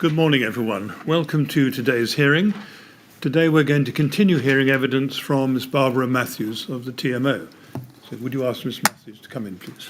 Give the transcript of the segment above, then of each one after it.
Good morning, everyone. Welcome to today's hearing. Today we're going to continue hearing evidence from Ms. Barbara Matthews of the TMO. So would you ask Ms. Matthews to come in, please?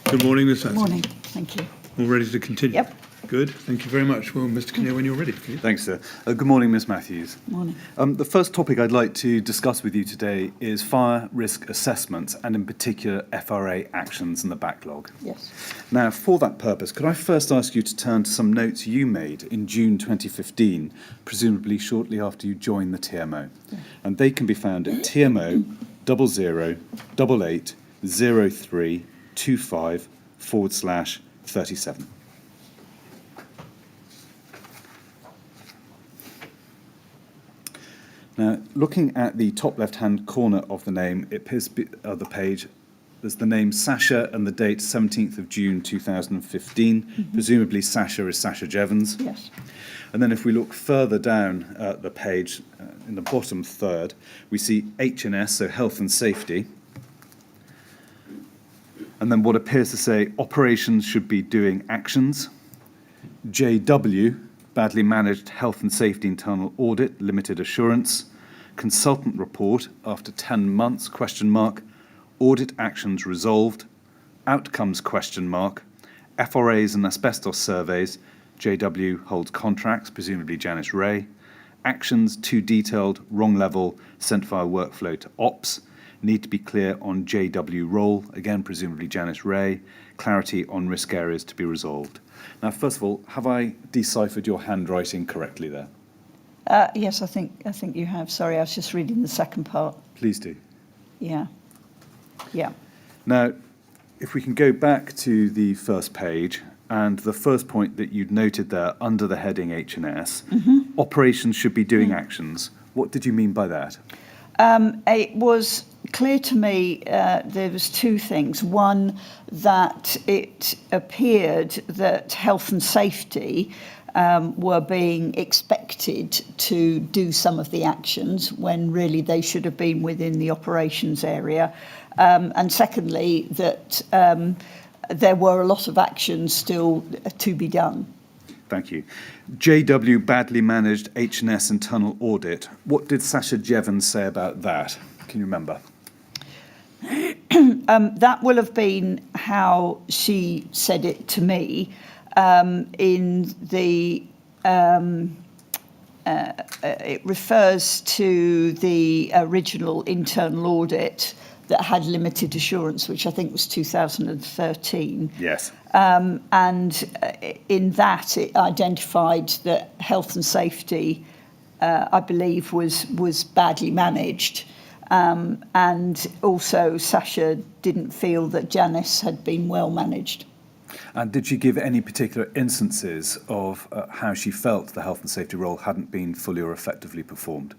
Good morning, Ms. Matthews. Good morning. Thank you. All ready to continue? Yep. Good. Thank you very much. Well, Mr. Kinnear, when you're ready, please. Thanks, sir. Good morning, Ms. Matthews. Morning. The first topic I'd like to discuss with you today is fire risk assessments and, in particular, FRA actions and the backlog. Yes. Now, for that purpose, could I first ask you to turn to some notes you made in June 2015, presumably shortly after you joined the TMO. Yeah. And they can be found at TMO 00880325/37. Now, looking at the top left-hand corner of the name, it appears to be, the page, there's the name Sasha and the date 17th of June 2015. Mm-hmm. Presumably Sasha is Sasha Jevons. Yes. And then if we look further down the page, in the bottom third, we see H&S, so health and safety. And then what appears to say operations should be doing actions. JW, badly managed health and safety internal audit, limited assurance. Consultant report after 10 months, question mark. Audit actions resolved. Outcomes, question mark. FRAs and asbestos surveys. JW holds contracts, presumably Janice Ray. Actions too detailed, wrong level, sent via workflow to ops. Need to be clear on JW role, again presumably Janice Ray. Clarity on risk areas to be resolved. Now, first of all, have I deciphered your handwriting correctly there? Yes, I think you have. Sorry, I was just reading the second part. Please do. Yeah. Yeah. Now, if we can go back to the first page and the first point that you'd noted there under the heading H&S, operations should be doing actions. What did you mean by that? It was clear to me there was two things. One, that it appeared that health and safety were being expected to do some of the actions when really they should have been within the operations area. And secondly, that there were a lot of actions still to be done. Thank you. JW badly managed H&S internal audit. What did Sasha Jevons say about that? Can you remember? That will have been how she said it to me. In the it refers to the original internal audit that had limited assurance, which I think was 2013. Yes. And in that, it identified that health and safety, I believe, was badly managed. And also, Sasha didn't feel that Janice had been well managed. And did she give any particular instances of how she felt the health and safety role hadn't been fully or effectively performed?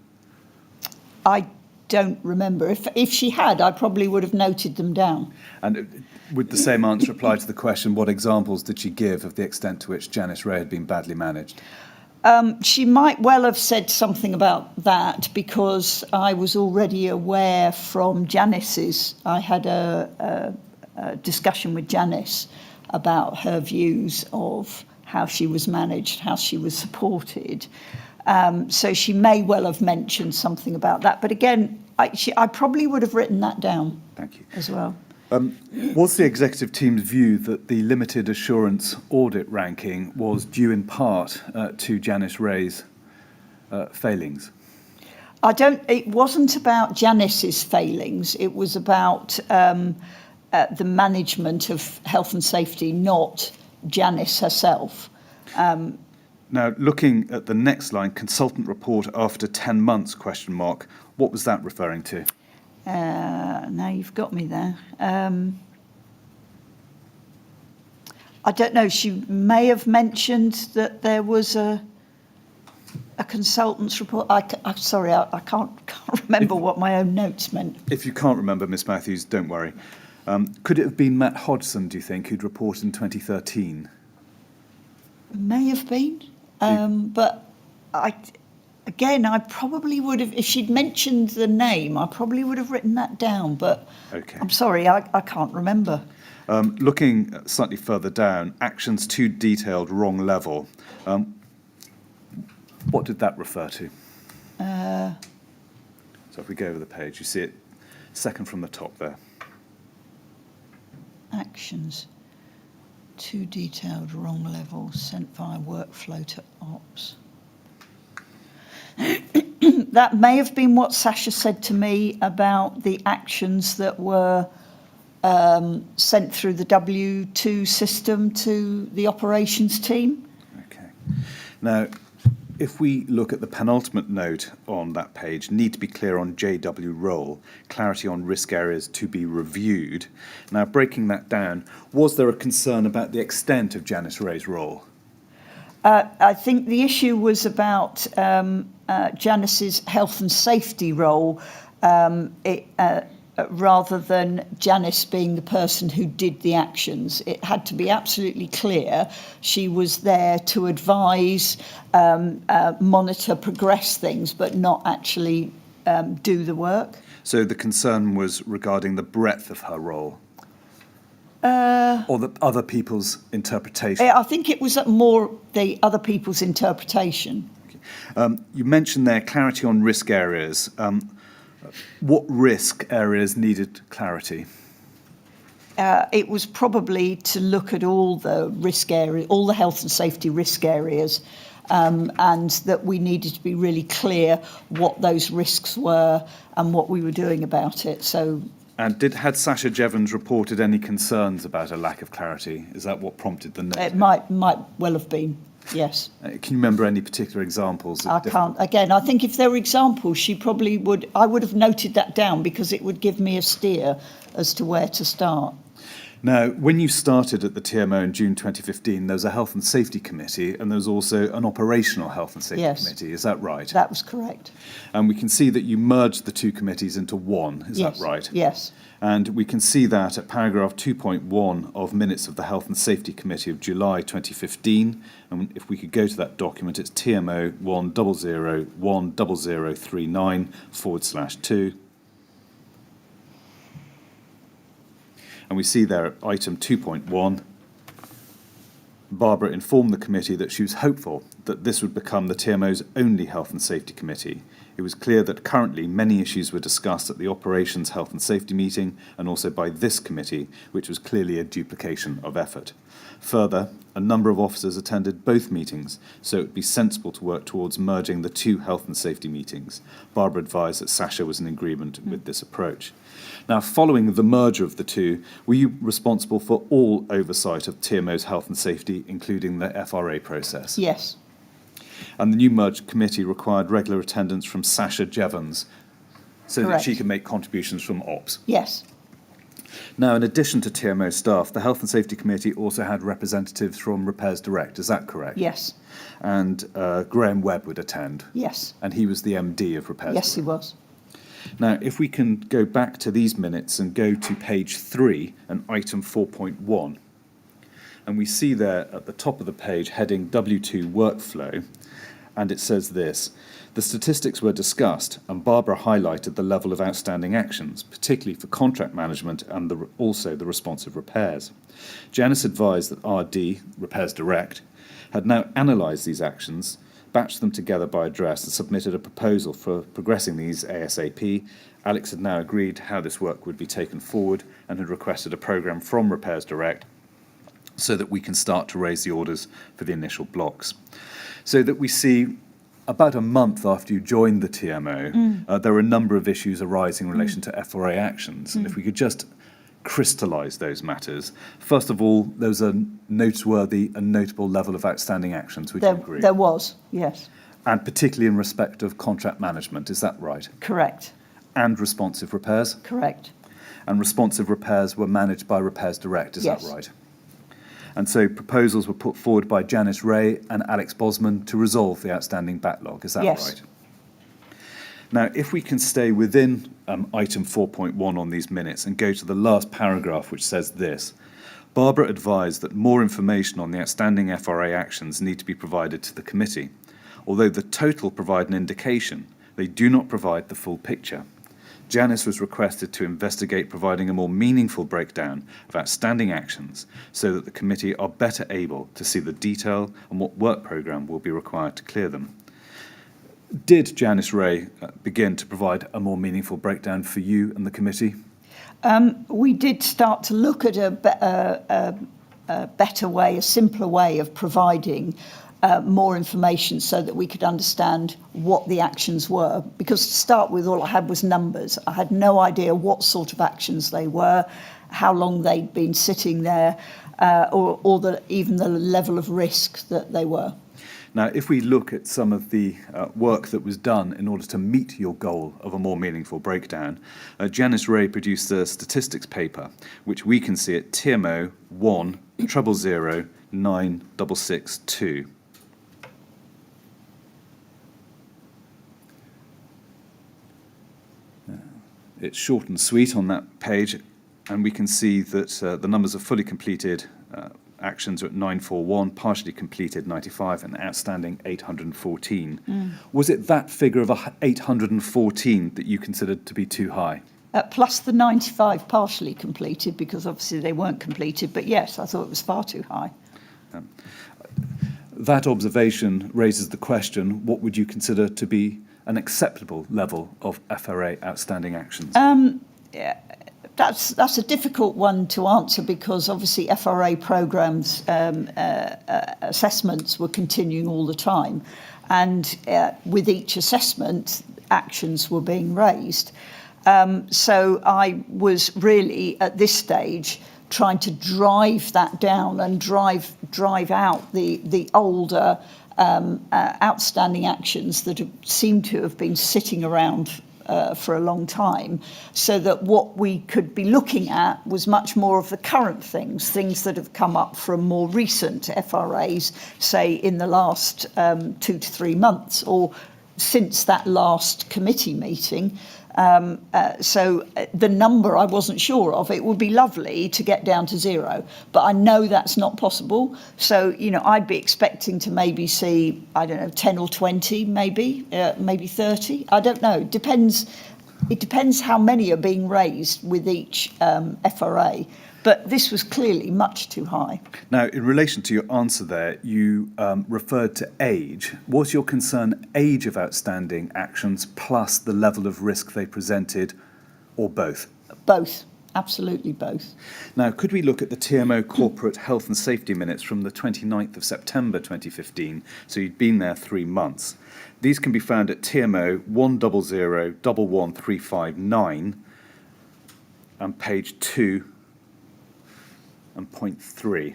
I don't remember. If she had, I probably would have noted them down. And would the same answer apply to the question, what examples did she give of the extent to which Janice Ray had been badly managed? She might well have said something about that because I was already aware from Janice's. I had a discussion with Janice about her views of how she was managed, how she was supported. So she may well have mentioned something about that. But again, I probably would have written that down. Thank you. As well. Was the executive team's view that the limited assurance audit ranking was due in part to Janice Ray's failings? It wasn't about Janice's failings. It was about the management of health and safety, not Janice herself. Now, looking at the next line, consultant report after 10 months, question mark, what was that referring to? Now you've got me there. I don't know. She may have mentioned that there was a consultant's report. I'm sorry, I can't remember what my own notes meant. If you can't remember, Miss Matthews, don't worry. Could it have been Matt Hodgson, do you think, who'd reported in 2013? May have been, but Again, I probably would have, if she'd mentioned the name, I probably would have written that down, but Okay. I'm sorry, I can't remember. Looking slightly further down, actions too detailed, wrong level. What did that refer to? So if we go over the page, you see it second from the top there. Actions, too detailed, wrong level, sent via workflow to ops. That may have been what Sasha said to me about the actions that were sent through the W2 system to the operations team. Okay. Now, if we look at the penultimate note on that page, need to be clear on JW role, clarity on risk areas to be reviewed. Now, breaking that down, was there a concern about the extent of Janice Ray's role? I think the issue was about Janice's health and safety role, rather than Janice being the person who did the actions. It had to be absolutely clear she was there to advise, monitor, progress things, but not actually do the work. So the concern was regarding the breadth of her role? Or the other people's interpretation? I think it was more the other people's interpretation. You mentioned there clarity on risk areas. What risk areas needed clarity? It was probably to look at all the risk area, all the health and safety risk areas, and that we needed to be really clear what those risks were and what we were doing about it. So. And had Sasha Jevons reported any concerns about a lack of clarity? Is that what prompted the note? It might well have been, yes. Can you remember any particular examples? I can't. Again, I think if there were examples, she probably would. I would have noted that down because it would give me a steer as to where to start. Now, when you started at the TMO in June 2015, there was a health and safety committee and there was also an operational health and safety committee. Is that right? That was correct. And we can see that you merged the two committees into one. Is that right? Yes. And we can see that at paragraph 2.1 of minutes of the Health and Safety Committee of July 2015. And if we could go to that document, it's TMO 1001039/2. And we see there at item 2.1, Barbara informed the committee that she was hopeful that this would become the TMO's only health and safety committee. It was clear that currently many issues were discussed at the Operations Health and Safety meeting and also by this committee, which was clearly a duplication of effort. Further, a number of officers attended both meetings, so it would be sensible to work towards merging the two health and safety meetings. Barbara advised that Sasha was in agreement with this approach. Now, following the merger of the two, were you responsible for all oversight of TMO's health and safety, including the FRA process? Yes. And the new merged committee required regular attendance from Sasha Jevons so Correct. that she can make contributions from ops. Yes. Now, in addition to TMO staff, the Health and Safety Committee also had representatives from Repairs Direct. Is that correct? Yes. And Graham Webb would attend. Yes. And he was the MD of Repairs Yes, Direct. he was. Now, if we can go back to these minutes and go to page 3 and item 4.1, and we see there at the top of the page heading W2 Workflow, and it says this: the statistics were discussed and Barbara highlighted the level of outstanding actions, particularly for contract management and also the responsive repairs. Janice advised that RD, Repairs Direct, had now analysed these actions, batched them together by address and submitted a proposal for progressing these ASAP. Alex had now agreed how this work would be taken forward and had requested a programme from Repairs Direct so that we can start to raise the orders for the initial blocks. So that we see about a month after you joined the TMO, there were a number of issues arising in relation to FRA actions. And if we could just crystallise those matters. First of all, there was a noteworthy and notable level of outstanding actions, would you agree? There was, yes. And particularly in respect of contract management, is that right? Correct. And responsive repairs? Correct. And responsive repairs were managed by Repairs Direct, is Yes. that right? And so proposals were put forward by Janice Ray and Alex Bosman to resolve the outstanding backlog, is that Yes. right? Now, if we can stay within item 4.1 on these minutes and go to the last paragraph, which says this: Barbara advised that more information on the outstanding FRA actions need to be provided to the committee. Although the total provide an indication, they do not provide the full picture. Janice was requested to investigate providing a more meaningful breakdown of outstanding actions so that the committee are better able to see the detail and what work programme will be required to clear them. Did Janice Ray begin to provide a more meaningful breakdown for you and the committee? We did start to look at a better way, a simpler way of providing more information so that we could understand what the actions were. Because to start with, all I had was numbers. I had no idea what sort of actions they were, how long they'd been sitting there, or even the level of risk that they were. Now, if we look at some of the work that was done in order to meet your goal of a more meaningful breakdown, Janice Ray produced a statistics paper, which we can see at TMO 1000962. It's short and sweet on that page, and we can see that the numbers of fully completed actions are at 941, partially completed 95, and outstanding 814. Was it that figure of 814 that you considered to be too high? Plus the 95 partially completed, because obviously they weren't completed, but yes, I thought it was far too high. That observation raises the question, what would you consider to be an acceptable level of FRA outstanding actions? That's a difficult one to answer, because obviously FRA programmes assessments were continuing all the time, and with each assessment actions were being raised. So I was really at this stage trying to drive that down and drive out the older outstanding actions that seem to have been sitting around for a long time, so that what we could be looking at was much more of the current things that have come up from more recent FRAs, say in the last 2 to 3 months, or since that last committee meeting. So the number I wasn't sure of. It would be lovely to get down to 0, but I know that's not possible. So, I'd be expecting to maybe see, 10 or 20, maybe 30. I don't know. It depends how many are being raised with each FRA. But this was clearly much too high. Now, in relation to your answer there, you referred to age. Was your concern age of outstanding actions plus the level of risk they presented, or both? Both. Absolutely both. Now, could we look at the TMO corporate health and safety minutes from the 29th of September 2015? So you'd been there 3 months. These can be found at TMO 100111359 and page 2 and point 3.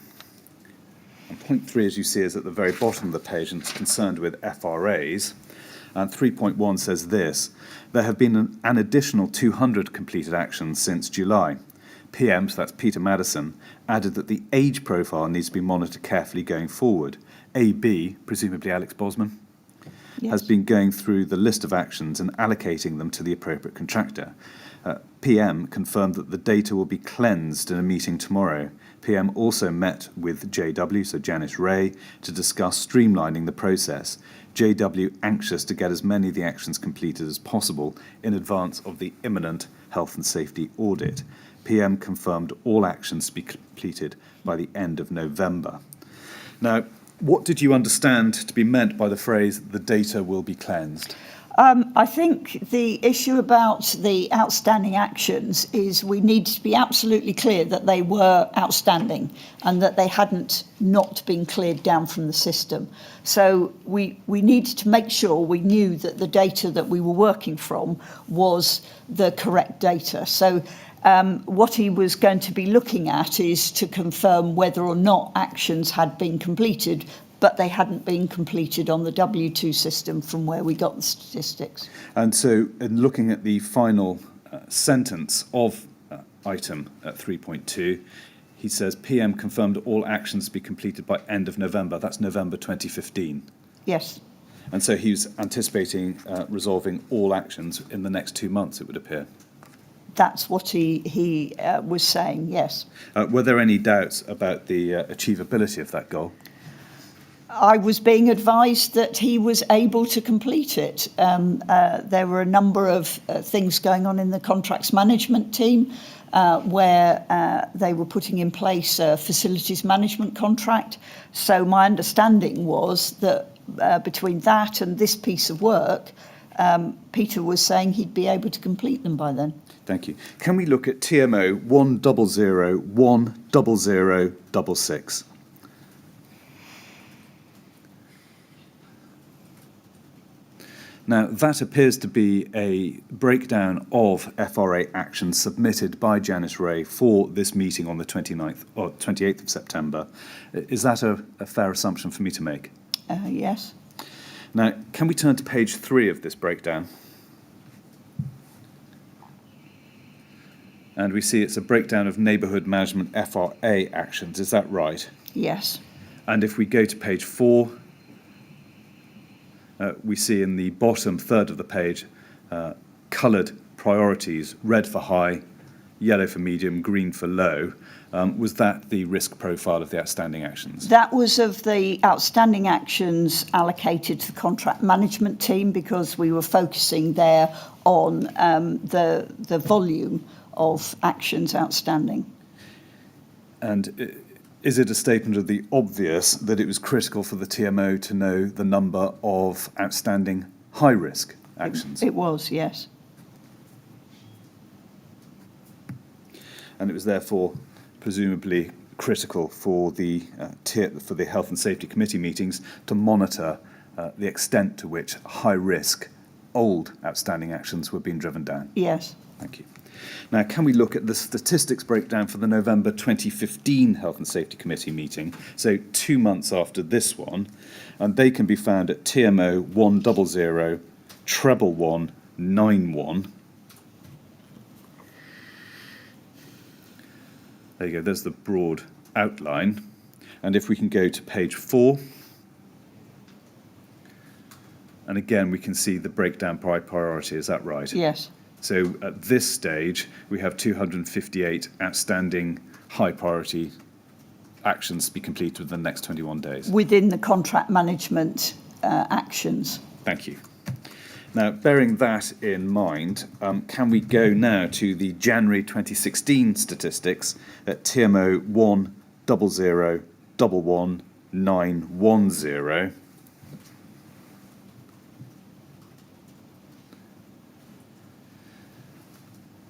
And point 3, as you see, is at the very bottom of the page and is concerned with FRAs. And 3.1 says this: there have been an additional 200 completed actions since July. PM, so that's Peter Madison, added that the age profile needs to be monitored carefully going forward. AB, presumably Alex Bosman, Yes. has been going through the list of actions and allocating them to the appropriate contractor. PM confirmed that the data will be cleansed in a meeting tomorrow. PM also met with JW, so Janice Ray, to discuss streamlining the process. JW anxious to get as many of the actions completed as possible in advance of the imminent health and safety audit. PM confirmed all actions to be completed by the end of November. Now, what did you understand to be meant by the phrase, the data will be cleansed? I think the issue about the outstanding actions is we need to be absolutely clear that they were outstanding and that they hadn't not been cleared down from the system. So we needed to make sure we knew that the data that we were working from was the correct data. So what he was going to be looking at is to confirm whether or not actions had been completed, but they hadn't been completed on the W2 system from where we got the statistics. And so, in looking at the final sentence of item 3.2, he says PM confirmed all actions to be completed by end of November. That's November 2015. Yes. And so he was anticipating resolving all actions in the next 2 months, it would appear. That's what he was saying, yes. Were there any doubts about the achievability of that goal? I was being advised that he was able to complete it. There were a number of things going on in the contracts management team where they were putting in place a facilities management contract. So my understanding was that between that and this piece of work, Peter was saying he'd be able to complete them by then. Thank you. Can we look at TMO 1001066? Now, that appears to be a breakdown of FRA actions submitted by Janice Ray for this meeting on the 29th or 28th of September. Is that a fair assumption for me to make? Yes. Now, can we turn to page 3 of this breakdown? And we see it's a breakdown of neighbourhood management FRA actions. Is that right? Yes. And if we go to page 4, we see in the bottom third of the page coloured priorities, red for high, yellow for medium, green for low. Was that the risk profile of the outstanding actions? That was of the outstanding actions allocated to the contract management team, because we were focusing there on the volume of actions outstanding. And is it a statement of the obvious that it was critical for the TMO to know the number of outstanding high-risk actions? It was, yes. And it was therefore presumably critical for the Health and Safety Committee meetings to monitor the extent to which high-risk, old outstanding actions were being driven down. Yes. Thank you. Now, can we look at the statistics breakdown for the November 2015 Health and Safety Committee meeting, so 2 months after this one, and they can be found at TMO 1001191. There you go, there's the broad outline. And if we can go to page 4, and again we can see the breakdown by priority, is that right? Yes. So at this stage, we have 258 outstanding high priority actions to be completed within the next 21 days. Within the contract management actions. Thank you. Now, bearing that in mind, can we go now to the January 2016 statistics at TMO 100111910?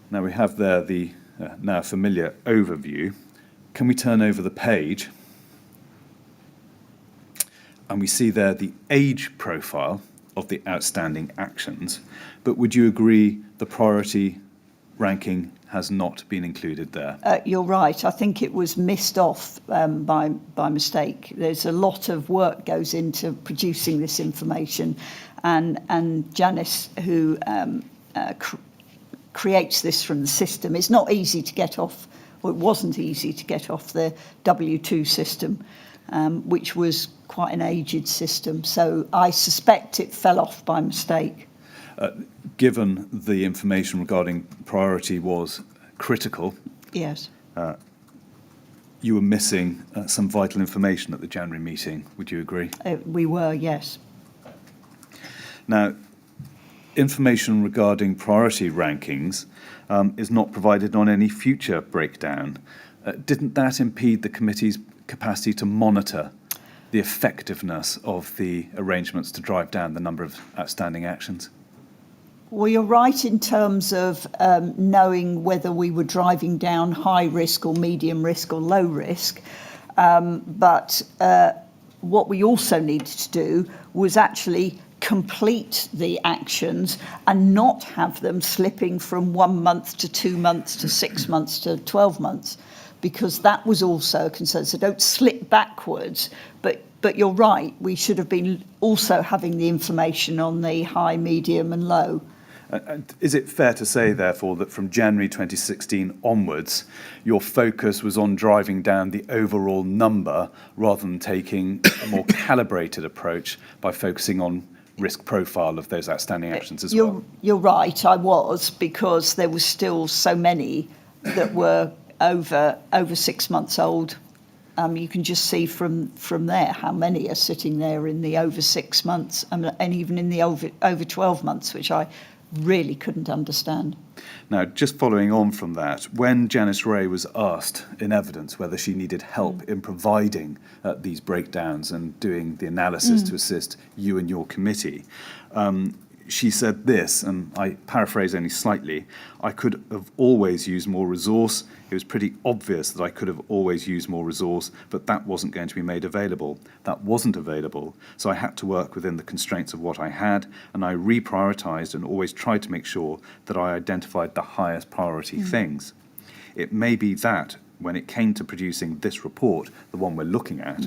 Now we have there the now familiar overview. Can we turn over the page? And we see there the age profile of the outstanding actions. But would you agree the priority ranking has not been included there? You're right. I think it was missed off by mistake. There's a lot of work goes into producing this information, and Janice, who creates this from the system, it's not easy to get off, or it wasn't easy to get off the W2 system, which was quite an aged system. So I suspect it fell off by mistake. Given the information regarding priority was critical, Yes. you were missing some vital information at the January meeting. Would you agree? We were, yes. Now, information regarding priority rankings is not provided on any future breakdown. Didn't that impede the committee's capacity to monitor the effectiveness of the arrangements to drive down the number of outstanding actions? Well, you're right in terms of knowing whether we were driving down high risk or medium risk or low risk. But what we also needed to do was actually complete the actions and not have them slipping from 1 month to 2 months to 6 months to 12 months, because that was also a concern. So don't slip backwards, but you're right, we should have been also having the information on the high, medium and low. Is it fair to say, therefore, that from January 2016 onwards, your focus was on driving down the overall number rather than taking a more calibrated approach by focusing on risk profile of those outstanding actions as well? You're right, I was, because there was still so many that were over 6 months old. You can just see from there how many are sitting there in the over 6 months and even in the over 12 months, which I really couldn't understand. Now, just following on from that, when Janice Ray was asked in evidence whether she needed help in providing these breakdowns and doing the analysis to assist you and your committee, she said this, and I paraphrase only slightly: I could have always used more resource. It was pretty obvious that I could have always used more resource, but that wasn't going to be made available. That wasn't available, so I had to work within the constraints of what I had, and I reprioritised and always tried to make sure that I identified the highest priority things. It may be that, when it came to producing this report, the one we're looking at,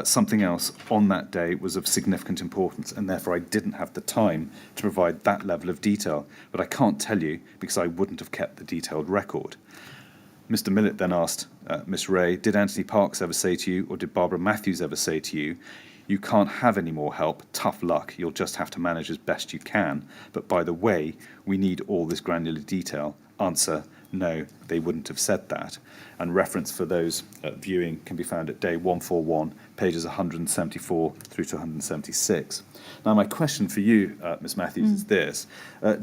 something else on that day was of significant importance, and therefore I didn't have the time to provide that level of detail. But I can't tell you because I wouldn't have kept the detailed record. Mr. Millett then asked Miss Ray, did Anthony Parks ever say to you, or did Barbara Matthews ever say to you, you can't have any more help, tough luck, you'll just have to manage as best you can. But by the way, we need all this granular detail. Answer, no, they wouldn't have said that. And reference for those viewing can be found at day 141, pages 174 through to 176. Now, my question for you, Ms. Matthews, is this.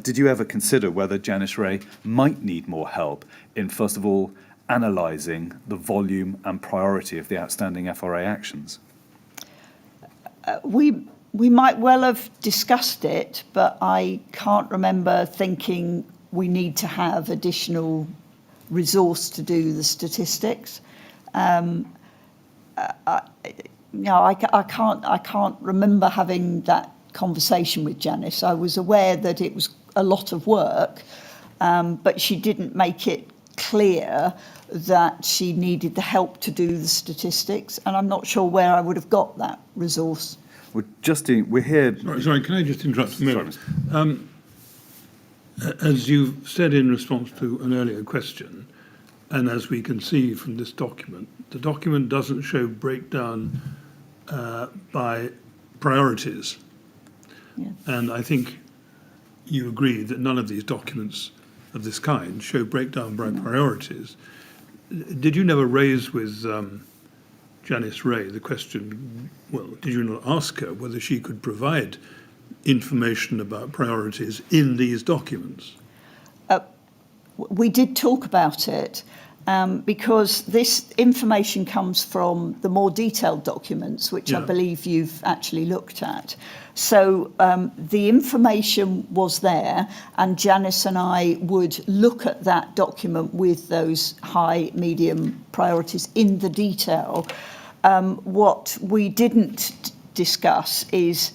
Did you ever consider whether Janice Ray might need more help in, first of all, analysing the volume and priority of the outstanding FRA actions? We might well have discussed it, but I can't remember thinking we need to have additional resource to do the statistics. I can't remember having that conversation with Janice. I was aware that it was a lot of work, but she didn't make it clear that she needed the help to do the statistics, and I'm not sure where I would have got that resource. We're here. Sorry, can I just interrupt a minute? As you've said in response to an earlier question, and as we can see from this document, the document doesn't show breakdown by priorities. Yeah. And I think you agree that none of these documents of this kind show breakdown by priorities. Did you never raise with Janice Ray the question, well, did you not ask her whether she could provide information about priorities in these documents? We did talk about it because this information comes from the more detailed documents, which I believe you've actually looked at. So the information was there, and Janice and I would look at that document with those high, medium priorities in the detail. What we didn't discuss is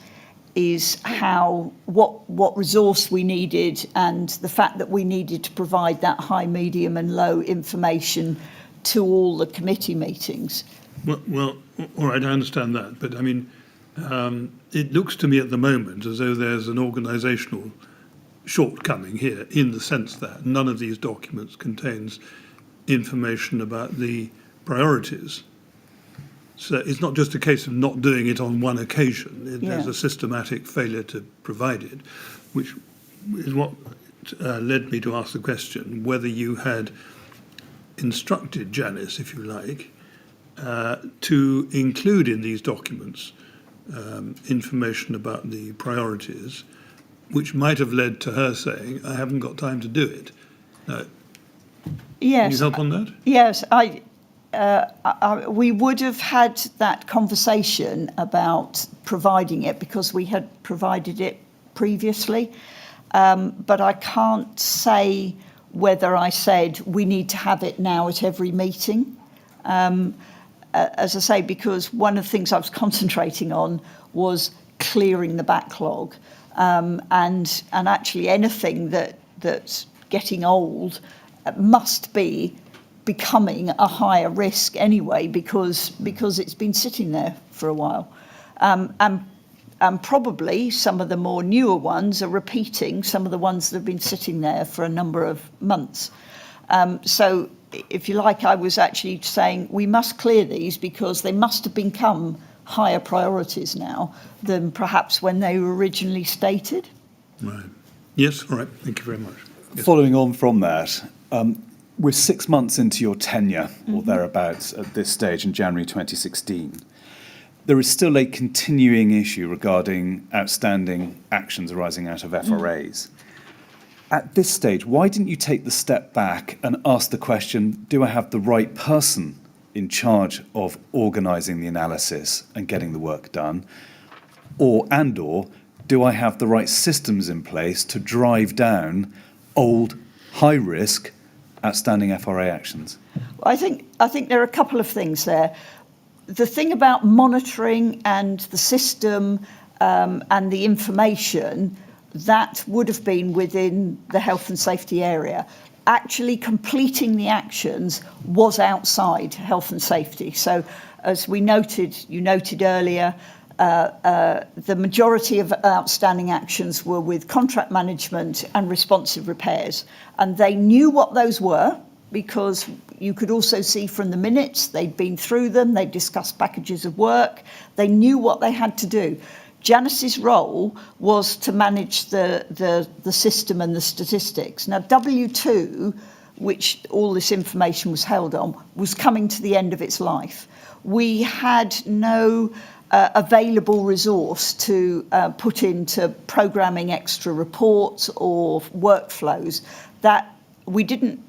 what resource we needed, and the fact that we needed to provide that high, medium and low information to all the committee meetings. Well, all right, I understand that, but I mean, it looks to me at the moment as though there's an organisational shortcoming here, in the sense that none of these documents contains information about the priorities. So it's not just a case of not doing it on one occasion. There's a systematic failure to provide it, which is what led me to ask the question whether you had instructed Janice, if you like, to include in these documents information about the priorities, which might have led to her saying, I haven't got time to do it. Yes. Can you help on that? Yes, we would have had that conversation about providing it because we had provided it previously. But I can't say whether I said we need to have it now at every meeting. As I say, because one of the things I was concentrating on was clearing the backlog. And actually anything that's getting old must be becoming a higher risk anyway, because it's been sitting there for a while. And probably some of the more newer ones are repeating some of the ones that have been sitting there for a number of months. So if you like, I was actually saying we must clear these because they must have become higher priorities now than perhaps when they were originally stated. Right. Yes, all right. Thank you very much. Yes. Following on from that, we're 6 months into your tenure, or thereabouts, at this stage in January 2016. There is still a continuing issue regarding outstanding actions arising out of FRAs. At this stage, why didn't you take the step back and ask the question, do I have the right person in charge of organising the analysis and getting the work done? Or do I have the right systems in place to drive down old, high-risk, outstanding FRA actions? I think there are a couple of things there. The thing about monitoring and the system and the information, that would have been within the health and safety area. Actually completing the actions was outside health and safety. So as you noted earlier, the majority of outstanding actions were with contract management and responsive repairs. And they knew what those were, because you could also see from the minutes, they'd been through them, they'd discussed packages of work, they knew what they had to do. Janice's role was to manage the system and the statistics. Now, W2, which all this information was held on, was coming to the end of its life. We had no available resource to put into programming extra reports or workflows. That we didn't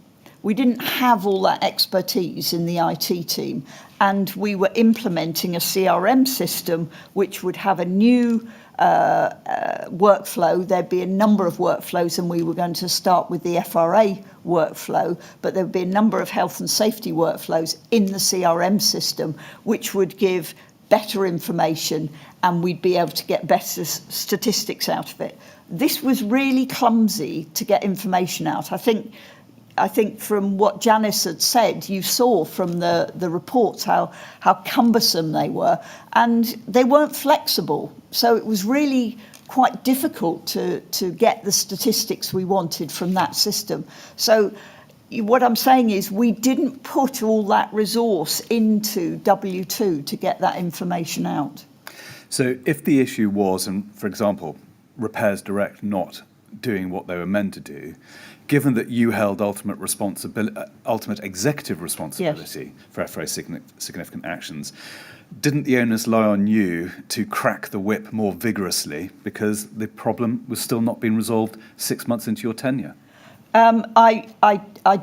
have all that expertise in the IT team, and we were implementing a CRM system which would have a new workflow. There'd be a number of workflows, and we were going to start with the FRA workflow, but there would be a number of health and safety workflows in the CRM system, which would give better information, and we'd be able to get better statistics out of it. This was really clumsy to get information out. I think from what Janice had said, you saw from the reports how cumbersome they were, and they weren't flexible. So it was really quite difficult to get the statistics we wanted from that system. So what I'm saying is we didn't put all that resource into W2 to get that information out. So if the issue was, and for example, Repairs Direct not doing what they were meant to do, given that you held ultimate executive responsibility for FRA significant actions, didn't the onus lie on you to crack the whip more vigorously because the problem was still not being resolved 6 months into your tenure? I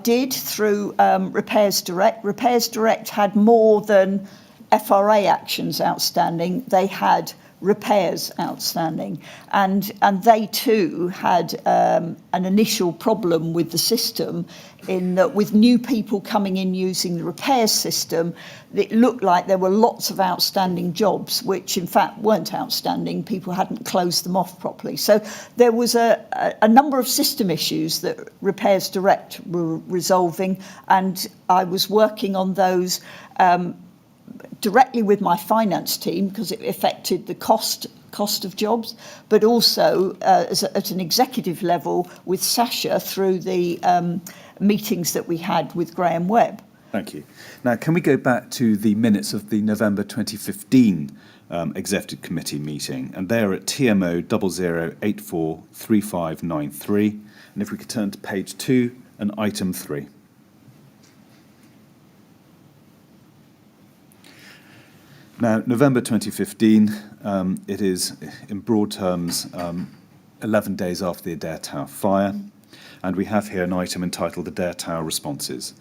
did through Repairs Direct. Repairs Direct had more than FRA actions outstanding. They had repairs outstanding, and they too had an initial problem with the system, in that with new people coming in using the repairs system, it looked like there were lots of outstanding jobs which in fact weren't outstanding. People hadn't closed them off properly. So there was a number of system issues that Repairs Direct were resolving, and I was working on those directly with my finance team because it affected the cost of jobs, but also at an executive level with Sasha through the meetings that we had with Graham Webb. Thank you. Now, can we go back to the minutes of the November 2015 Executive Committee meeting? And they're at TMO 00843593. And if we could turn to page 2 and item 3. Now, November 2015, it is, in broad terms, 11 days after the Adair Tower fire, and we have here an item entitled Adair Tower Responses.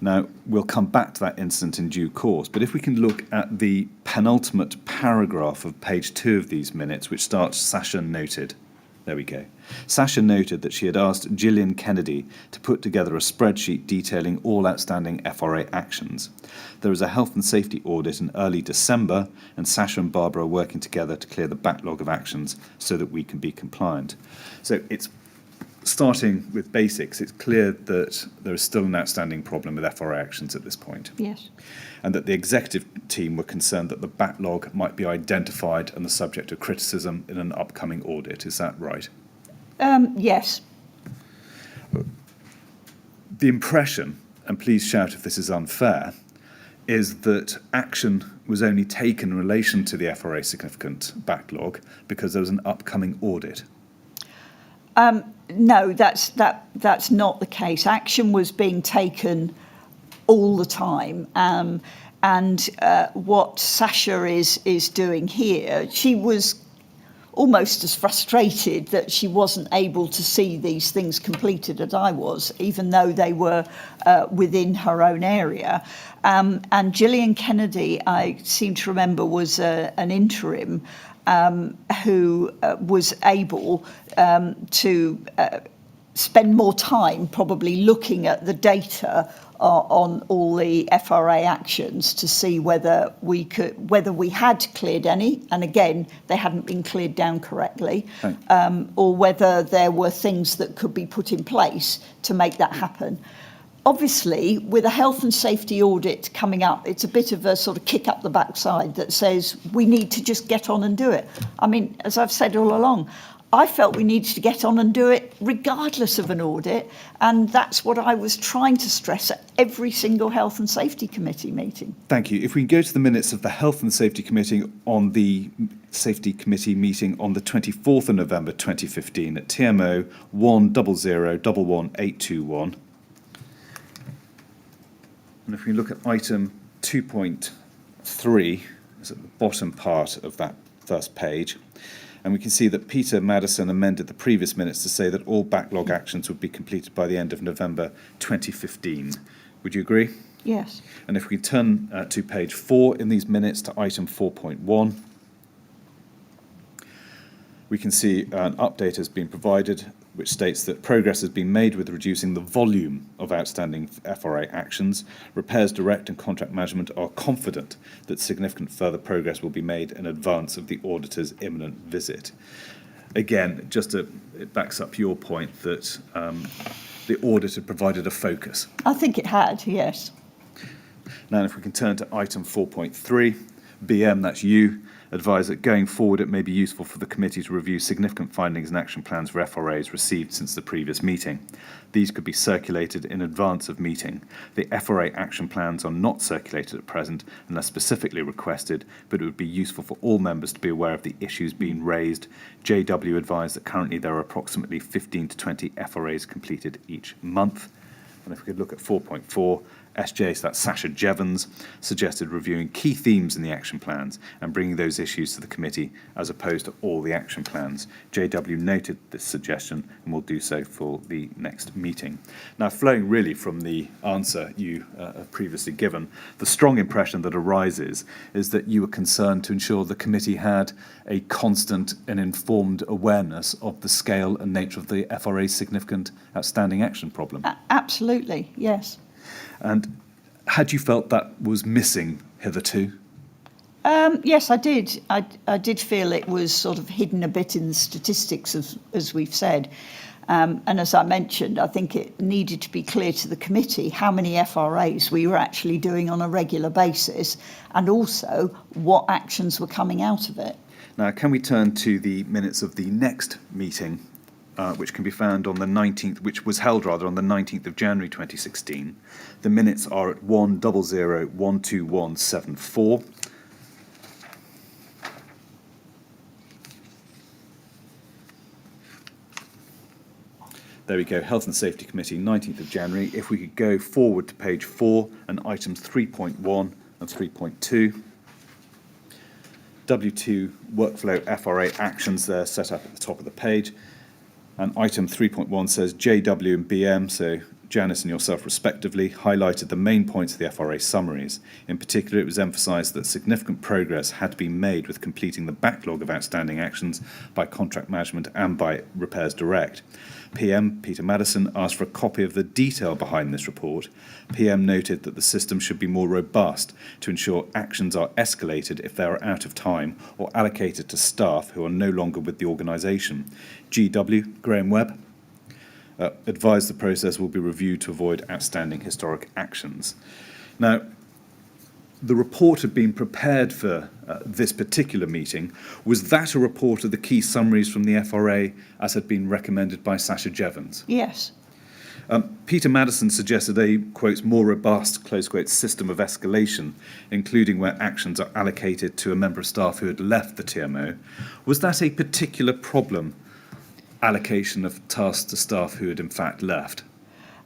Now, we'll come back to that incident in due course, but if we can look at the penultimate paragraph of page 2 of these minutes, which starts, Sasha noted. There we go. Sasha noted that she had asked Gillian Kennedy to put together a spreadsheet detailing all outstanding FRA actions. There was a health and safety audit in early December, and Sasha and Barbara are working together to clear the backlog of actions so that we can be compliant. So it's starting with basics. It's clear that there is still an outstanding problem with FRA actions at this point. Yes. And that the executive team were concerned that the backlog might be identified and the subject of criticism in an upcoming audit. Is that right? Yes. The impression, and please shout if this is unfair, is that action was only taken in relation to the FRA significant backlog because there was an upcoming audit. No, that's not the case. Action was being taken all the time. And what Sasha is doing here, she was almost as frustrated that she wasn't able to see these things completed as I was, even though they were within her own area. And Gillian Kennedy, I seem to remember, was an interim who was able to spend more time probably looking at the data on all the FRA actions to see whether we had cleared any, and again they hadn't been cleared down correctly, or whether there were things that could be put in place to make that happen. Obviously, with a health and safety audit coming up, it's a bit of a sort of kick up the backside that says we need to just get on and do it. I mean, as I've said all along, I felt we needed to get on and do it regardless of an audit, and that's what I was trying to stress at every single Health and Safety Committee meeting. Thank you. If we can go to the minutes of the Health and Safety Committee on the Safety Committee meeting on the 24th of November 2015 at TMO 100111821. And if we look at item 2.3, it's at the bottom part of that first page, and we can see that Peter Madison amended the previous minutes to say that all backlog actions would be completed by the end of November 2015. Would you agree? Yes. And if we turn to page 4 in these minutes to item 4.1, we can see an update has been provided which states that progress has been made with reducing the volume of outstanding FRA actions. Repairs Direct and Contract Management are confident that significant further progress will be made in advance of the auditor's imminent visit. Again, it backs up your point that the audit had provided a focus. I think it had, yes. Now, if we can turn to item 4.3, BM, that's you, advise that going forward it may be useful for the committee to review significant findings and action plans for FRAs received since the previous meeting. These could be circulated in advance of meeting. The FRA action plans are not circulated at present unless specifically requested, but it would be useful for all members to be aware of the issues being raised. JW advised that currently there are approximately 15 to 20 FRAs completed each month. And if we could look at 4.4, SJ, so that's Sasha Jevons, suggested reviewing key themes in the action plans and bringing those issues to the committee as opposed to all the action plans. JW noted this suggestion and will do so for the next meeting. Now, flowing really from the answer you have previously given, the strong impression that arises is that you were concerned to ensure the committee had a constant and informed awareness of the scale and nature of the FRA's significant outstanding action problem. Absolutely, yes. And had you felt that was missing hitherto? Yes, I did. I did feel it was sort of hidden a bit in the statistics, as we've said. And as I mentioned, I think it needed to be clear to the committee how many FRAs we were actually doing on a regular basis and also what actions were coming out of it. Now, can we turn to the minutes of the next meeting, which can be found on the 19th, which was held rather on the 19th of January 2016. The minutes are at 100-12174. There we go, Health and Safety Committee, 19th of January. If we could go forward to page 4 and items 3.1 and 3.2. W2 workflow FRA actions there set up at the top of the page. And item 3.1 says JW and BM, so Janice and yourself respectively, highlighted the main points of the FRA summaries. In particular, it was emphasised that significant progress had been made with completing the backlog of outstanding actions by Contract Management and by Repairs Direct. PM, Peter Madison, asked for a copy of the detail behind this report. PM noted that the system should be more robust to ensure actions are escalated if they are out of time or allocated to staff who are no longer with the organisation. GW, Graham Webb, advised the process will be reviewed to avoid outstanding historic actions. Now, the report had been prepared for this particular meeting. Was that a report of the key summaries from the FRA as had been recommended by Sasha Jevons? Yes. Peter Madison suggested a, quotes, more robust, close quotes, system of escalation, including where actions are allocated to a member of staff who had left the TMO. Was that a particular problem allocation of tasks to staff who had in fact left?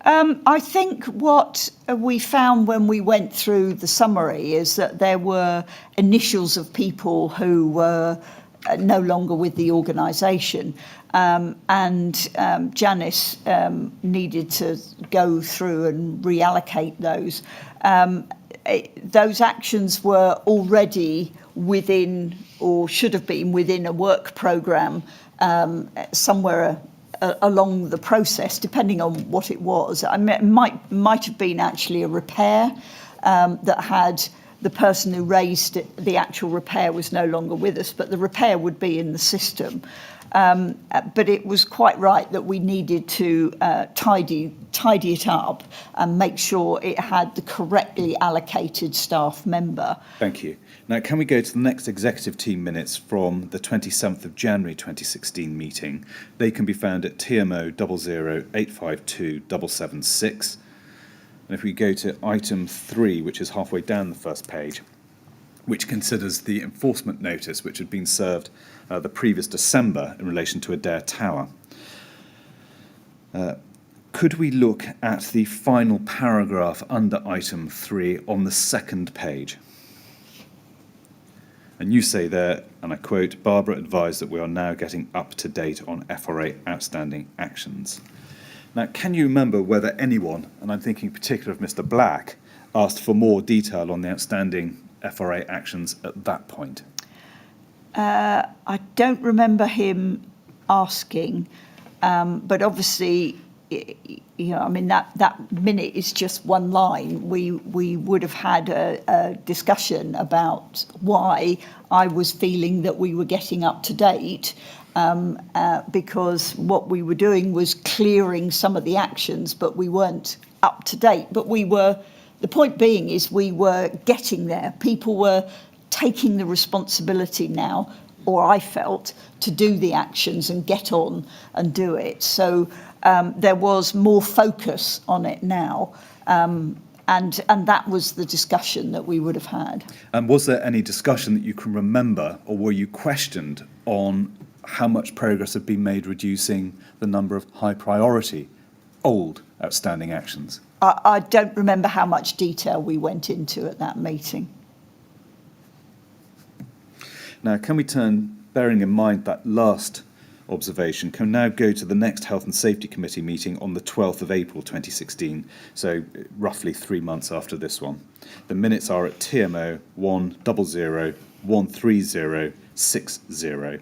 I think what we found when we went through the summary is that there were initials of people who were no longer with the organisation, and Janice needed to go through and reallocate those. Those actions were already within, or should have been within, a work programme somewhere along the process, depending on what it was. I mean, it might have been actually a repair that had the person who raised it, the actual repair was no longer with us, but the repair would be in the system. But it was quite right that we needed to tidy it up and make sure it had the correctly allocated staff member. Thank you. Now, can we go to the next executive team minutes from the 27th of January 2016 meeting? They can be found at TMO 008527776. And if we go to item 3, which is halfway down the first page, which considers the enforcement notice which had been served the previous December in relation to Adair Tower. Could we look at the final paragraph under item 3 on the second page? And you say there, and I quote, Barbara advised that we are now getting up to date on FRA outstanding actions. Now, can you remember whether anyone, and I'm thinking in particular of Mr. Black, asked for more detail on the outstanding FRA actions at that point? I don't remember him asking, but obviously, I mean, that minute is just one line. We would have had a discussion about why I was feeling that we were getting up to date, because what we were doing was clearing some of the actions, but we weren't up to date. But the point being is we were getting there. People were taking the responsibility now, or I felt, to do the actions and get on and do it. So there was more focus on it now, and that was the discussion that we would have had. And was there any discussion that you can remember, or were you questioned on how much progress had been made reducing the number of high priority old outstanding actions? I don't remember how much detail we went into at that meeting. Now, can we turn, bearing in mind that last observation, can now go to the next Health and Safety Committee meeting on the 12th of April 2016, so roughly 3 months after this one. The minutes are at TMO 100136060.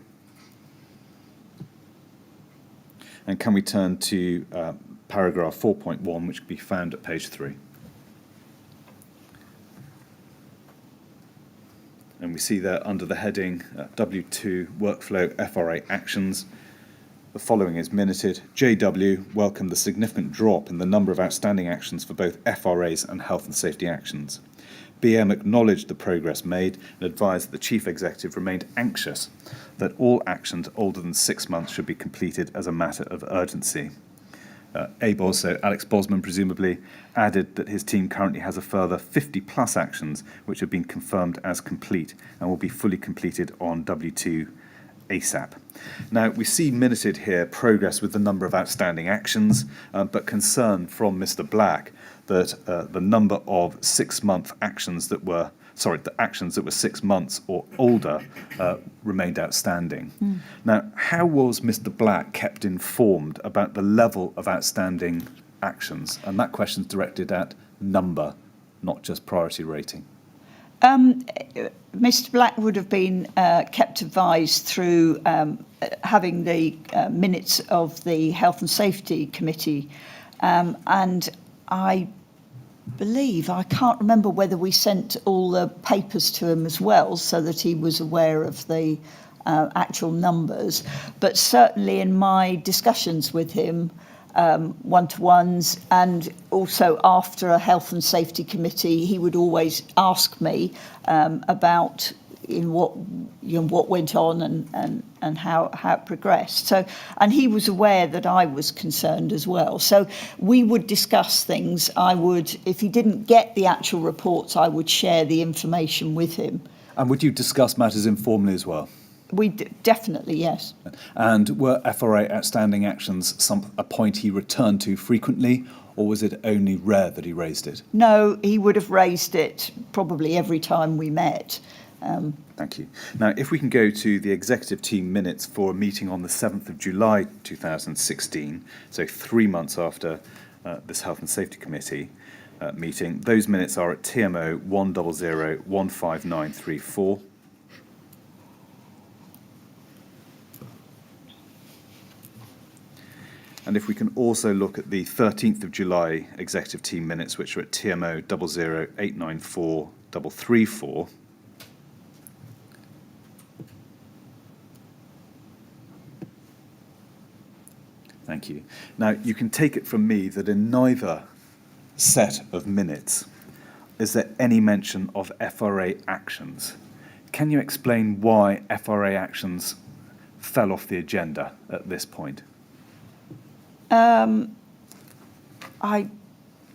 And can we turn to paragraph 4.1, which can be found at page 3. And we see there under the heading W2 Workflow FRA Actions, the following is minuted. JW welcomed the significant drop in the number of outstanding actions for both FRAs and health and safety actions. BM acknowledged the progress made and advised that the Chief Executive remained anxious that all actions older than 6 months should be completed as a matter of urgency. ABOS, so Alex Bosman presumably, added that his team currently has a further 50 plus actions which have been confirmed as complete and will be fully completed on W2 ASAP. Now, we see minuted here progress with the number of outstanding actions, but concern from Mr. Black that the number of 6 month actions that were, the actions that were 6 months or older remained outstanding. Now, how was Mr. Black kept informed about the level of outstanding actions? And that question's directed at number, not just priority rating. Mr. Black would have been kept advised through having the minutes of the Health and Safety Committee, and I can't remember whether we sent all the papers to him as well so that he was aware of the actual numbers, but certainly in my discussions with him, one-to-ones, and also after a health and safety committee, he would always ask me about what went on and how it progressed. So, and he was aware that I was concerned as well. So we would discuss things. If he didn't get the actual reports, I would share the information with him. And would you discuss matters informally as well? Definitely, yes. And were FRA outstanding actions a point he returned to frequently, or was it only rare that he raised it? No, he would have raised it probably every time we met. Thank you. Now, if we can go to the executive team minutes for a meeting on the 7th of July 2016, so 3 months after this Health and Safety Committee meeting, those minutes are at TMO 1001594. And if we can also look at the 13th of July executive team minutes, which are at TMO 0089434. Thank you. Now, you can take it from me that in neither set of minutes is there any mention of FRA actions. Can you explain why FRA actions fell off the agenda at this point? I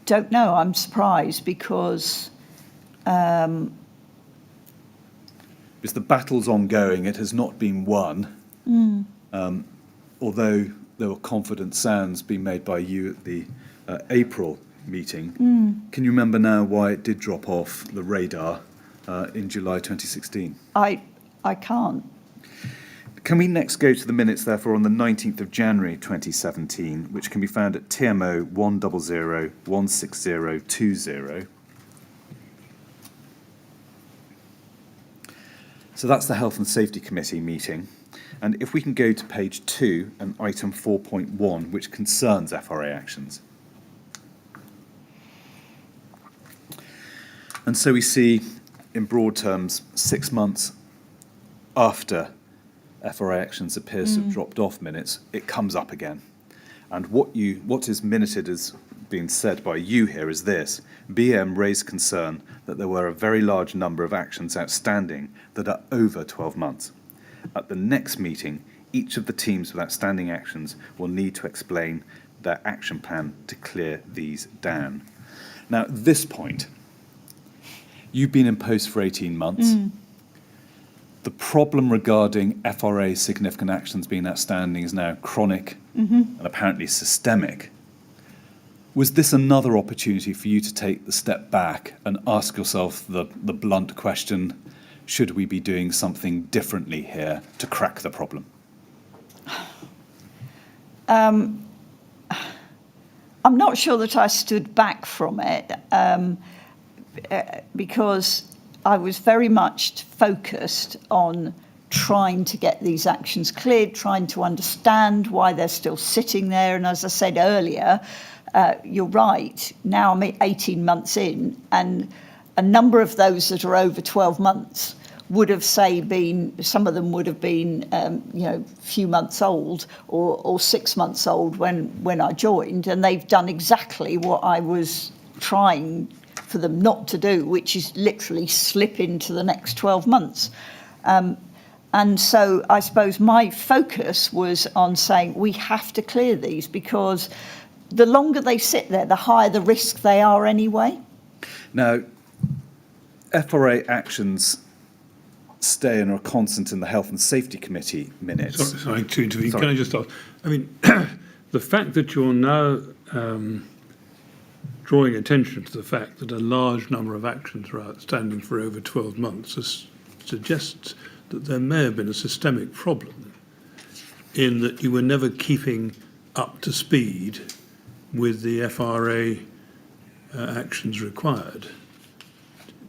don't know. I'm surprised because Because the battle's ongoing, it has not been won. Although there were confident sounds being made by you at the April meeting. Can you remember now why it did drop off the radar in July 2016? I can't. Can we next go to the minutes, therefore, on the 19th of January 2017, which can be found at TMO 1001620. So that's the Health and Safety Committee meeting. And if we can go to page 2 and item 4.1, which concerns FRA actions. And so we see, in broad terms, 6 months after FRA actions appears to have dropped off minutes, it comes up again. And what is minuted as being said by you here is this: BM raised concern that there were a very large number of actions outstanding that are over 12 months. At the next meeting, each of the teams with outstanding actions will need to explain their action plan to clear these down. Now, at this point, you've been in post for 18 months. The problem regarding FRA significant actions being outstanding is now chronic and apparently systemic. Was this another opportunity for you to take the step back and ask yourself the blunt question, should we be doing something differently here to crack the problem? I'm not sure that I stood back from it because I was very much focused on trying to get these actions cleared, trying to understand why they're still sitting there. And as I said earlier, you're right, now I'm 18 months in, and a number of those that are over 12 months would have, some of them would have been, a few months old or 6 months old when I joined, and they've done exactly what I was trying for them not to do, which is literally slip into the next 12 months. And so I suppose my focus was on saying we have to clear these, because the longer they sit there, the higher the risk they are anyway. Now, FRA actions stay and are constant in the Health and Safety Committee minutes. Sorry to intervene. Sorry. Can I just ask? I mean, the fact that you're now drawing attention to the fact that a large number of actions are outstanding for over 12 months suggests that there may have been a systemic problem in that you were never keeping up to speed with the FRA actions required.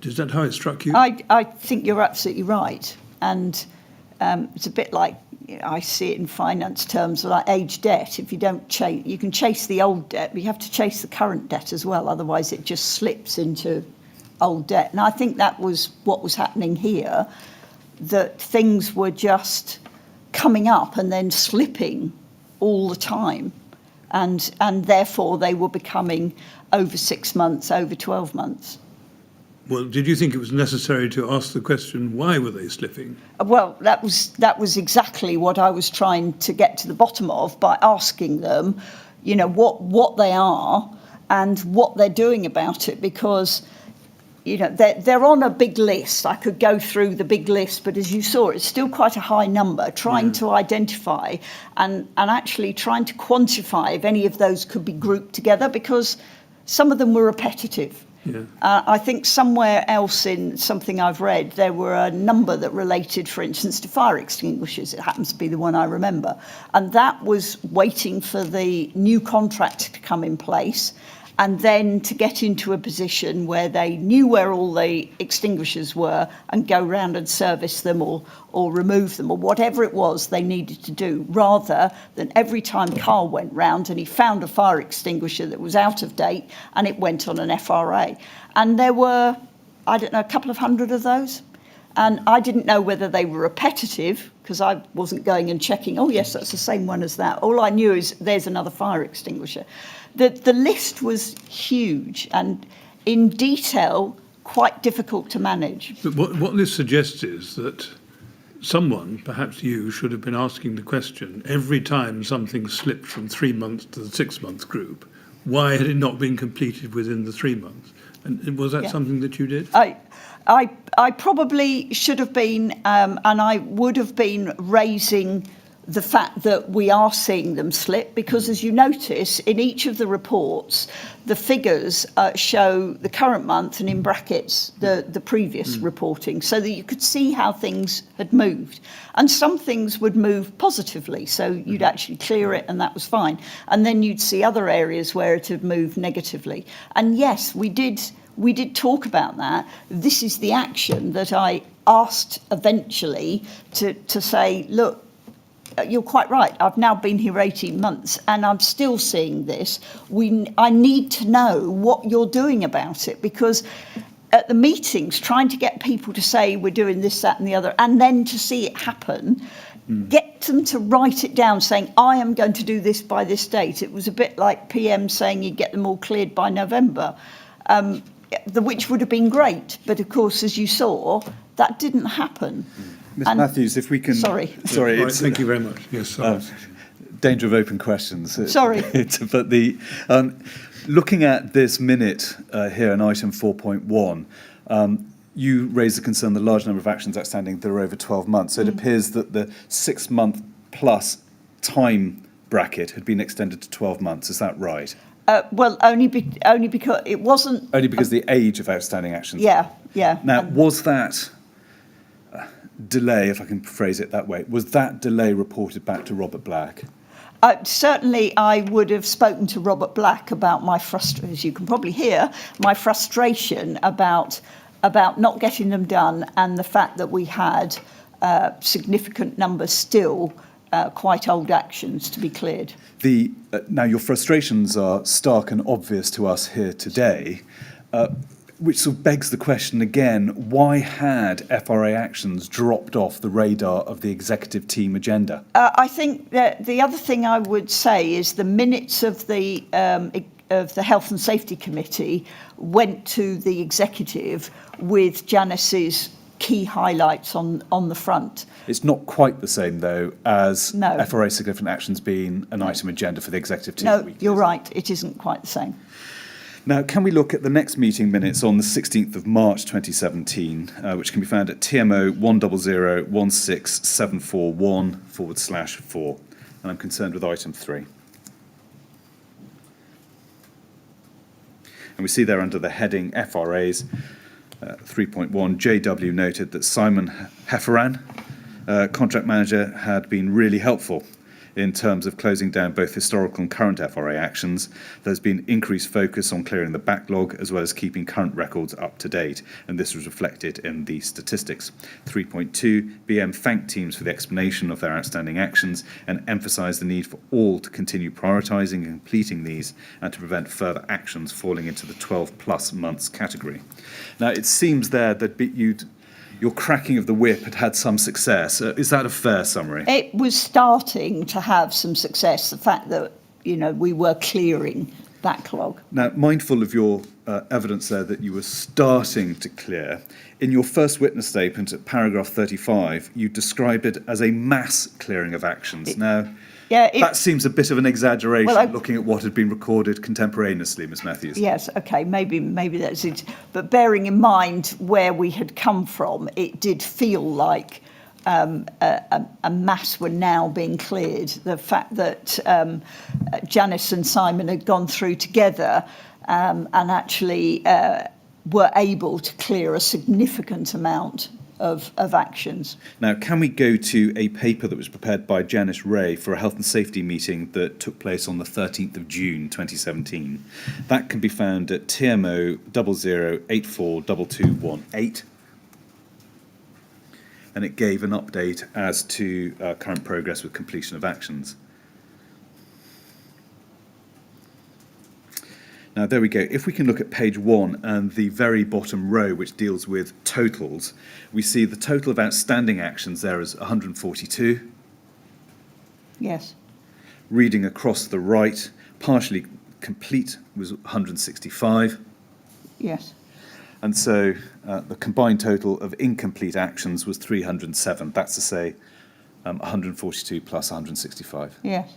Is that how it struck you? I think you're absolutely right. And it's a bit like, I see it in finance terms, like age debt. If you don't chase, you can chase the old debt, but you have to chase the current debt as well. Otherwise, it just slips into old debt. And I think that was what was happening here, that things were just coming up and then slipping all the time. And therefore, they were becoming over 6 months, over 12 months. Well, did you think it was necessary to ask the question, why were they slipping? Well, that was exactly what I was trying to get to the bottom of by asking them, what they are and what they're doing about it, because they're on a big list. I could go through the big list, but as you saw, it's still quite a high number, trying to identify and actually trying to quantify if any of those could be grouped together, because some of them were repetitive. Yeah. I think somewhere else in something I've read, there were a number that related, for instance, to fire extinguishers. It happens to be the one I remember. And that was waiting for the new contract to come in place and then to get into a position where they knew where all the extinguishers were and go round and service them or remove them or whatever it was they needed to do, rather than every time Carl went round and he found a fire extinguisher that was out of date and it went on an FRA. And there were, I don't know, a couple of hundred of those. And I didn't know whether they were repetitive, because I wasn't going and checking, oh yes, that's the same one as that. All I knew is there's another fire extinguisher. The list was huge and in detail quite difficult to manage. But what this suggests is that someone, perhaps you, should have been asking the question every time something slipped from 3 months to the 6 month group, why had it not been completed within the 3 months? And was that something that you did? I probably should have been, and I would have been raising the fact that we are seeing them slip, because as you notice, in each of the reports, the figures show the current month and in brackets the previous reporting, so that you could see how things had moved. And some things would move positively, so you'd actually clear it and that was fine. And then you'd see other areas where it had moved negatively. And yes, we did talk about that. This is the action that I asked eventually to say, look, you're quite right. I've now been here 18 months and I'm still seeing this. I need to know what you're doing about it, because at the meetings, trying to get people to say we're doing this, that and the other, and then to see it happen, get them to write it down saying, I am going to do this by this date. It was a bit like PM saying you'd get them all cleared by November, which would have been great. But of course, as you saw, that didn't happen. Ms. Matthews, if we can... Sorry, Right, thank you very much. Yes, sorry. Danger of open questions. Sorry. But looking at this minute here in item 4.1, you raised the concern the large number of actions outstanding that are over 12 months. So it appears that the 6 month plus time bracket had been extended to 12 months. Is that right? Well, only because it wasn't... Only because the age of outstanding actions. Yeah. Now, was that delay, if I can phrase it that way, was that delay reported back to Robert Black? Certainly, I would have spoken to Robert Black about as you can probably hear, my frustration about not getting them done, and the fact that we had significant numbers still, quite old actions to be cleared. Now, your frustrations are stark and obvious to us here today, which sort of begs the question again, why had FRA actions dropped off the radar of the executive team agenda? I think that the other thing I would say is the minutes of the Health and Safety Committee went to the executive with Janice's key highlights on the front. It's not quite the same, though, as No. FRA significant actions being an item agenda for the executive team. No, you're right, it isn't quite the same. Now, can we look at the next meeting minutes on the 16th of March 2017, which can be found at TMO 100-16741/4, and I'm concerned with item 3. And we see there under the heading FRAs, 3.1, JW noted that Simon Hefferan, contract manager, had been really helpful in terms of closing down both historical and current FRA actions. There's been increased focus on clearing the backlog as well as keeping current records up to date, and this was reflected in the statistics. 3.2, BM thanked teams for the explanation of their outstanding actions and emphasised the need for all to continue prioritising and completing these and to prevent further actions falling into the 12 plus months category. Now, it seems there that your cracking of the whip had some success. Is that a fair summary? It was starting to have some success, the fact that, we were clearing backlog. Now, mindful of your evidence there that you were starting to clear. In your first witness statement at paragraph 35, you described it as a mass clearing of actions. That seems a bit of an exaggeration, looking at what had been recorded contemporaneously, Ms Matthews. Yes, okay, maybe that's it. But bearing in mind where we had come from, it did feel like a mass were now being cleared. The fact that Janice and Simon had gone through together and actually were able to clear a significant amount of actions. Now, can we go to a paper that was prepared by Janice Ray for a health and safety meeting that took place on the 13th of June 2017? That can be found at TMO 00842218. And it gave an update as to current progress with completion of actions. Now, there we go. If we can look at page 1 and the very bottom row, which deals with totals, we see the total of outstanding actions there is 142. Yes. Reading across the right, partially complete was 165. Yes. And so the combined total of incomplete actions was 307. That's to say 142 plus 165. Yes.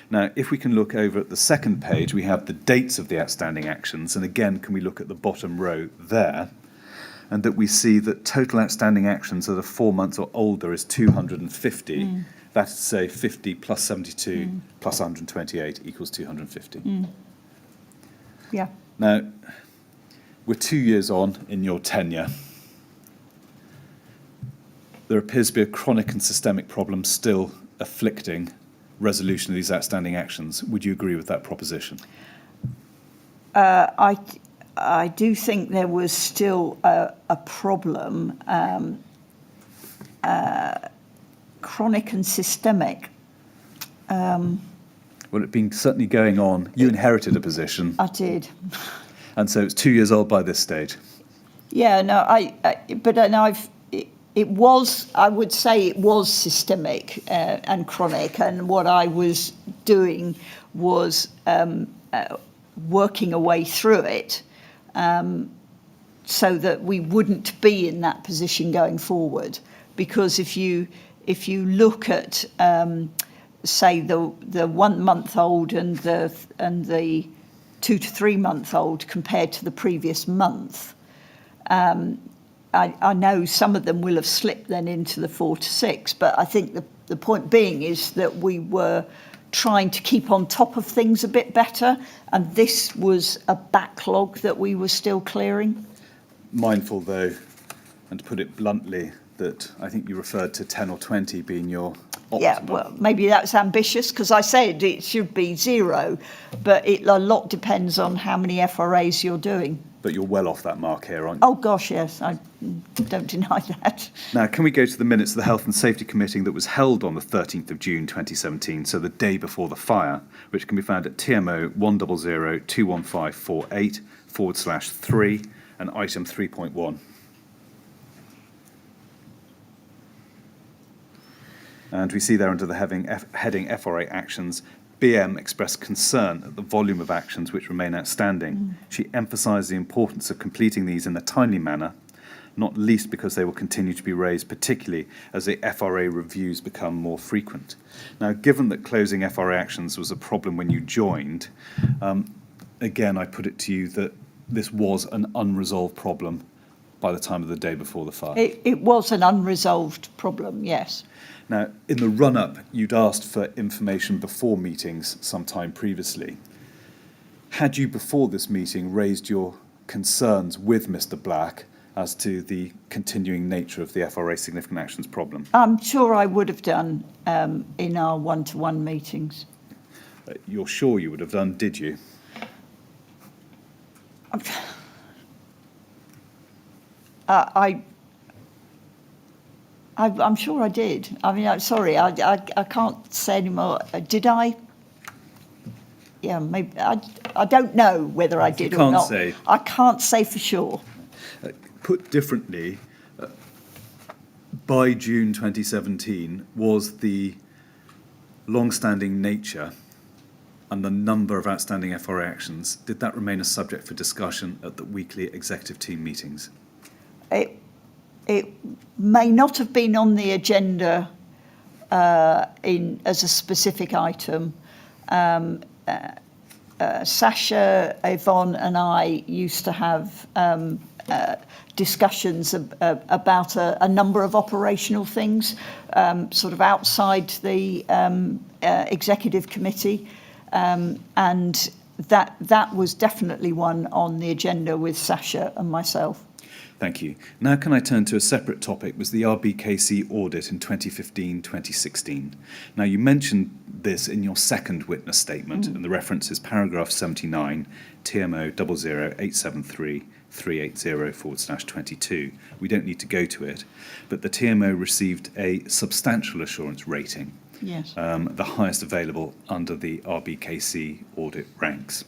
Now, if we can look over at the second page, we have the dates of the outstanding actions. And again, can we look at the bottom row there? And that we see that total outstanding actions that are 4 months or older is 250. That's to say 50 plus 72 plus 128 equals 250. Yeah. Now, we're 2 years on in your tenure. There appears to be a chronic and systemic problem still afflicting resolution of these outstanding actions. Would you agree with that proposition? I do think there was still a problem, chronic and systemic. Well, it's been certainly going on. You inherited a position. I did. And so it's 2 years old by this stage. Yeah, no, it was, I would say it was systemic and chronic, and what I was doing was working a way through it so that we wouldn't be in that position going forward. Because if you look at, say, the 1 month old and the 2 to 3 month old compared to the previous month, I know some of them will have slipped then into the 4 to 6, but I think the point being is that we were trying to keep on top of things a bit better, and this was a backlog that we were still clearing. Mindful, though, and to put it bluntly, that I think you referred to 10 or 20 being your optimum. Yeah, well, maybe that's ambitious, because I said it should be 0, but a lot depends on how many FRAs you're doing. But you're well off that mark here, aren't you? Oh, gosh, yes, I don't deny that. Now, can we go to the minutes of the Health and Safety Committee that was held on the 13th of June 2017, so the day before the fire, which can be found at TMO 100-21548/3 and item 3.1. And we see there under the heading FRA actions, BM expressed concern at the volume of actions which remain outstanding. She emphasised the importance of completing these in a timely manner, not least because they will continue to be raised, particularly as the FRA reviews become more frequent. Now, given that closing FRA actions was a problem when you joined, again, I put it to you that this was an unresolved problem by the time of the day before the fire. It was an unresolved problem, yes. Now, in the run-up, you'd asked for information before meetings sometime previously. Had you, before this meeting, raised your concerns with Mr. Black as to the continuing nature of the FRA significant actions problem? I'm sure I would have done in our one-to-one meetings. You're sure you would have done, did you? I'm sure I did. I mean, I'm sorry, I can't say anymore. Did I? Yeah, maybe. I don't know whether I did or not. Say. I can't say for sure. Put differently, by June 2017, was the long-standing nature and the number of outstanding FRA actions, did that remain a subject for discussion at the weekly executive team meetings? It may not have been on the agenda as a specific item. Sasha, Yvonne and I used to have discussions about a number of operational things, sort of outside the executive committee, and that was definitely one on the agenda with Sasha and myself. Thank you. Now can I turn to a separate topic, was the RBKC audit in 2015-2016. Now you mentioned this in your second witness statement, and the reference is paragraph 79, TMO 00873-380/22. We don't need to go to it, but the TMO received a substantial assurance rating, Yes. the highest available under the RBKC audit ranks.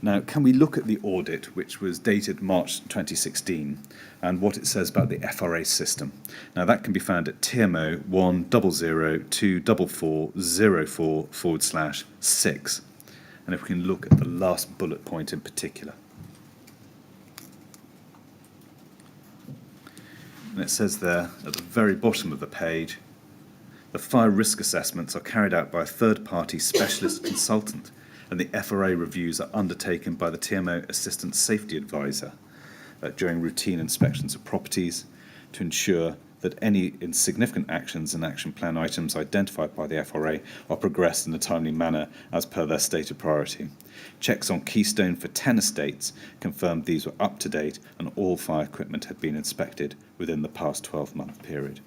Now, can we look at the audit, which was dated March 2016, and what it says about the FRA system? Now, that can be found at TMO 1002404/6. And if we can look at the last bullet point in particular. And it says there, at the very bottom of the page, the fire risk assessments are carried out by a third-party specialist consultant, and the FRA reviews are undertaken by the TMO Assistant Safety Advisor during routine inspections of properties to ensure that any insignificant actions and action plan items identified by the FRA are progressed in a timely manner as per their stated priority. Checks on Keystone for 10 estates confirmed these were up to date and all fire equipment had been inspected within the past 12-month period.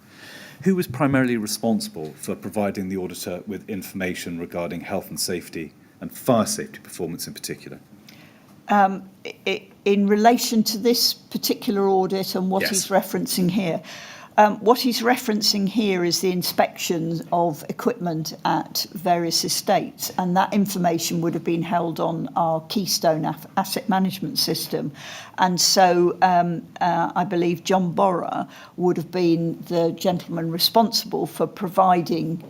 Who was primarily responsible for providing the auditor with information regarding health and safety and fire safety performance in particular? In relation to this particular audit and what Yes. he's referencing here, what he's referencing here is the inspection of equipment at various estates, and that information would have been held on our Keystone asset management system. And so I believe John Borrow would have been the gentleman responsible for providing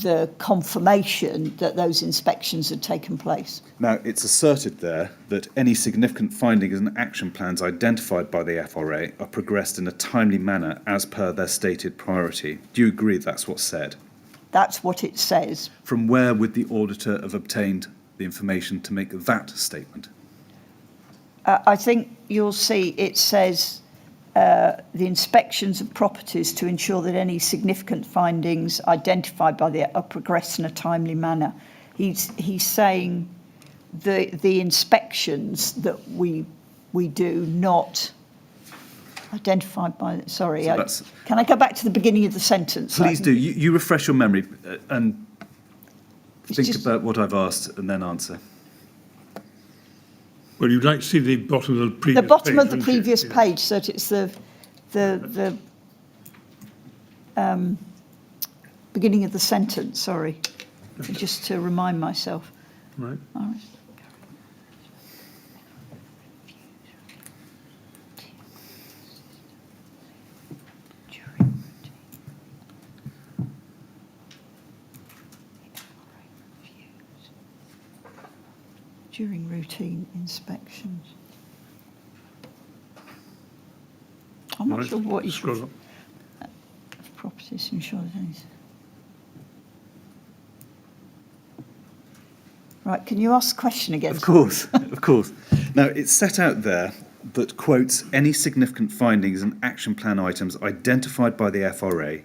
the confirmation that those inspections had taken place. Now, it's asserted there that any significant findings and action plans identified by the FRA are progressed in a timely manner as per their stated priority. Do you agree that's what's said? That's what it says. From where would the auditor have obtained the information to make that statement? I think you'll see it says the inspections of properties to ensure that any significant findings identified by the are progressed in a timely manner. He's saying the inspections that we do, not identified by. Sorry, So can I go back to the beginning of the sentence? please do. You refresh your memory and It's think just- about what I've asked and then answer. Well, you'd like to see the bottom of the previous page. The bottom of the wouldn't you? previous Yeah. page, so that it's the beginning of the sentence. Sorry, just to remind myself. Right. All right. During routine inspections. I'm not Right. sure what you Scroll up. properties ensure that any. Right, can you ask the question again? Of course, of course. Now, it's set out there that quotes any significant findings and action plan items identified by the FRA,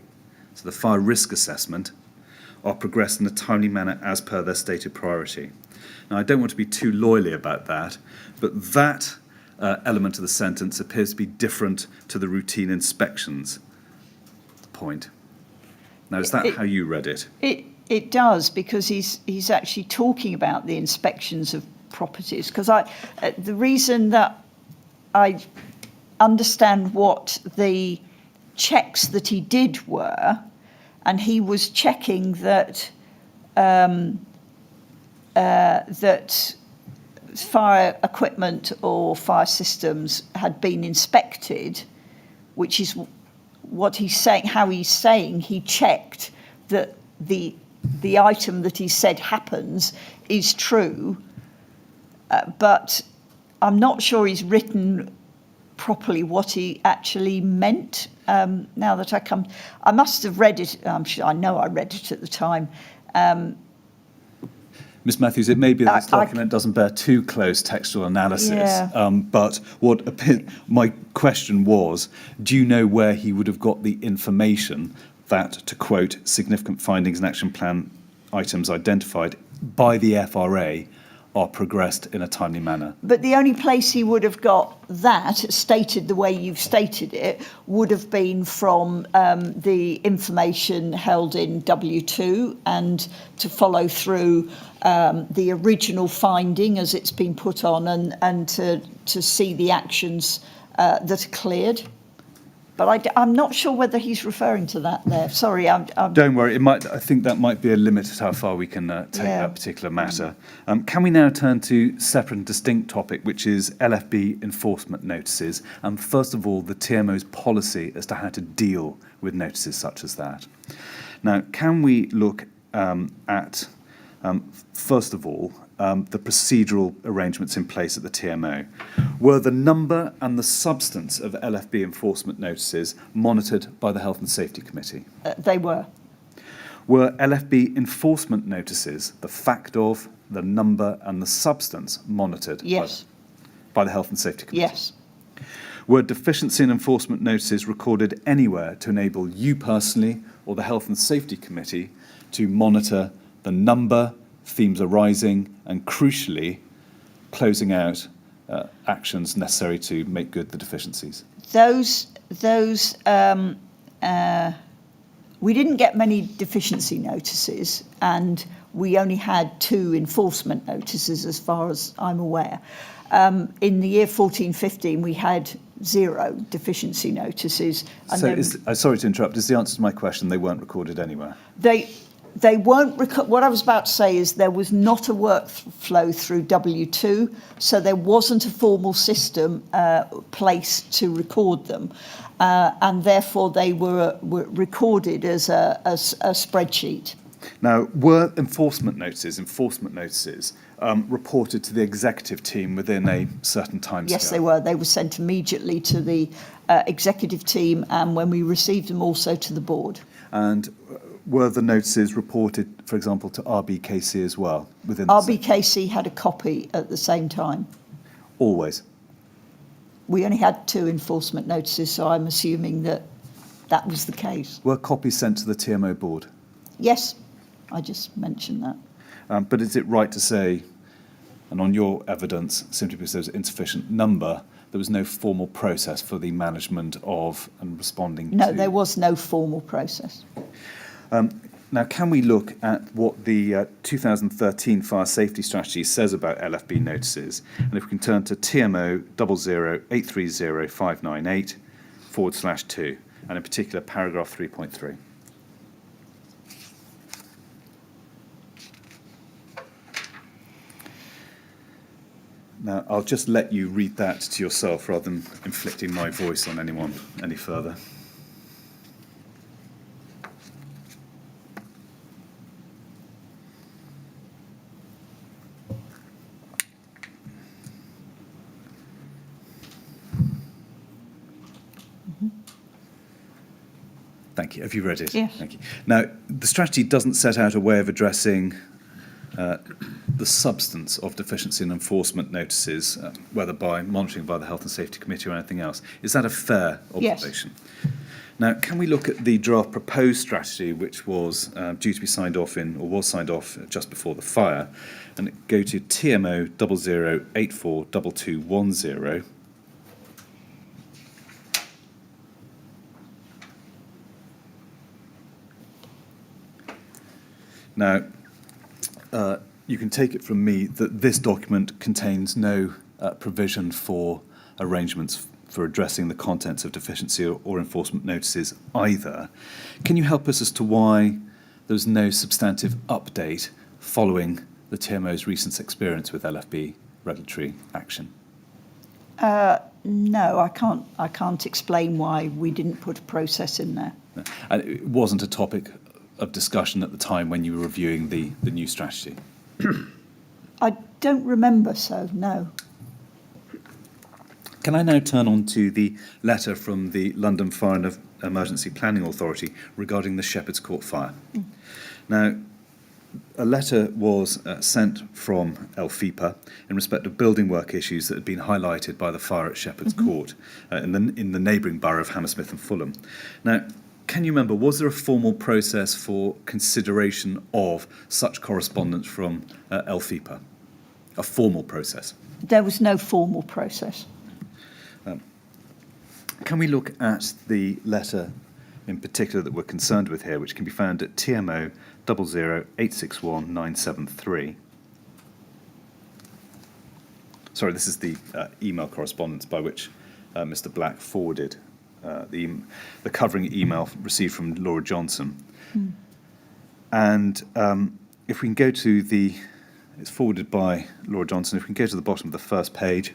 so the fire risk assessment, are progressed in a timely manner as per their stated priority. Now, I don't want to be too loyally about that, but that element of the sentence appears to be different to the routine inspections point. Now, is that how you read it? It does, because he's actually talking about the inspections of properties. Because the reason that I understand what the checks that he did were, and he was checking that that fire equipment or fire systems had been inspected, which is what he's saying, how he's saying he checked that the the item that he said happens is true, but I'm not sure he's written properly what he actually meant. Now that I must have read it. I know I read it at the time. Ms Matthews, it may be that this document doesn't bear too close textual analysis, Yeah. but my question was, do you know where he would have got the information that, to quote, significant findings and action plan items identified by the FRA are progressed in a timely manner? But the only place he would have got that, stated the way you've stated it, would have been from the information held in W2, and to follow through the original finding as it's been put on, and to see the actions that are cleared. But I'm not sure whether he's referring to that there. Sorry, I'm Don't worry. I think that might be a limit to how far we can take that particular matter. Can we now turn to separate and distinct topic, which is LFB enforcement notices, and first of all, the TMO's policy as to how to deal with notices such as that. Now, can we look at, first of all, the procedural arrangements in place at the TMO? Were the number and the substance of LFB enforcement notices monitored by the Health and Safety Committee? they were. Were LFB enforcement notices, the fact of, the number and the substance, monitored Yes. by the Health and Safety Committee? Yes. Were deficiency and enforcement notices recorded anywhere to enable you personally or the Health and Safety Committee to monitor the number, themes arising, and crucially, closing out actions necessary to make good the deficiencies? We didn't get many deficiency notices, and we only had 2 enforcement notices as far as I'm aware. In the year 14-15, we had 0 deficiency notices. And So, sorry to interrupt, is the answer to my question they weren't recorded anywhere? They weren't. What I was about to say is there was not a workflow through W2, so there wasn't a formal system placed to record them, and therefore they were recorded as a spreadsheet. Now, were enforcement notices reported to the executive team within a certain timescale? Yes, they were. They were sent immediately to the executive team, and when we received them, also to the board. And were the notices reported, for example, to RBKC as well? RBKC had a copy at the same time. Always? We only had 2 enforcement notices, so I'm assuming that was the case. Were copies sent to the TMO board? Yes, I just mentioned that. But is it right to say, and on your evidence, simply because there was an insufficient number, there was no formal process for the management of and responding to? No, there was no formal process. Now, can we look at what the 2013 fire safety strategy says about LFB notices? And if we can turn to TMO 008305998/2, and in particular paragraph 3.3. Now, I'll just let you read that to yourself rather than inflicting my voice on anyone any further. Thank you. Have you read it? Yes. Thank you. Now, the strategy doesn't set out a way of addressing the substance of deficiency and enforcement notices, whether by monitoring by the Health and Safety Committee or anything else. Is that a fair observation? Yes. Now, can we look at the draft proposed strategy, which was due to be signed off was signed off just before the fire, and go to TMO 00842210. Now, you can take it from me that this document contains no provision for arrangements for addressing the contents of deficiency or enforcement notices either. Can you help us as to why there's no substantive update following the TMO's recent experience with LFB regulatory action? No, I can't explain why we didn't put a process in there. And it wasn't a topic of discussion at the time when you were reviewing the new strategy? I don't remember, so no. Can I now turn on to the letter from the London Fire and Emergency Planning Authority regarding the Shepherd's Court fire? Now, a letter was sent from LFIPA in respect of building work issues that had been highlighted by the fire at Shepherd's Court in the neighbouring borough of Hammersmith and Fulham. Now, can you remember, was there a formal process for consideration of such correspondence from LFIPA? A formal process? There was no formal process. Can we look at the letter in particular that we're concerned with here, which can be found at TMO 00861 Sorry, this is the email correspondence by which Mr. Black forwarded the covering email received from Laura Johnson. And if we can go to it's forwarded by Laura Johnson, if we can go to the bottom of the first page.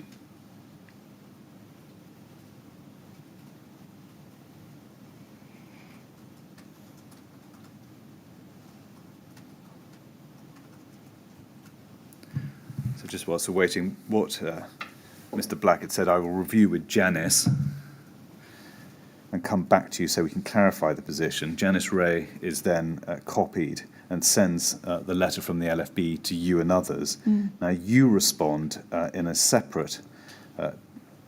So just whilst we're waiting, what Mr. Black had said, I will review with Janice and come back to you so we can clarify the position. Janice Ray is then copied and sends the letter from the LFB to you and others. Now you respond in a separate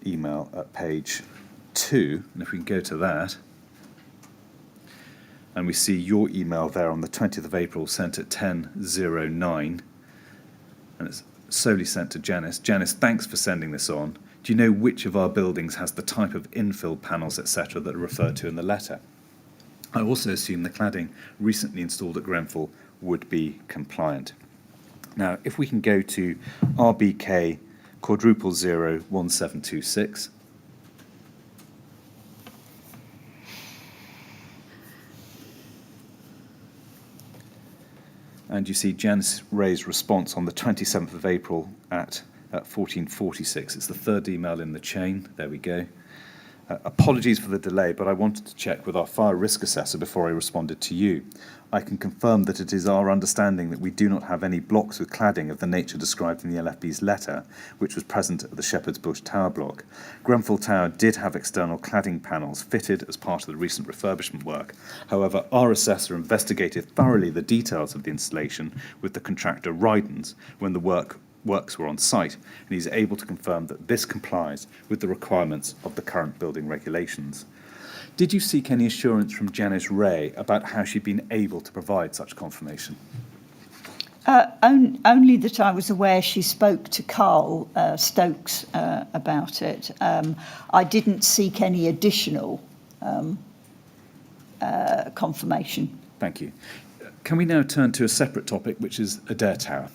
email at page 2, and if we can go to that, and we see your email there on the 20th of April sent at 10:09, and it's solely sent to Janice. Janice, thanks for sending this on. Do you know which of our buildings has the type of infill panels, etc., that are referred to in the letter? I also assume the cladding recently installed at Grenfell would be compliant. Now, if we can go to RBK 0001726. And you see Janice Ray's response on the 27th of April at 14:46. It's the third email in the chain. There we go. Apologies for the delay, but I wanted to check with our fire risk assessor before I responded to you. I can confirm that it is our understanding that we do not have any blocks with cladding of the nature described in the LFB's letter, which was present at the Shepherd's Bush Tower block. Grenfell Tower did have external cladding panels fitted as part of the recent refurbishment work. However, our assessor investigated thoroughly the details of the installation with the contractor Rydens when the works were on site, and he's able to confirm that this complies with the requirements of the current building regulations. Did you seek any assurance from Janice Ray about how she'd been able to provide such confirmation? Only that I was aware she spoke to Carl Stokes about it. I didn't seek any additional confirmation. Thank you. Can we now turn to a separate topic, which is Adair Tower?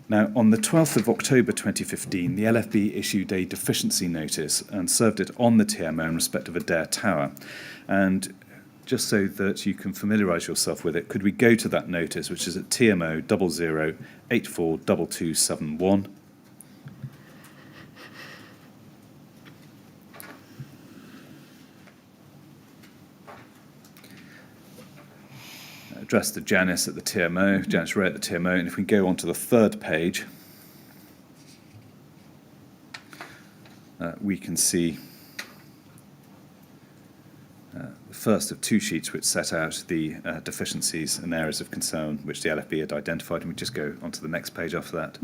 Now, on the 12th of October 2015, the LFB issued a deficiency notice and served it on the TMO in respect of Adair Tower. And just so that you can familiarise yourself with it, could we go to that notice, which is at TMO 00842271? Addressed to Janice at the TMO, Janice Ray at the TMO, and if we go on to the third page, we can see the first of two sheets which set out the deficiencies and areas of concern which the LFB had identified, and we just go on to the next page after that.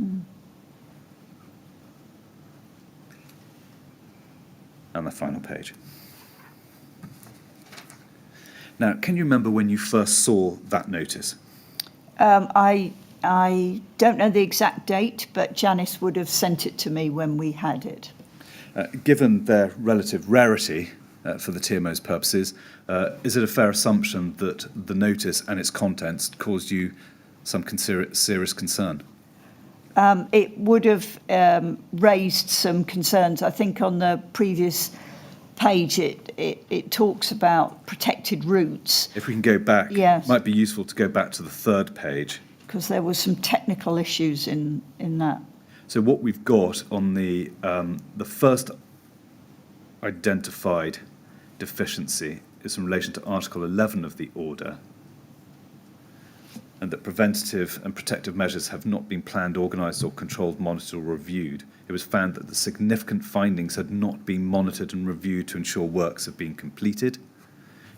And the final page. Now, can you remember when you first saw that notice? I don't know the exact date, but Janice would have sent it to me when we had it. Given their relative rarity for the TMO's purposes, is it a fair assumption that the notice and its contents caused you some serious concern? It would have raised some concerns. I think on the previous page it talks about protected routes. If we can go back, yes. It might be useful to go back to the third page. Because there were some technical issues in that. So what we've got on the first identified deficiency is in relation to Article 11 of the order. and that preventative and protective measures have not been planned, organised or controlled, monitored or reviewed. It was found that the significant findings had not been monitored and reviewed to ensure works have been completed.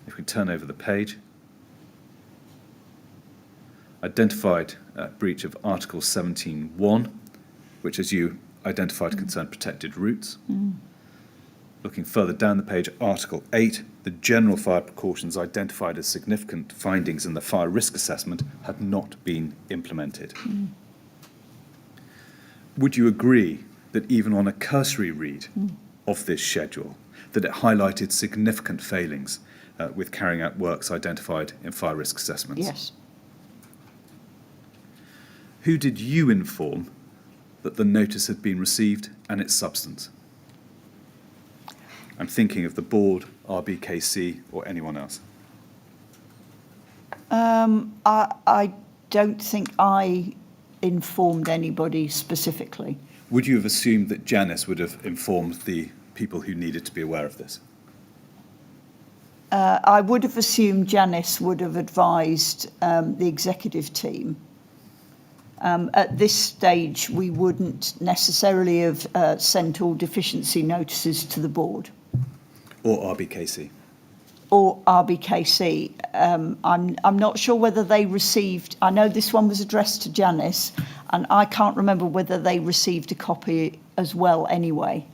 If we turn over the page. Identified breach of Article 17.1, which, as you identified, concerned protected routes. Looking further down the page, Article 8, the general fire precautions identified as significant findings in the fire risk assessment had not been implemented. Would you agree that even on a cursory read of this schedule, that it highlighted significant failings with carrying out works identified in fire risk assessments? Yes. Who did you inform that the notice had been received and its substance? I'm thinking of the board, RBKC, or anyone else. I don't think I informed anybody specifically. Would you have assumed that Janice would have informed the people who needed to be aware of this? I would have assumed Janice would have advised the executive team. At this stage, we wouldn't necessarily have sent all deficiency notices to the board. Or RBKC? Or RBKC. I'm not sure whether they received, I know this one was addressed to Janice, and I can't remember whether they received a copy as well anyway.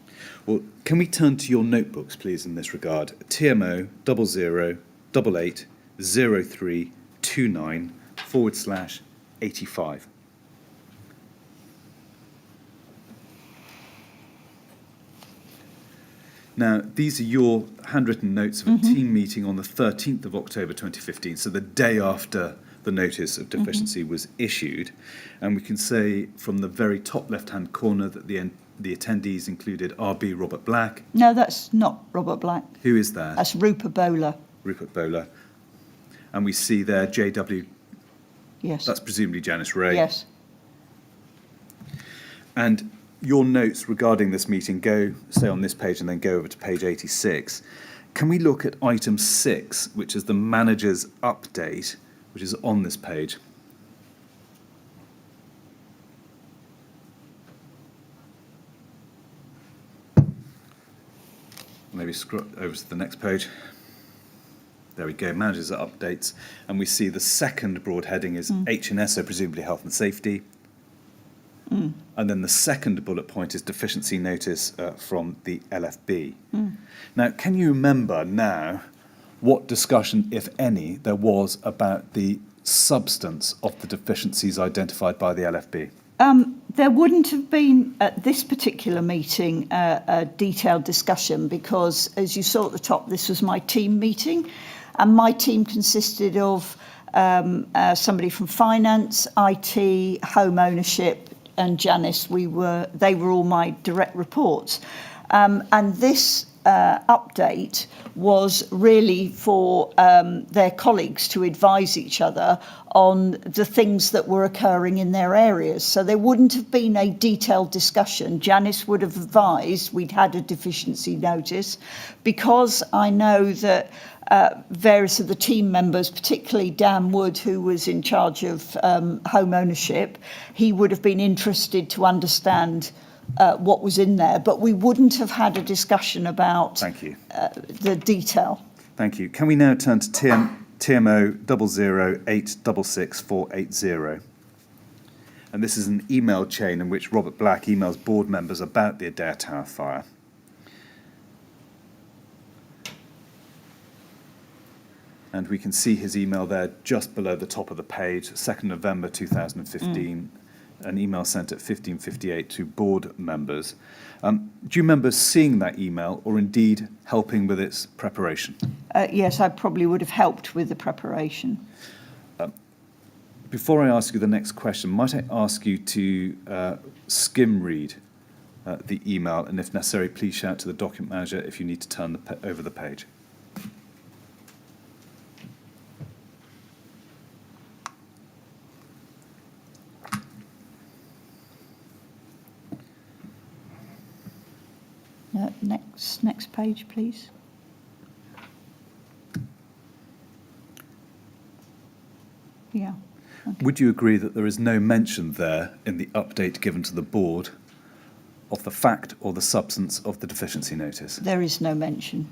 Well, can we turn to your notebooks, please, in this regard? TMO 00880329/85. Now, these are your handwritten notes of a team meeting on the 13th of October 2015, so the day after the notice of deficiency was issued. And we can say from the very top left-hand corner that the attendees included RB Robert Black. No, that's not Robert Black. Who is there? That's Rupert Bowler. Rupert Bowler. And we see there JW. Yes. That's presumably Janice Ray. Yes. And your notes regarding this meeting stay on this page and then go over to page 86. Can we look at item 6, which is the manager's update, which is on this page? Maybe scroll over to the next page. There we go, managers updates. And we see the second broad heading is H&S, so presumably health and safety. And then the second bullet point is deficiency notice from the LFB. Now, can you remember now what discussion, if any, there was about the substance of the deficiencies identified by the LFB? There wouldn't have been, at this particular meeting, a detailed discussion because, as you saw at the top, this was my team meeting. And my team consisted of somebody from finance, IT, home ownership, and Janice. They were all my direct reports. And this update was really for their colleagues to advise each other on the things that were occurring in their areas. So there wouldn't have been a detailed discussion. Janice would have advised we'd had a deficiency notice because I know that various of the team members, particularly Dan Wood, who was in charge of home ownership, he would have been interested to understand what was in there, but we wouldn't have had a discussion about Thank you. The detail. Thank you. Can we now turn to TMO 00866480? And this is an email chain in which Robert Black emails board members about the Adair Tower fire. And we can see his email there just below the top of the page, 2nd November 2015, an email sent at 15:58 to board members. Do you remember seeing that email or indeed helping with its preparation? Yes, I probably would have helped with the preparation. Before I ask you the next question, might I ask you to skim read the email, and if necessary, please shout to the document manager if you need to turn over the page. Next page, please. Yeah. Would you agree that there is no mention there in the update given to the board of the fact or the substance of the deficiency notice? There is no mention.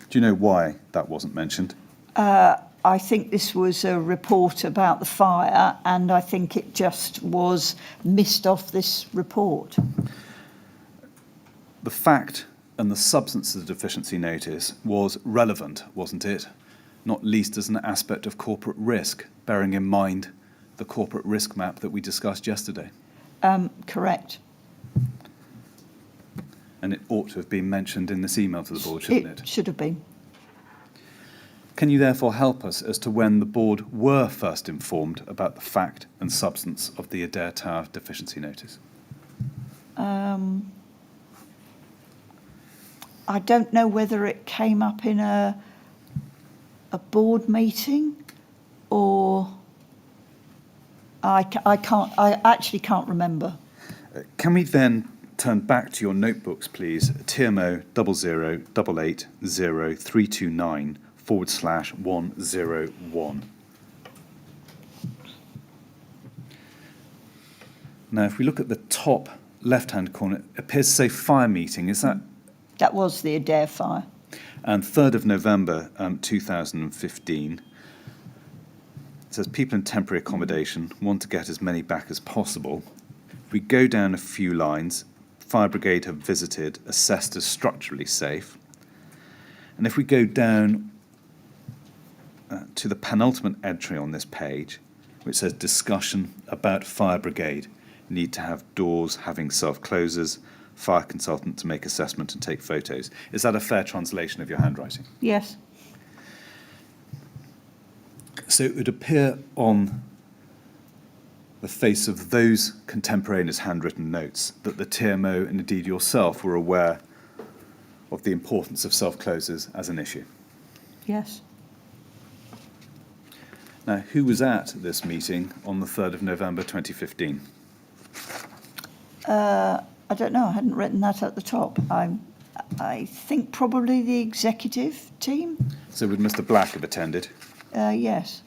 Do you know why that wasn't mentioned? I think this was a report about the fire, and I think it just was missed off this report. The fact and the substance of the deficiency notice was relevant, wasn't it? Not least as an aspect of corporate risk, bearing in mind the corporate risk map that we discussed yesterday. Correct. And it ought to have been mentioned in this email to the board, shouldn't it? It should have been. Can you therefore help us as to when the board were first informed about the fact and substance of the Adair Tower deficiency notice? I don't know whether it came up in a board meeting, or I actually can't remember. Can we then turn back to your notebooks, please? TMO 00880329/101. Now, if we look at the top left-hand corner, it appears to say fire meeting. Is that? That was the Adair fire. And 3rd of November 2015. It says people in temporary accommodation want to get as many back as possible. If we go down a few lines, fire brigade have visited, assessed as structurally safe. And if we go down to the penultimate entry on this page, which says discussion about fire brigade, need to have doors having self-closers, fire consultant to make assessment and take photos. Is that a fair translation of your handwriting? Yes. So it would appear on the face of those contemporaneous handwritten notes that the TMO and indeed yourself were aware of the importance of self-closers as an issue. Yes. Now, who was at this meeting on the 3rd of November 2015? I don't know. I hadn't written that at the top. I think probably the executive team. So would Mr. Black have attended? Yes.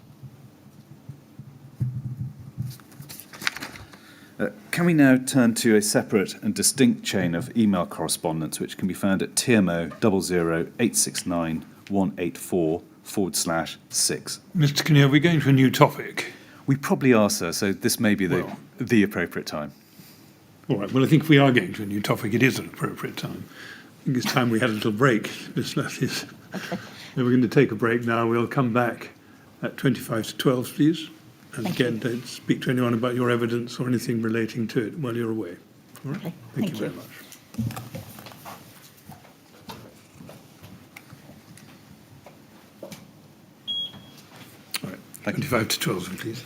Can we now turn to a separate and distinct chain of email correspondence which can be found at TMO 008691846/6? Mr. Kinnear, are we going to a new topic? We probably are, sir, so this may be the appropriate time. All right, well, I think if we are going to a new topic, it is an appropriate time. I think it's time we had a little break, Miss Lathies. Okay. And we're going to take a break now. We'll come back at 25 to 12, please. And Thank again, you. don't speak to anyone about your evidence or anything relating to it while you're away. All right? Okay, Thank thank you very you. much. All right, 25 to 12, please.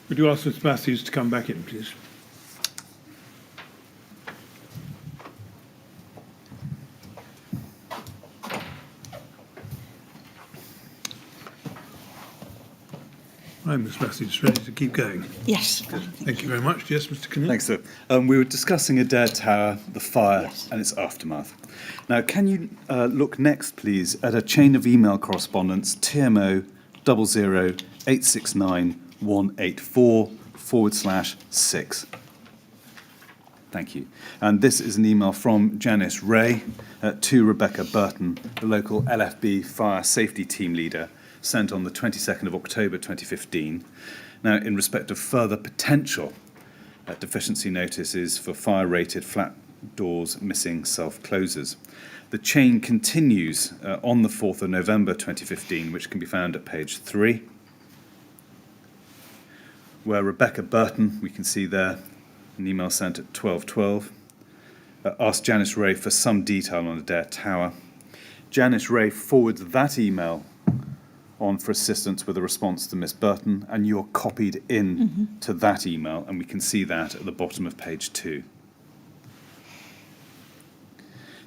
Would you ask Ms Matthews to come back in, please? Right, Ms Matthews, ready to keep going? Yes. Thank you very much. Yes, Mr Kinnear? Thanks, sir. We were discussing Adair Tower, the fire, Yes. and its aftermath. Now, can you look next, please, at a chain of email correspondence, TMO 008691844/6. Thank you. And this is an email from Janice Ray to Rebecca Burton, the local LFB fire safety team leader, sent on the 22nd of October 2015. Now, in respect of further potential deficiency notices for fire-rated flat doors missing self-closers. The chain continues on the 4th of November 2015, which can be found at page 3, where Rebecca Burton, we can see there, an email sent at 12:12, asked Janice Ray for some detail on Adair Tower. Janice Ray forwards that email on for assistance with a response to Miss Burton, and you're copied in to that email, and we can see that at the bottom of page 2.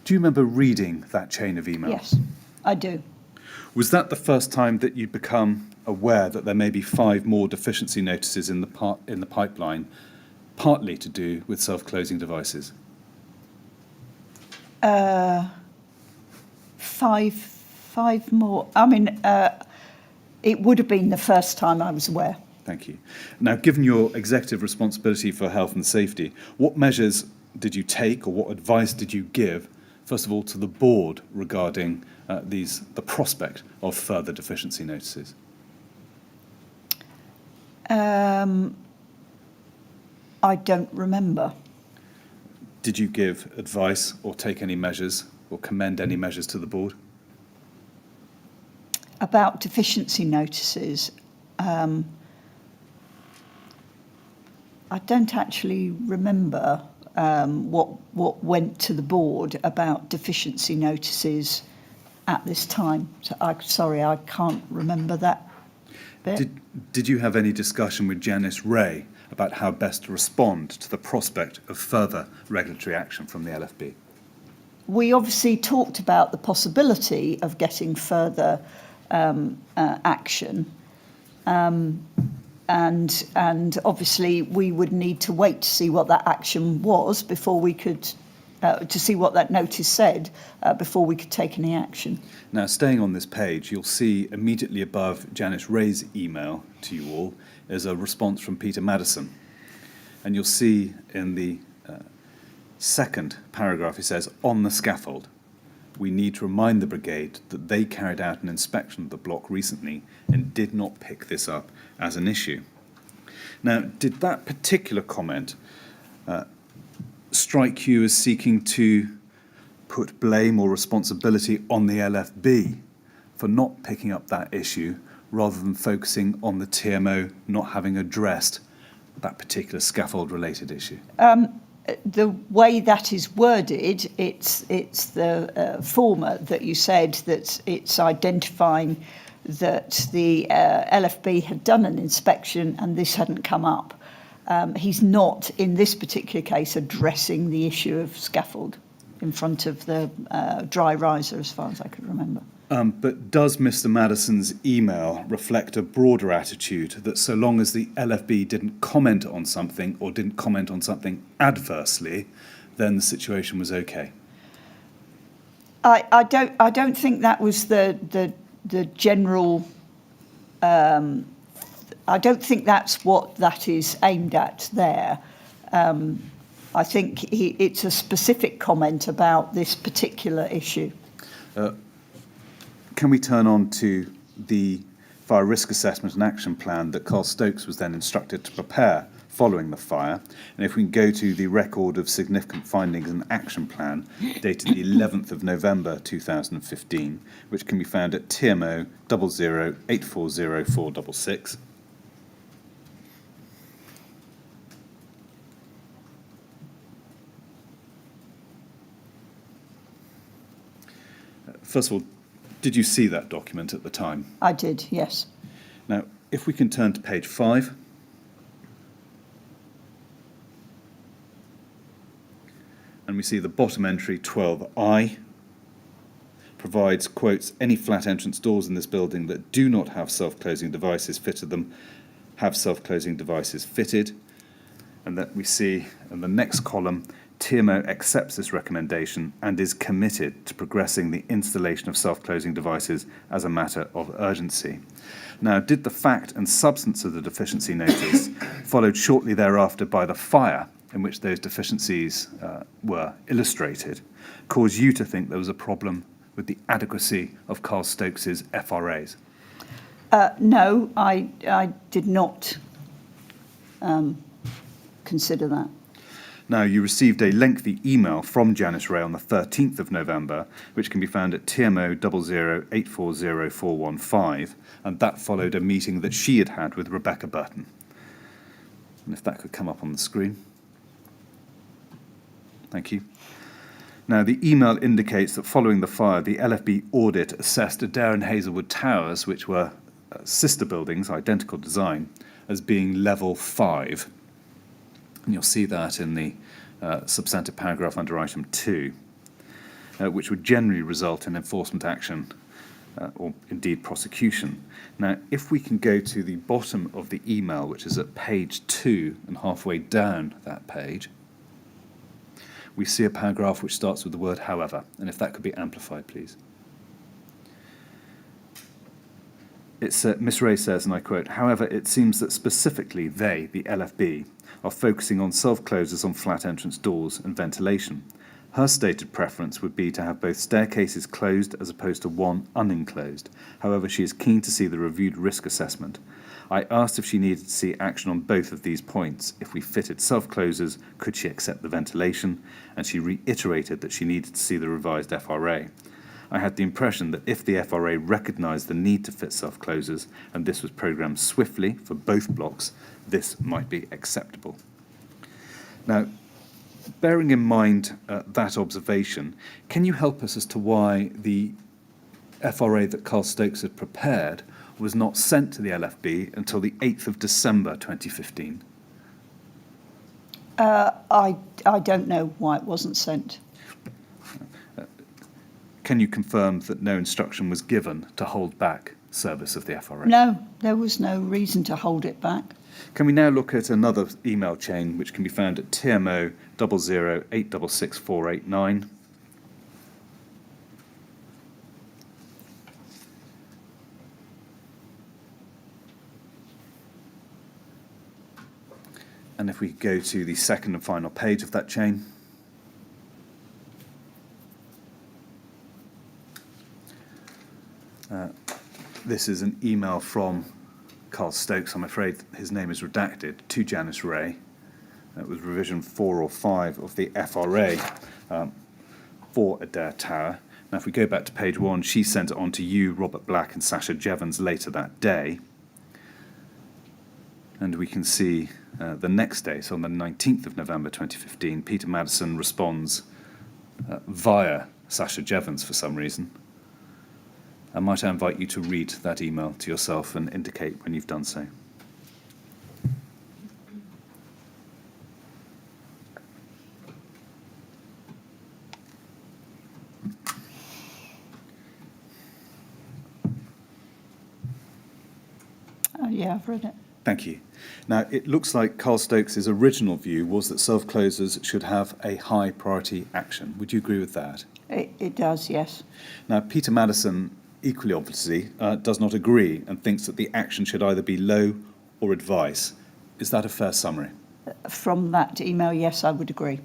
Do you remember reading that chain of email? Yes, I do. Was that the first time that you'd become aware that there may be 5 more deficiency notices in the pipeline, partly to do with self-closing devices? Five more. I mean, it would have been the first time I was aware. Thank you. Now, given your executive responsibility for health and safety, what measures did you take, or what advice did you give, first of all, to the board regarding the prospect of further deficiency notices? I don't remember. Did you give advice or take any measures or commend any measures to the board? About deficiency notices, I don't actually remember what went to the board about deficiency notices at this time. So I can't remember that bit. Did you have any discussion with Janice Ray about how best to respond to the prospect of further regulatory action from the LFB? We obviously talked about the possibility of getting further action, and obviously we would need to wait to see what that action was before we could, to see what that notice said before we could take any action. Now, staying on this page, you'll see immediately above Janice Ray's email to you all is a response from Peter Madison. And you'll see in the second paragraph, he says, on the scaffold, we need to remind the brigade that they carried out an inspection of the block recently and did not pick this up as an issue. Now, did that particular comment strike you as seeking to put blame or responsibility on the LFB for not picking up that issue rather than focusing on the TMO not having addressed that particular scaffold-related issue? The way that is worded, it's the former that you said, that it's identifying that the LFB had done an inspection and this hadn't come up. He's not, in this particular case, addressing the issue of scaffold in front of the dry riser, as far as I could remember. But does Mr. Madison's email reflect a broader attitude that so long as the LFB didn't comment on something or didn't comment on something adversely, then the situation was okay? I don't think that was the general. I don't think that's what that is aimed at there. I think it's a specific comment about this particular issue. Can we turn on to the fire risk assessment and action plan that Carl Stokes was then instructed to prepare following the fire? And if we can go to the record of significant findings and action plan dated the 11th of November 2015, which can be found at TMO 008404666. First of all, did you see that document at the time? I did, yes. Now, if we can turn to page 5. And we see the bottom entry, 12I, provides, quotes, any flat entrance doors in this building that do not have self-closing devices fitted to them have self-closing devices fitted. And that we see in the next column, TMO accepts this recommendation and is committed to progressing the installation of self-closing devices as a matter of urgency. Now, did the fact and substance of the deficiency notice, followed shortly thereafter by the fire in which those deficiencies were illustrated, cause you to think there was a problem with the adequacy of Carl Stokes's FRAs? No, I did not consider that. Now, you received a lengthy email from Janice Ray on the 13th of November, which can be found at TMO 00840415, and that followed a meeting that she had had with Rebecca Burton. And if that could come up on the screen. Thank you. Now, the email indicates that following the fire, the LFB audit assessed Adair and Hazelwood Towers, which were sister buildings, identical design, as being level 5. And you'll see that in the substantive paragraph under item 2, which would generally result in enforcement action or indeed prosecution. Now, if we can go to the bottom of the email, which is at page 2 and halfway down that page, we see a paragraph which starts with the word however, and if that could be amplified, please. It's Miss Ray says, and I quote, "However, it seems that specifically they, the LFB, are focusing on self-closers on flat entrance doors and ventilation. Her stated preference would be to have both staircases closed as opposed to one unenclosed. However, she is keen to see the reviewed risk assessment. I asked if she needed to see action on both of these points. If we fitted self-closers, could she accept the ventilation? And she reiterated that she needed to see the revised FRA. I had the impression that if the FRA recognised the need to fit self-closers, and this was programmed swiftly for both blocks, this might be acceptable." Now, bearing in mind that observation, can you help us as to why the FRA that Carl Stokes had prepared was not sent to the LFB until the 8th of December 2015? I don't know why it wasn't sent. Can you confirm that no instruction was given to hold back service of the FRA? No, there was no reason to hold it back. Can we now look at another email chain which can be found at TMO 00866489? And if we go to the second and final page of that chain, this is an email from Carl Stokes. I'm afraid his name is redacted, to Janice Ray. It was revision 4 or 5 of the FRA for Adair Tower. Now, if we go back to page 1, she sent it on to you, Robert Black, and Sasha Jevons later that day. And we can see the next day, so on the 19th of November 2015, Peter Madison responds via Sasha Jevons for some reason. And might I invite you to read that email to yourself and indicate when you've done so. Yeah, I've read it. Thank you. Now, it looks like Carl Stokes' original view was that self-closers should have a high priority action. Would you agree with that? It does, yes. Now, Peter Madison, equally obviously, does not agree and thinks that the action should either be low or advice. Is that a fair summary? From that email, yes, I would agree.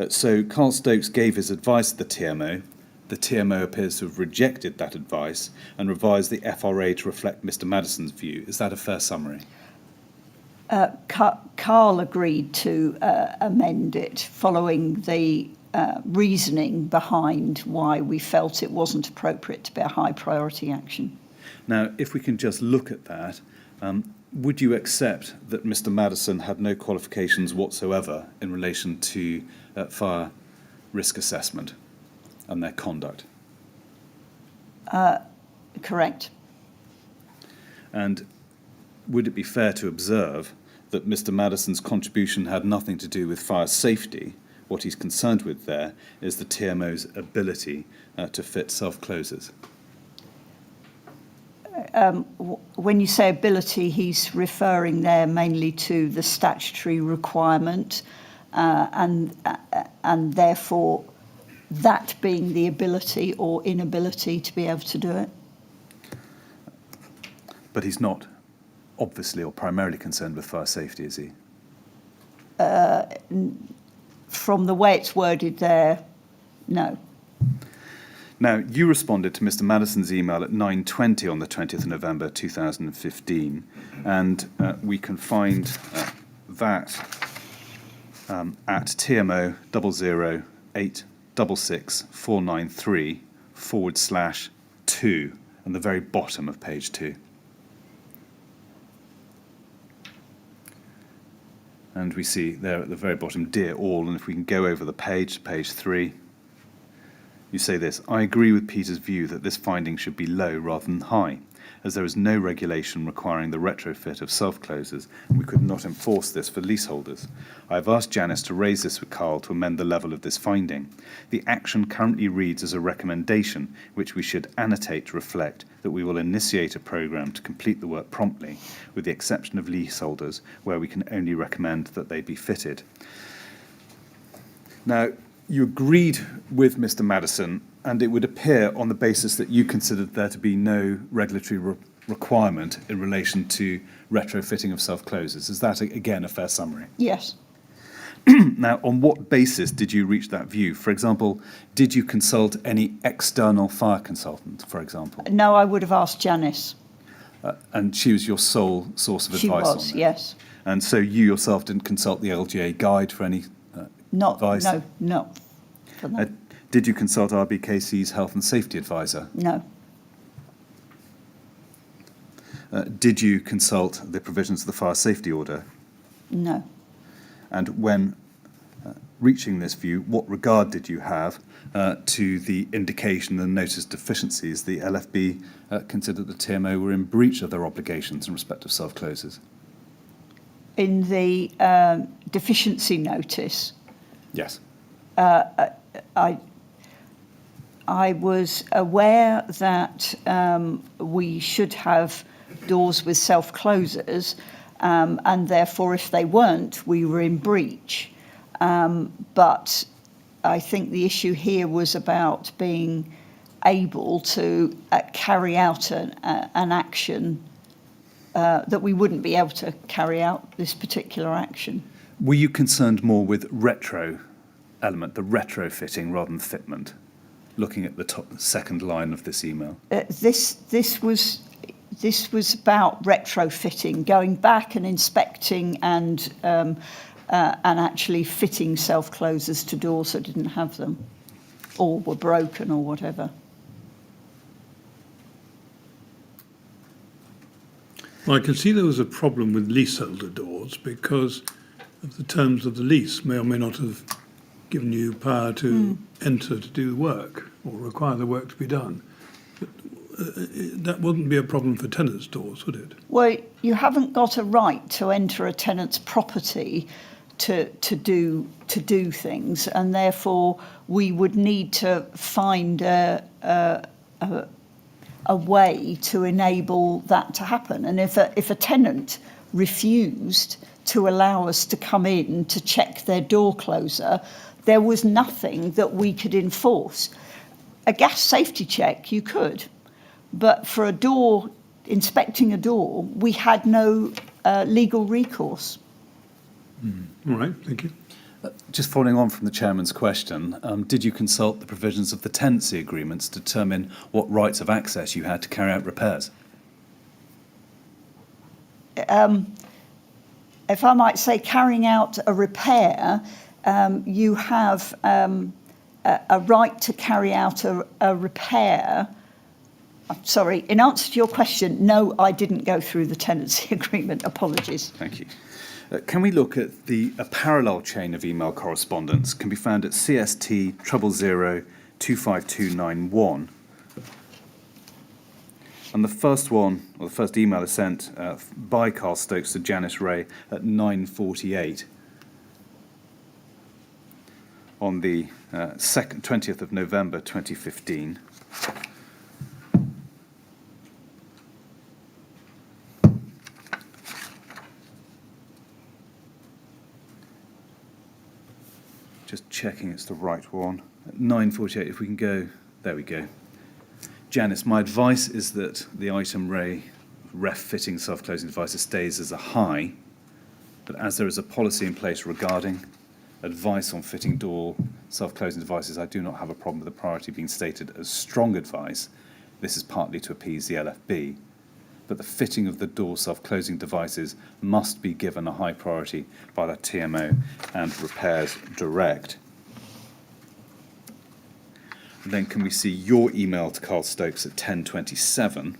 So Carl Stokes gave his advice to the TMO. The TMO appears to have rejected that advice and revised the FRA to reflect Mr. Madison's view. Is that a fair summary? Carl agreed to amend it following the reasoning behind why we felt it wasn't appropriate to be a high priority action. Now, if we can just look at that, would you accept that Mr. Madison had no qualifications whatsoever in relation to fire risk assessment and their conduct? Correct. And would it be fair to observe that Mr. Madison's contribution had nothing to do with fire safety, what he's concerned with there is the TMO's ability to fit self-closers. When you say ability, he's referring there mainly to the statutory requirement, and therefore that being the ability or inability to be able to do it. But he's not obviously or primarily concerned with fire safety, is he? From the way it's worded there, no. Now, you responded to Mr. Madison's email at 9:20 on the 20th of November 2015, and we can find that at TMO 008666493/2, and the very bottom of page 2. And we see there at the very bottom, "Dear all," and if we can go over the page to page 3, you say this: "I agree with Peter's view that this finding should be low rather than high, as there is no regulation requiring the retrofit of self-closers, and we could not enforce this for leaseholders. I have asked Janice to raise this with Carl to amend the level of this finding. The action currently reads as a recommendation, which we should annotate to reflect that we will initiate a programme to complete the work promptly, with the exception of leaseholders, where we can only recommend that they be fitted." Now, you agreed with Mr. Madison, and it would appear on the basis that you considered there to be no regulatory requirement in relation to retrofitting of self-closers. Is that, again, a fair summary? Yes. Now, on what basis did you reach that view? For example, did you consult any external fire consultant, for example? No, I would have asked Janice. And she was your sole source of She advice on was, this? yes. And so you yourself didn't consult the LGA guide for any advice? No, not for that. Did you consult RBKC's health and safety advisor? No. Did you consult the provisions of the fire safety order? No. And when reaching this view, what regard did you have to the indication and notice deficiencies the LFB considered the TMO were in breach of their obligations in respect of self-closers? In the deficiency notice, Yes. I was aware that we should have doors with self-closers, and therefore if they weren't, we were in breach. But I think the issue here was about being able to carry out an action that we wouldn't be able to carry out this particular action. Were you concerned more with retro element, the retrofitting, rather than fitment? Looking at the second line of this email. This was about retrofitting, going back and inspecting and actually fitting self-closers to doors that didn't have them, or were broken, or whatever. Well, I can see there was a problem with leaseholder doors because of the terms of the lease may or may not have given you power to enter to do the work or require the work to be done. But, that wouldn't be a problem for tenants' doors, would it? Well, you haven't got a right to enter a tenant's property to do things, and therefore we would need to find a way to enable that to happen. And if a tenant refused to allow us to come in to check their door closer, there was nothing that we could enforce. A gas safety check, you could, but for a door, inspecting a door, we had no legal recourse. All right, thank you. Just following on from the chairman's question, did you consult the provisions of the tenancy agreements to determine what rights of access you had to carry out repairs? If I might say, carrying out a repair, you have a right to carry out a repair. Sorry, in answer to your question, no, I didn't go through the tenancy agreement. Apologies. Thank you. Can we look at a parallel chain of email correspondence? Can be found at CST 000-25291. And the first one, or the first email is sent by Carl Stokes to Janice Ray at 9:48. on the 20th of November 2015. Just checking it's the right one. At 9:48, if we can go, there we go. Janice, my advice is that the item ref fitting self-closing devices stays as a high, but as there is a policy in place regarding advice on fitting door self-closing devices, I do not have a problem with the priority being stated as strong advice. This is partly to appease the LFB, but the fitting of the door self-closing devices must be given a high priority by the TMO and repairs direct. And then can we see your email to Carl Stokes at 10:27?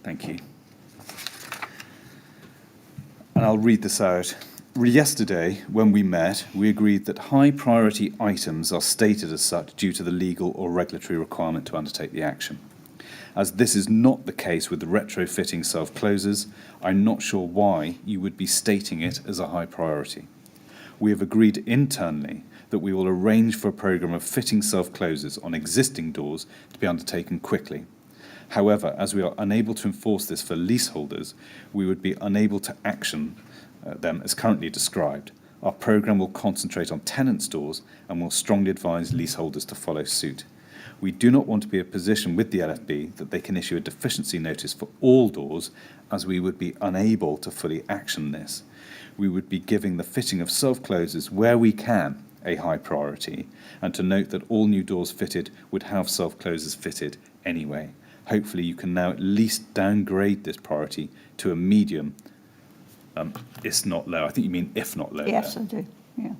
Thank you. And I'll read this out. Yesterday, when we met, we agreed that high priority items are stated as such due to the legal or regulatory requirement to undertake the action. As this is not the case with the retrofitting self-closers, I'm not sure why you would be stating it as a high priority. We have agreed internally that we will arrange for a programme of fitting self-closers on existing doors to be undertaken quickly. However, as we are unable to enforce this for leaseholders, we would be unable to action them as currently described. Our programme will concentrate on tenants' doors and will strongly advise leaseholders to follow suit. We do not want to be in a position with the LFB that they can issue a deficiency notice for all doors, as we would be unable to fully action this. We would be giving the fitting of self-closers where we can a high priority, and to note that all new doors fitted would have self-closers fitted anyway. Hopefully you can now at least downgrade this priority to a medium, if not low. I think you mean if not low. Yes, there. I do, yeah.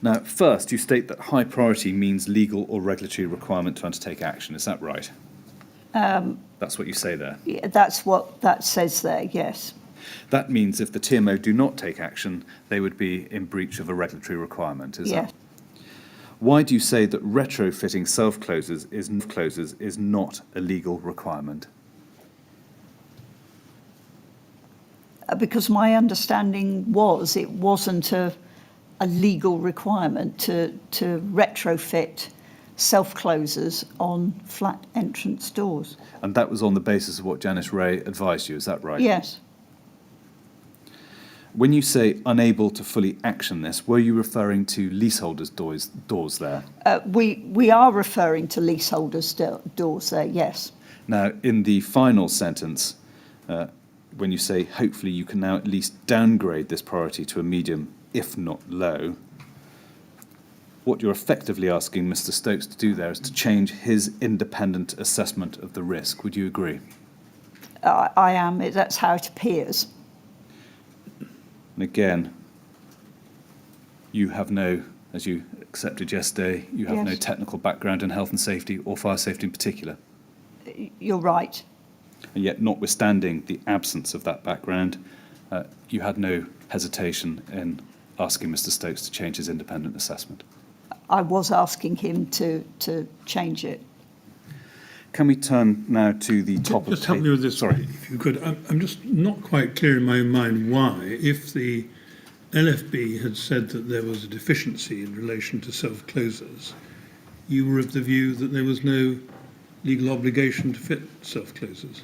Now, first, you state that high priority means legal or regulatory requirement to undertake action. Is that right? That's what you say there? Yeah, that's what that says there, yes. That means if the TMO do not take action, they would be in breach of a regulatory requirement, is Yes. that? Why do you say that retrofitting self-closers is not a legal requirement? Because my understanding was it wasn't a legal requirement to retrofit self-closers on flat entrance doors. And that was on the basis of what Janice Ray advised you, is that right? Yes. When you say unable to fully action this, were you referring to leaseholders' doors there? We are referring to leaseholders' doors there, yes. Now, in the final sentence, when you say hopefully you can now at least downgrade this priority to a medium, if not low, what you're effectively asking Mr. Stokes to do there is to change his independent assessment of the risk. Would you agree? I am. That's how it appears. And again, you have no, as you accepted yesterday, you have no Yes. technical background in health and safety or fire safety in particular. You're right. And yet, notwithstanding the absence of that background, you had no hesitation in asking Mr. Stokes to change his independent assessment. I was asking him to change it. Can we turn now to the top Just of help me with this, Sorry. if you could. I'm just not quite clear in my own mind why, if the LFB had said that there was a deficiency in relation to self-closers, you were of the view that there was no legal obligation to fit self-closers.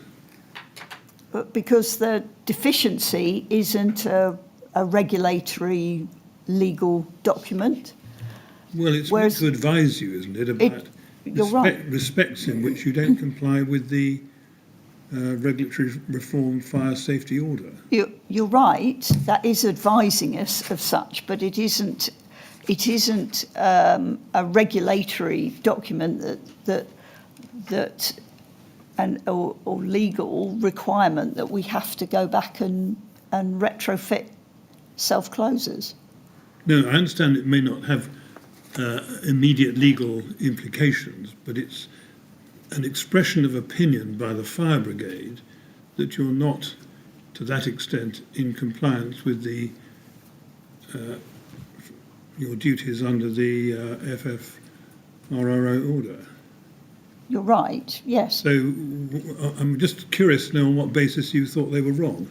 But because the deficiency isn't a regulatory legal document. Well, it's meant Whereas to advise you, isn't it, about you're right. respects in which you don't comply with the regulatory reform fire safety order. You're right. That is advising us of such, but it isn't. It isn't a regulatory document or legal requirement that we have to go back and retrofit self-closers. No, I understand it may not have immediate legal implications, but it's an expression of opinion by the fire brigade that you're not, to that extent, in compliance with the your duties under the FFRRO order. You're right. Yes. So I'm just curious to know on what basis you thought they were wrong.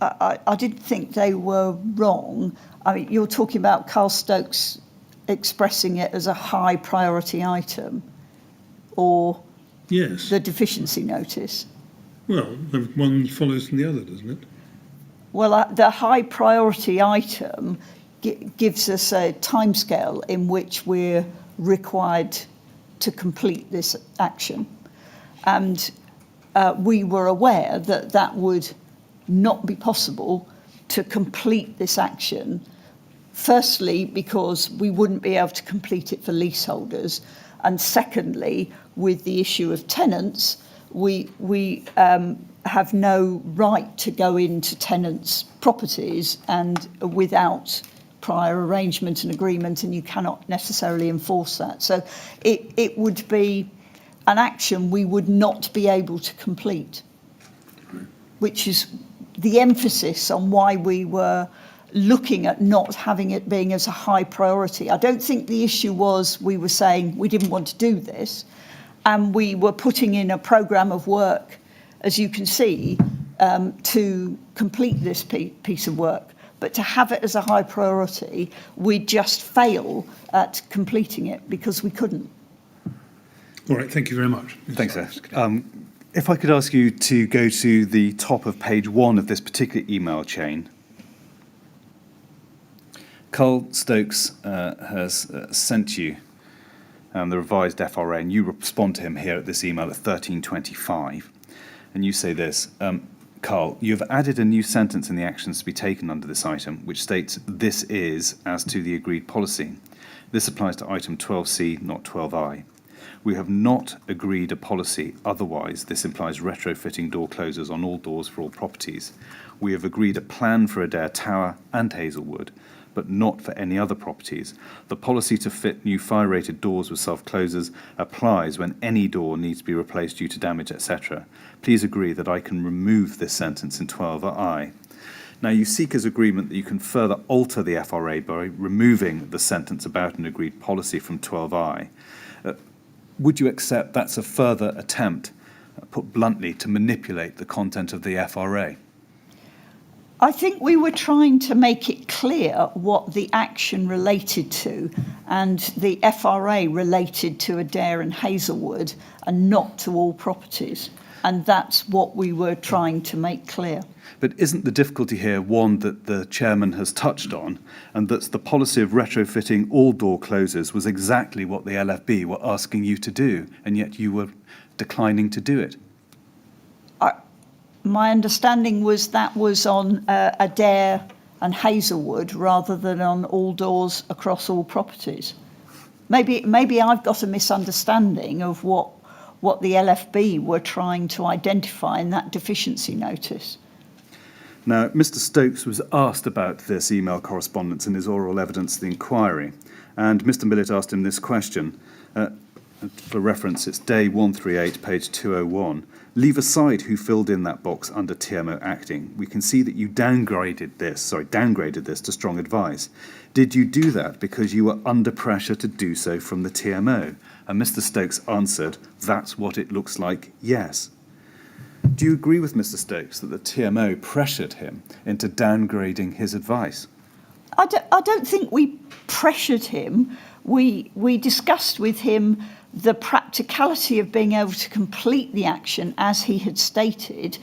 I didn't think they were wrong. I mean, you're talking about Carl Stokes expressing it as a high priority item, or Yes. the deficiency notice. Well, the one follows from the other, doesn't it? Well, the high priority item gives us a timescale in which we're required to complete this action. And we were aware that that would not be possible to complete this action. Firstly, because we wouldn't be able to complete it for leaseholders. And secondly, with the issue of tenants, we have no right to go into tenants' properties and without prior arrangement and agreement, and you cannot necessarily enforce that. So it would be an action we would not be able to complete, which is the emphasis on why we were looking at not having it being as a high priority. I don't think the issue was we were saying we didn't want to do this, and we were putting in a programme of work, as you can see, to complete this piece of work. But to have it as a high priority, we just fail at completing it because we couldn't. All right, thank you very much. Thanks, sir. If I could ask you to go to the top of page 1 of this particular email chain. Carl Stokes has sent you the revised FRA, and you respond to him here at this email at 13:25. And you say this, Carl, you have added a new sentence in the actions to be taken under this item, which states, this is as to the agreed policy. This applies to item 12C, not 12I. We have not agreed a policy, otherwise this implies retrofitting door closers on all doors for all properties. We have agreed a plan for Adair Tower and Hazelwood, but not for any other properties. The policy to fit new fire-rated doors with self-closers applies when any door needs to be replaced due to damage, etc. Please agree that I can remove this sentence in 12I. Now, you seek as agreement that you can further alter the FRA by removing the sentence about an agreed policy from 12I. Would you accept that's a further attempt, put bluntly, to manipulate the content of the FRA? I think we were trying to make it clear what the action related to, and the FRA related to Adair and Hazelwood and not to all properties. And that's what we were trying to make clear. But isn't the difficulty here one that the chairman has touched on, and that's the policy of retrofitting all door closers was exactly what the LFB were asking you to do, and yet you were declining to do it? My understanding was that was on Adair and Hazelwood rather than on all doors across all properties. Maybe I've got a misunderstanding of what the LFB were trying to identify in that deficiency notice. Now, Mr. Stokes was asked about this email correspondence in his oral evidence of the inquiry, and Mr. Millett asked him this question. For reference, it's day 138, page 201. Leave aside who filled in that box under TMO acting. We can see that you downgraded this to strong advice. Did you do that because you were under pressure to do so from the TMO? And Mr. Stokes answered, that's what it looks like, yes. Do you agree with Mr. Stokes that the TMO pressured him into downgrading his advice? I don't think we pressured him. We discussed with him the practicality of being able to complete the action as he had stated.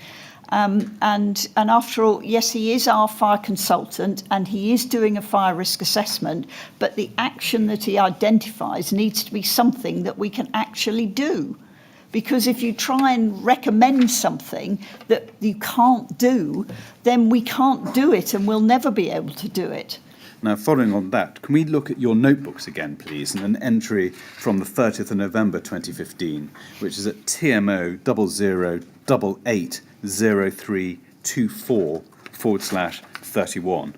And after all, yes, he is our fire consultant and he is doing a fire risk assessment, but the action that he identifies needs to be something that we can actually do. Because if you try and recommend something that you can't do, then we can't do it and we'll never be able to do it. Now, following on that, can we look at your notebooks again, please, and an entry from the 30th of November 2015, which is at TMO 00880324/31.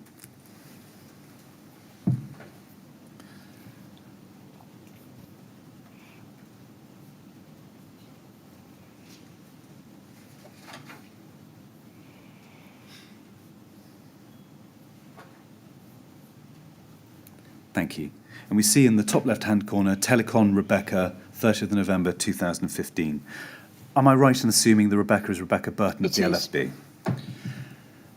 Thank you. And we see in the top left-hand corner, Telecom Rebecca, 30th of November 2015. Am I right in assuming the Rebecca is Rebecca Burton of the LSB?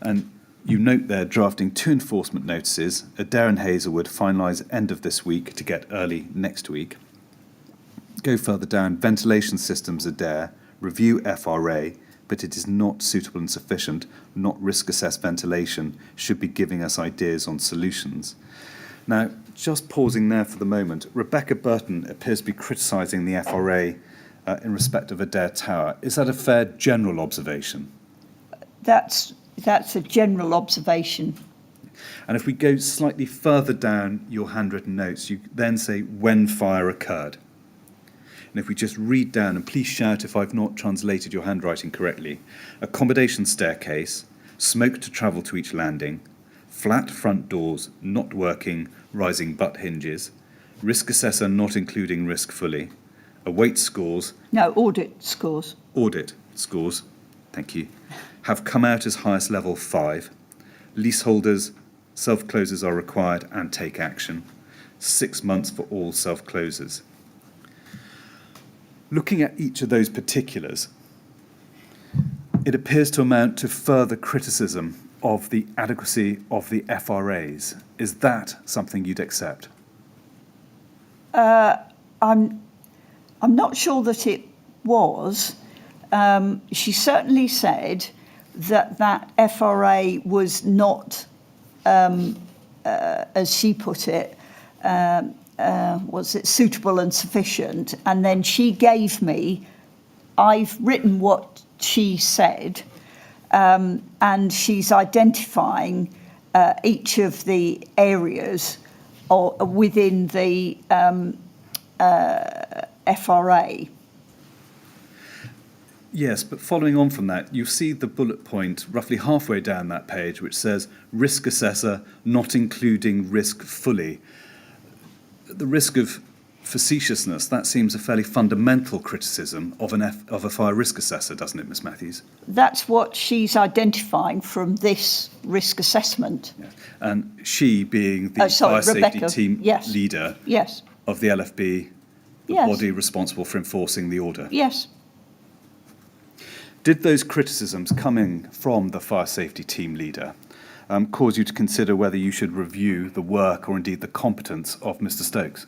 And you note there drafting 2 enforcement notices, Adair and Hazelwood finalise end of this week to get early next week. Go further down, ventilation systems Adair, review FRA, but it is not suitable and sufficient, not risk assessed ventilation, should be giving us ideas on solutions. Now, just pausing there for the moment, Rebecca Burton appears to be criticising the FRA in respect of Adair Tower. Is that a fair general observation? That's a general observation. And if we go slightly further down your handwritten notes, you then say when fire occurred. And if we just read down, and please shout if I've not translated your handwriting correctly, accommodation staircase, smoke to travel to each landing, flat front doors not working, rising butt hinges, risk assessor not including risk fully, await scores. No, audit scores. Audit scores, thank you, have come out as highest level 5. Leaseholders, self-closers are required and take action. 6 months for all self-closers. Looking at each of those particulars, it appears to amount to further criticism of the adequacy of the FRAs. Is that something you'd accept? I'm not sure that it was. She certainly said that FRA was not, as she put it, was it suitable and sufficient? And then she gave me, I've written what she said, and she's identifying each of the areas or within the FRA. Yes, but following on from that, you see the bullet point roughly halfway down that page, which says risk assessor not including risk fully. The risk of facetiousness, that seems a fairly fundamental criticism of a fire risk assessor, doesn't it, Miss Matthews? That's what she's identifying from this risk assessment. Yeah. And she being the fire Rebecca, safety team leader of the LFB, the body responsible for enforcing the order. Yes. Did those criticisms coming from the fire safety team leader cause you to consider whether you should review the work or indeed the competence of Mr. Stokes?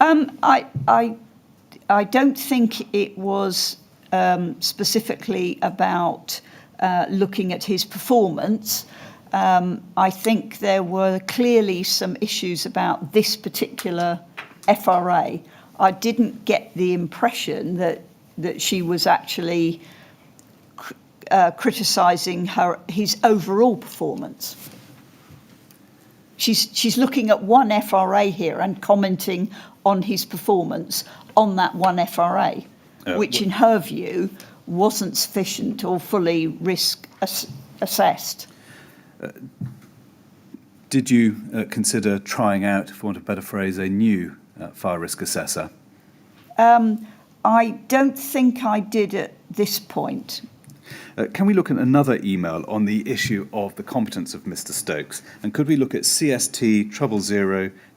I don't think it was specifically about looking at his performance. I think there were clearly some issues about this particular FRA. I didn't get the impression that she was actually criticising his overall performance. She's looking at one FRA here and commenting on his performance on that one FRA, which in her view wasn't sufficient or fully risk assessed. Did you consider trying out, for want of a better phrase, a new fire risk assessor? I don't think I did at this point. Can we look at another email on the issue of the competence of Mr. Stokes? And could we look at CST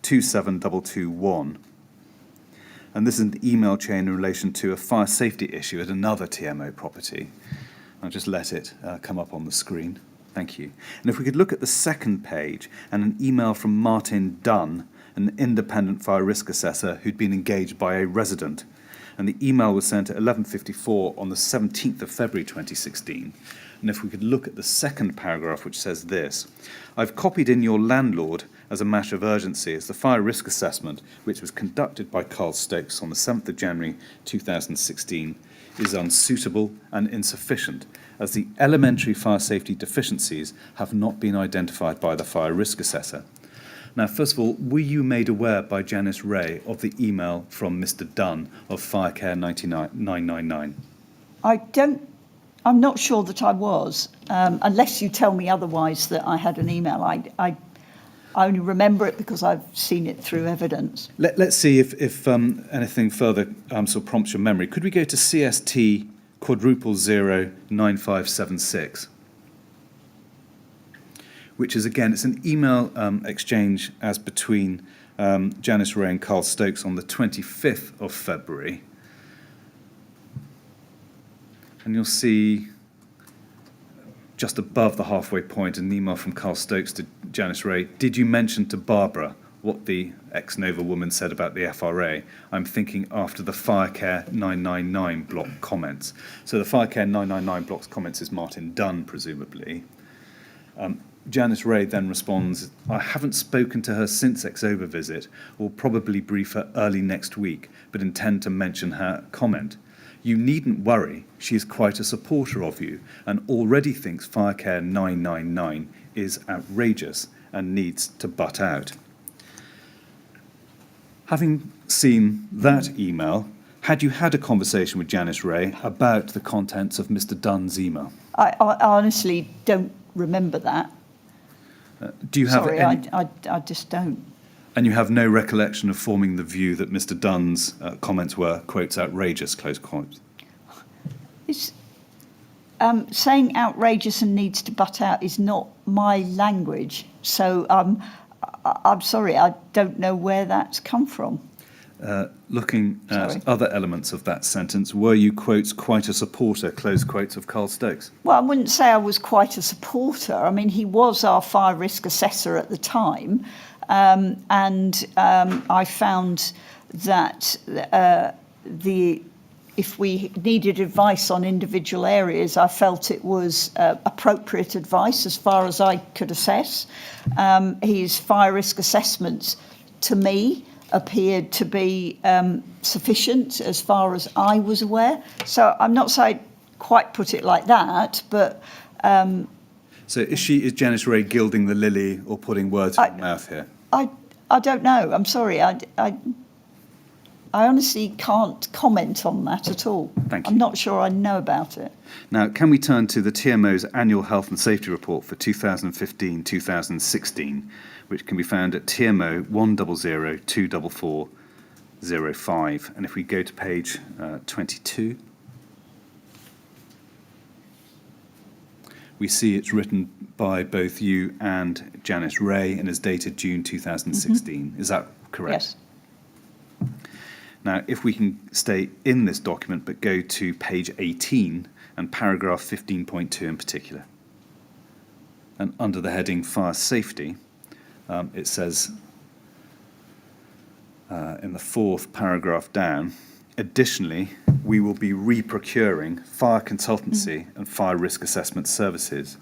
000-27221? And this is an email chain in relation to a fire safety issue at another TMO property. I'll just let it come up on the screen. Thank you. And if we could look at the second page and an email from Martin Dunn, an independent fire risk assessor who'd been engaged by a resident. And the email was sent at 11:54 on the 17th of February 2016. And if we could look at the second paragraph, which says this: I've copied in your landlord as a matter of urgency as the fire risk assessment, which was conducted by Carl Stokes on the 7th of January 2016, is unsuitable and insufficient, as the elementary fire safety deficiencies have not been identified by the fire risk assessor. Now, first of all, were you made aware by Janice Ray of the email from Mr. Dunn of Firecare 999? I'm not sure that I was, unless you tell me otherwise that I had an email. I only remember it because I've seen it through evidence. Let's see if anything further sort of prompts your memory. Could we go to CST 0009576? Which is, again, it's an email exchange as between Janice Ray and Carl Stokes on the 25th of February. And you'll see just above the halfway point, an email from Carl Stokes to Janice Ray. Did you mention to Barbara what the ex-Nova woman said about the FRA? I'm thinking after the Firecare 999 block comments. So the Firecare 999 blocks comments is Martin Dunn, presumably. Janice Ray then responds, I haven't spoken to her since Exober visit. Will probably brief her early next week, but intend to mention her comment. You needn't worry, she is quite a supporter of you and already thinks Firecare 999 is outrageous and needs to butt out. Having seen that email, had you had a conversation with Janice Ray about the contents of Mr. Dunn's email? I honestly don't remember that. Do you have Sorry, any... I just don't. And you have no recollection of forming the view that Mr. Dunn's comments were, quotes, outrageous, close quotes? It's, saying outrageous and needs to butt out is not my language. So I'm sorry, I don't know where that's come from. Looking at Sorry. other elements of that sentence, were you, quotes, quite a supporter, close quotes, of Carl Stokes? Well, I wouldn't say I was quite a supporter. I mean, he was our fire risk assessor at the time, and I found that if we needed advice on individual areas, I felt it was appropriate advice as far as I could assess. His fire risk assessments, to me, appeared to be sufficient as far as I was aware. So I'm not saying I'd quite put it like that, but... So is Janice Ray gilding the lily or putting words in her mouth here? I don't know. I'm sorry. I honestly can't comment on that at all. Thank you. I'm not sure I know about it. Now, can we turn to the TMO's annual health and safety report for 2015-2016, which can be found at TMO 100244405. And if we go to page 22, we see it's written by both you and Janice Ray and is dated June 2016. Is that correct? Yes. Now, if we can stay in this document but go to page 18 and paragraph 15.2 in particular, and under the heading Fire Safety, it says in the fourth paragraph down, additionally, we will be re-procuring fire consultancy and fire risk assessment services.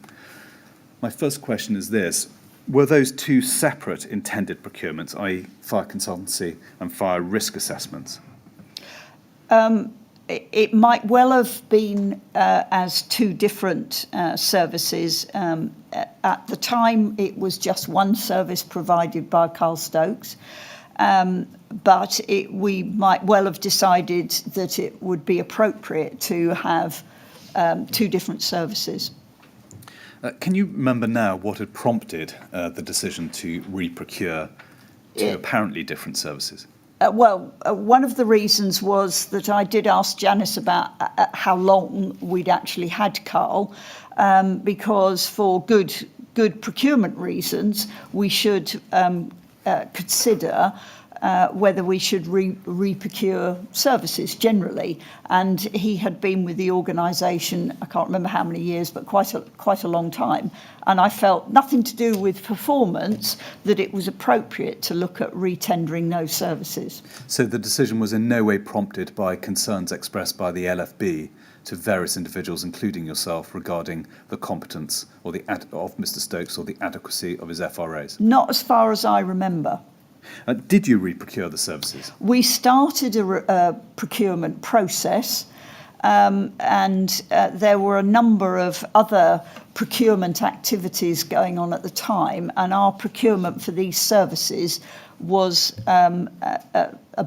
My first question is this. Were those two separate intended procurements, i.e. fire consultancy and fire risk assessments? It might well have been as two different services. At the time, it was just one service provided by Carl Stokes, but we might well have decided that it would be appropriate to have two different services. Can you remember now what had prompted the decision to re-procure two apparently different services? One of the reasons was that I did ask Janice about how long we'd actually had Carl, because for good procurement reasons, we should consider whether we should re-procure services generally. And he had been with the organisation, I can't remember how many years, but quite a long time. And I felt nothing to do with performance, that it was appropriate to look at re-tendering those services. So the decision was in no way prompted by concerns expressed by the LFB to various individuals, including yourself, regarding the competence or of Mr. Stokes or the adequacy of his FRAs? Not as far as I remember. Did you re-procure the services? We started a procurement process, and there were a number of other procurement activities going on at the time, and our procurement for these services was a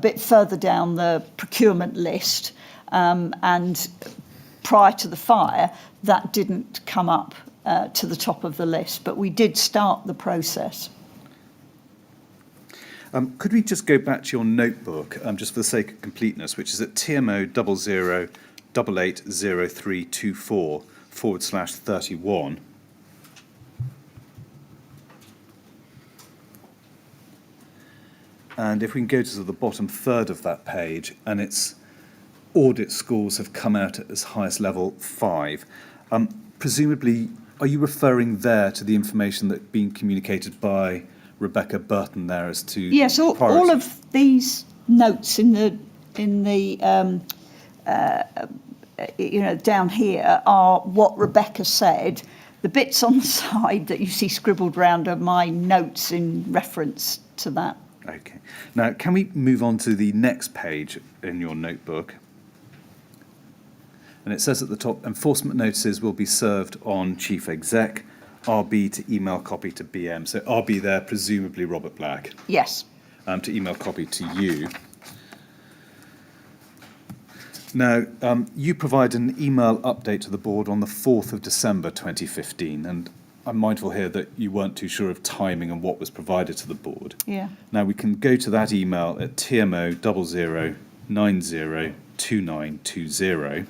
bit further down the procurement list, and prior to the fire, that didn't come up to the top of the list, but we did start the process. Could we just go back to your notebook, just for the sake of completeness, which is at TMO 00880324/31. And if we can go to the bottom third of that page, and its audit scores have come out at its highest level 5. Presumably, are you referring there to the information that's been communicated by Rebecca Burton there as to Yes, all priority? of these notes in the down here are what Rebecca said. The bits on the side that you see scribbled round are my notes in reference to that. Okay. Now, can we move on to the next page in your notebook? And it says at the top, enforcement notices will be served on Chief Exec, RB to email copy to BM. So RB there, presumably Robert Black, Yes. to email copy to you. Now, you provide an email update to the board on the 4th of December 2015, and I'm mindful here that you weren't too sure of timing and what was provided to the board. Yeah. Now, we can go to that email at TMO00902920.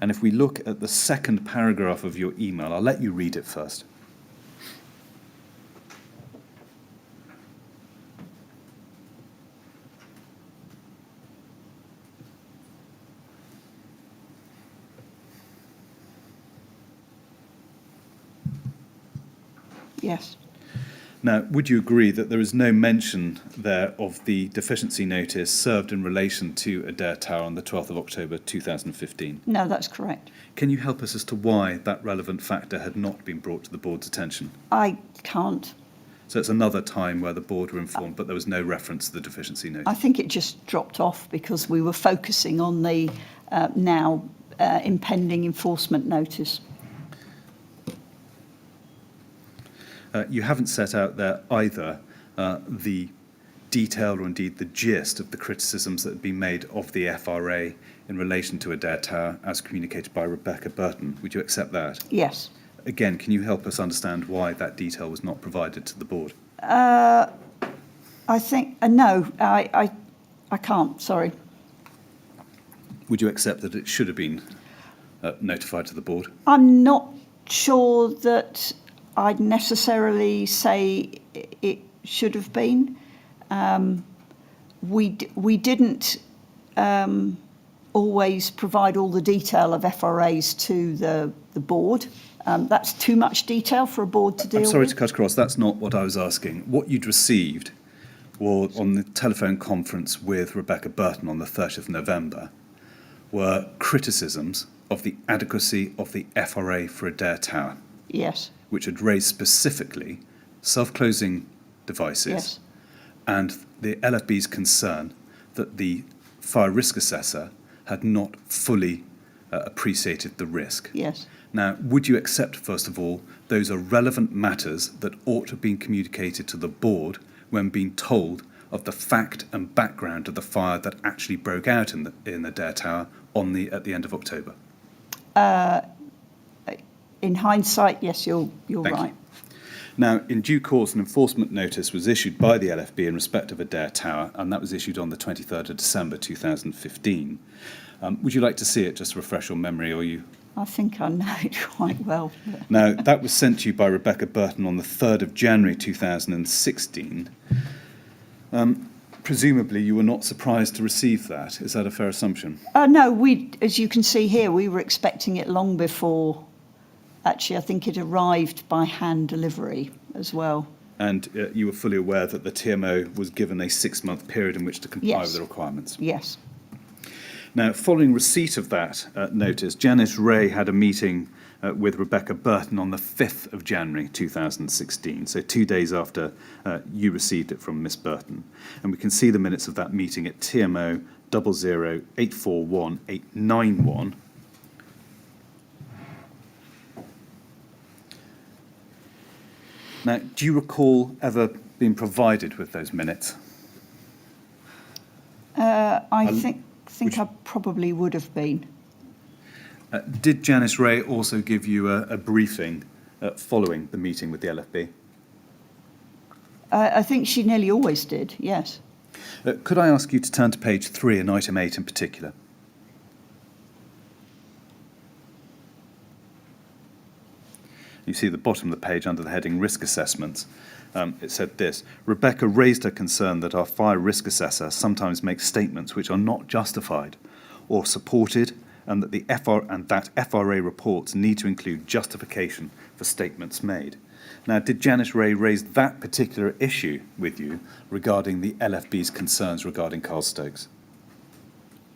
And if we look at the second paragraph of your email, I'll let you read it first. Yes. Now, would you agree that there is no mention there of the deficiency notice served in relation to Adair Tower on the 12th of October 2015? No, that's correct. Can you help us as to why that relevant factor had not been brought to the board's attention? I can't. So it's another time where the board were informed, but there was no reference to the deficiency notice. I think it just dropped off because we were focusing on the now impending enforcement notice. You haven't set out there either the detail or indeed the gist of the criticisms that had been made of the FRA in relation to Adair Tower as communicated by Rebecca Burton. Would you accept that? Yes. Again, can you help us understand why that detail was not provided to the board? I think, no, I can't, sorry. Would you accept that it should have been notified to the board? I'm not sure that I'd necessarily say it should have been. We didn't always provide all the detail of FRAs to the board. That's too much detail for a board to deal with. I'm sorry to cut across, that's not what I was asking. What you'd received was on the telephone conference with Rebecca Burton on the 30th of November were criticisms of the adequacy of the FRA for Adair Tower. Yes. Which had raised specifically self-closing devices Yes. and the LFB's concern that the fire risk assessor had not fully appreciated the risk. Yes. Now, would you accept, first of all, those are relevant matters that ought to have been communicated to the board when being told of the fact and background of the fire that actually broke out in the Adair Tower at the end of October? In hindsight, yes, you're Thank right. you. Now, in due course, an enforcement notice was issued by the LFB in respect of Adair Tower, and that was issued on the 23rd of December 2015. Would you like to see it, just to refresh your memory, or you? I think I know it quite well. But Now, that was sent to you by Rebecca Burton on the 3rd of January 2016. Presumably, you were not surprised to receive that. Is that a fair assumption? no, as you can see here, we were expecting it long before. Actually, I think it arrived by hand delivery as well. And you were fully aware that the TMO was given a 6-month period in which to comply Yes. with the requirements? Yes. Now, following receipt of that notice, Janice Ray had a meeting with Rebecca Burton on the 5th of January 2016, so 2 days after you received it from Miss Burton. And we can see the minutes of that meeting at TMO 00841891. Now, do you recall ever being provided with those minutes? I think would you- I probably would have been. Did Janice Ray also give you a briefing following the meeting with the LFB? I think she nearly always did, yes. Could I ask you to turn to page 3 and item 8 in particular? You see the bottom of the page under the heading Risk Assessments. It said this: Rebecca raised her concern that our fire risk assessor sometimes makes statements which are not justified or supported and that FRA reports need to include justification for statements made. Now, did Janice Ray raise that particular issue with you regarding the LFB's concerns regarding Carl Stokes?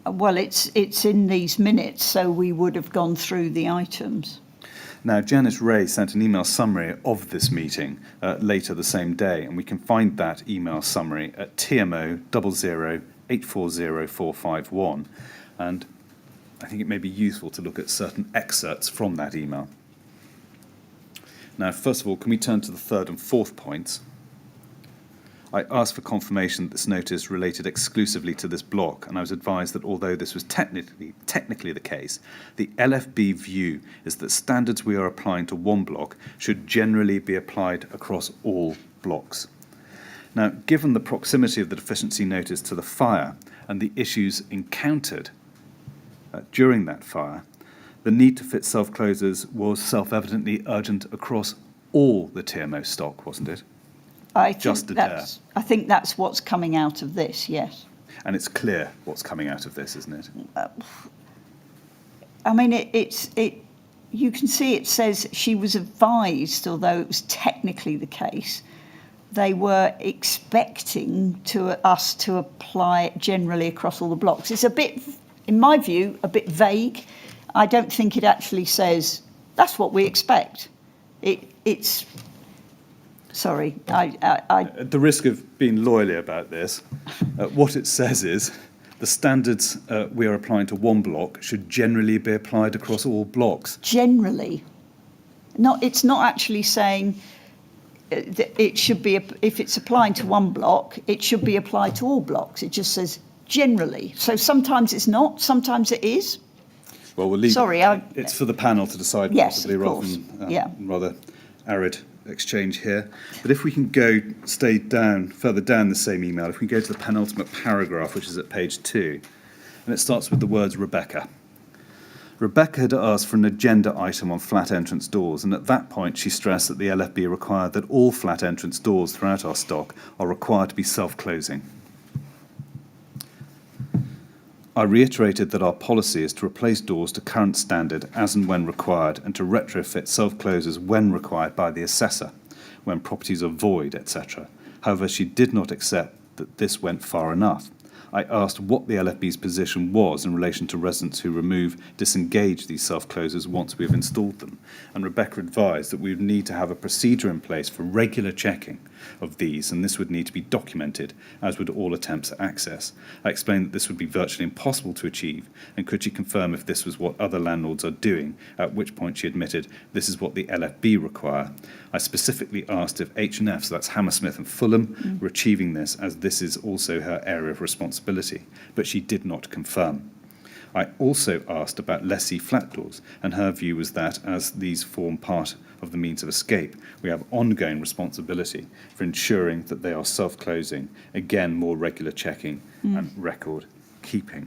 Well, it's in these minutes, so we would have gone through the items. Now, Janice Ray sent an email summary of this meeting later the same day, and we can find that email summary at TMO 00840451. And I think it may be useful to look at certain excerpts from that email. Now, first of all, can we turn to the third and fourth points? I asked for confirmation that this notice related exclusively to this block, and I was advised that although this was technically the case, the LFB view is that standards we are applying to one block should generally be applied across all blocks. Now, given the proximity of the deficiency notice to the fire and the issues encountered during that fire, the need to fit self-closers was self-evidently urgent across all the TMO stock, wasn't it? I think that's what's coming out of this, yes. And it's clear what's coming out of this, isn't it? I mean, you can see it says she was advised, although it was technically the case, they were expecting us to apply it generally across all the blocks. It's a bit, in my view, a bit vague. I don't think it actually says that's what we expect. It's. Sorry, At the risk of being lawyerly about this, what it says is the standards we are applying to one block should generally be applied across all blocks. Generally. It's not actually saying that it should be, if it's applying to one block, it should be applied to all blocks. It just says generally. So sometimes it's not, sometimes it is. Well, we'll leave it's for the panel to decide, yes, possibly, rather than rather arid exchange here. But if we can stay further down the same email, if we go to the penultimate paragraph, which is at page 2, and it starts with the words Rebecca. Rebecca had asked for an agenda item on flat entrance doors, and at that point she stressed that the LFB required that all flat entrance doors throughout our stock are required to be self-closing. I reiterated that our policy is to replace doors to current standard as and when required, and to retrofit self-closers when required by the assessor, when properties are void, etc. However, she did not accept that this went far enough. I asked what the LFB's position was in relation to residents who disengage these self-closers once we have installed them, and Rebecca advised that we would need to have a procedure in place for regular checking of these, and this would need to be documented, as would all attempts at access. I explained that this would be virtually impossible to achieve, and could she confirm if this was what other landlords are doing, at which point she admitted this is what the LFB require. I specifically asked if H&F, so that's Hammersmith and Fulham, were achieving this, as this is also her area of responsibility, but she did not confirm. I also asked about lessee flat doors, and her view was that, as these form part of the means of escape, we have ongoing responsibility for ensuring that they are self-closing, again, more regular checking and record keeping.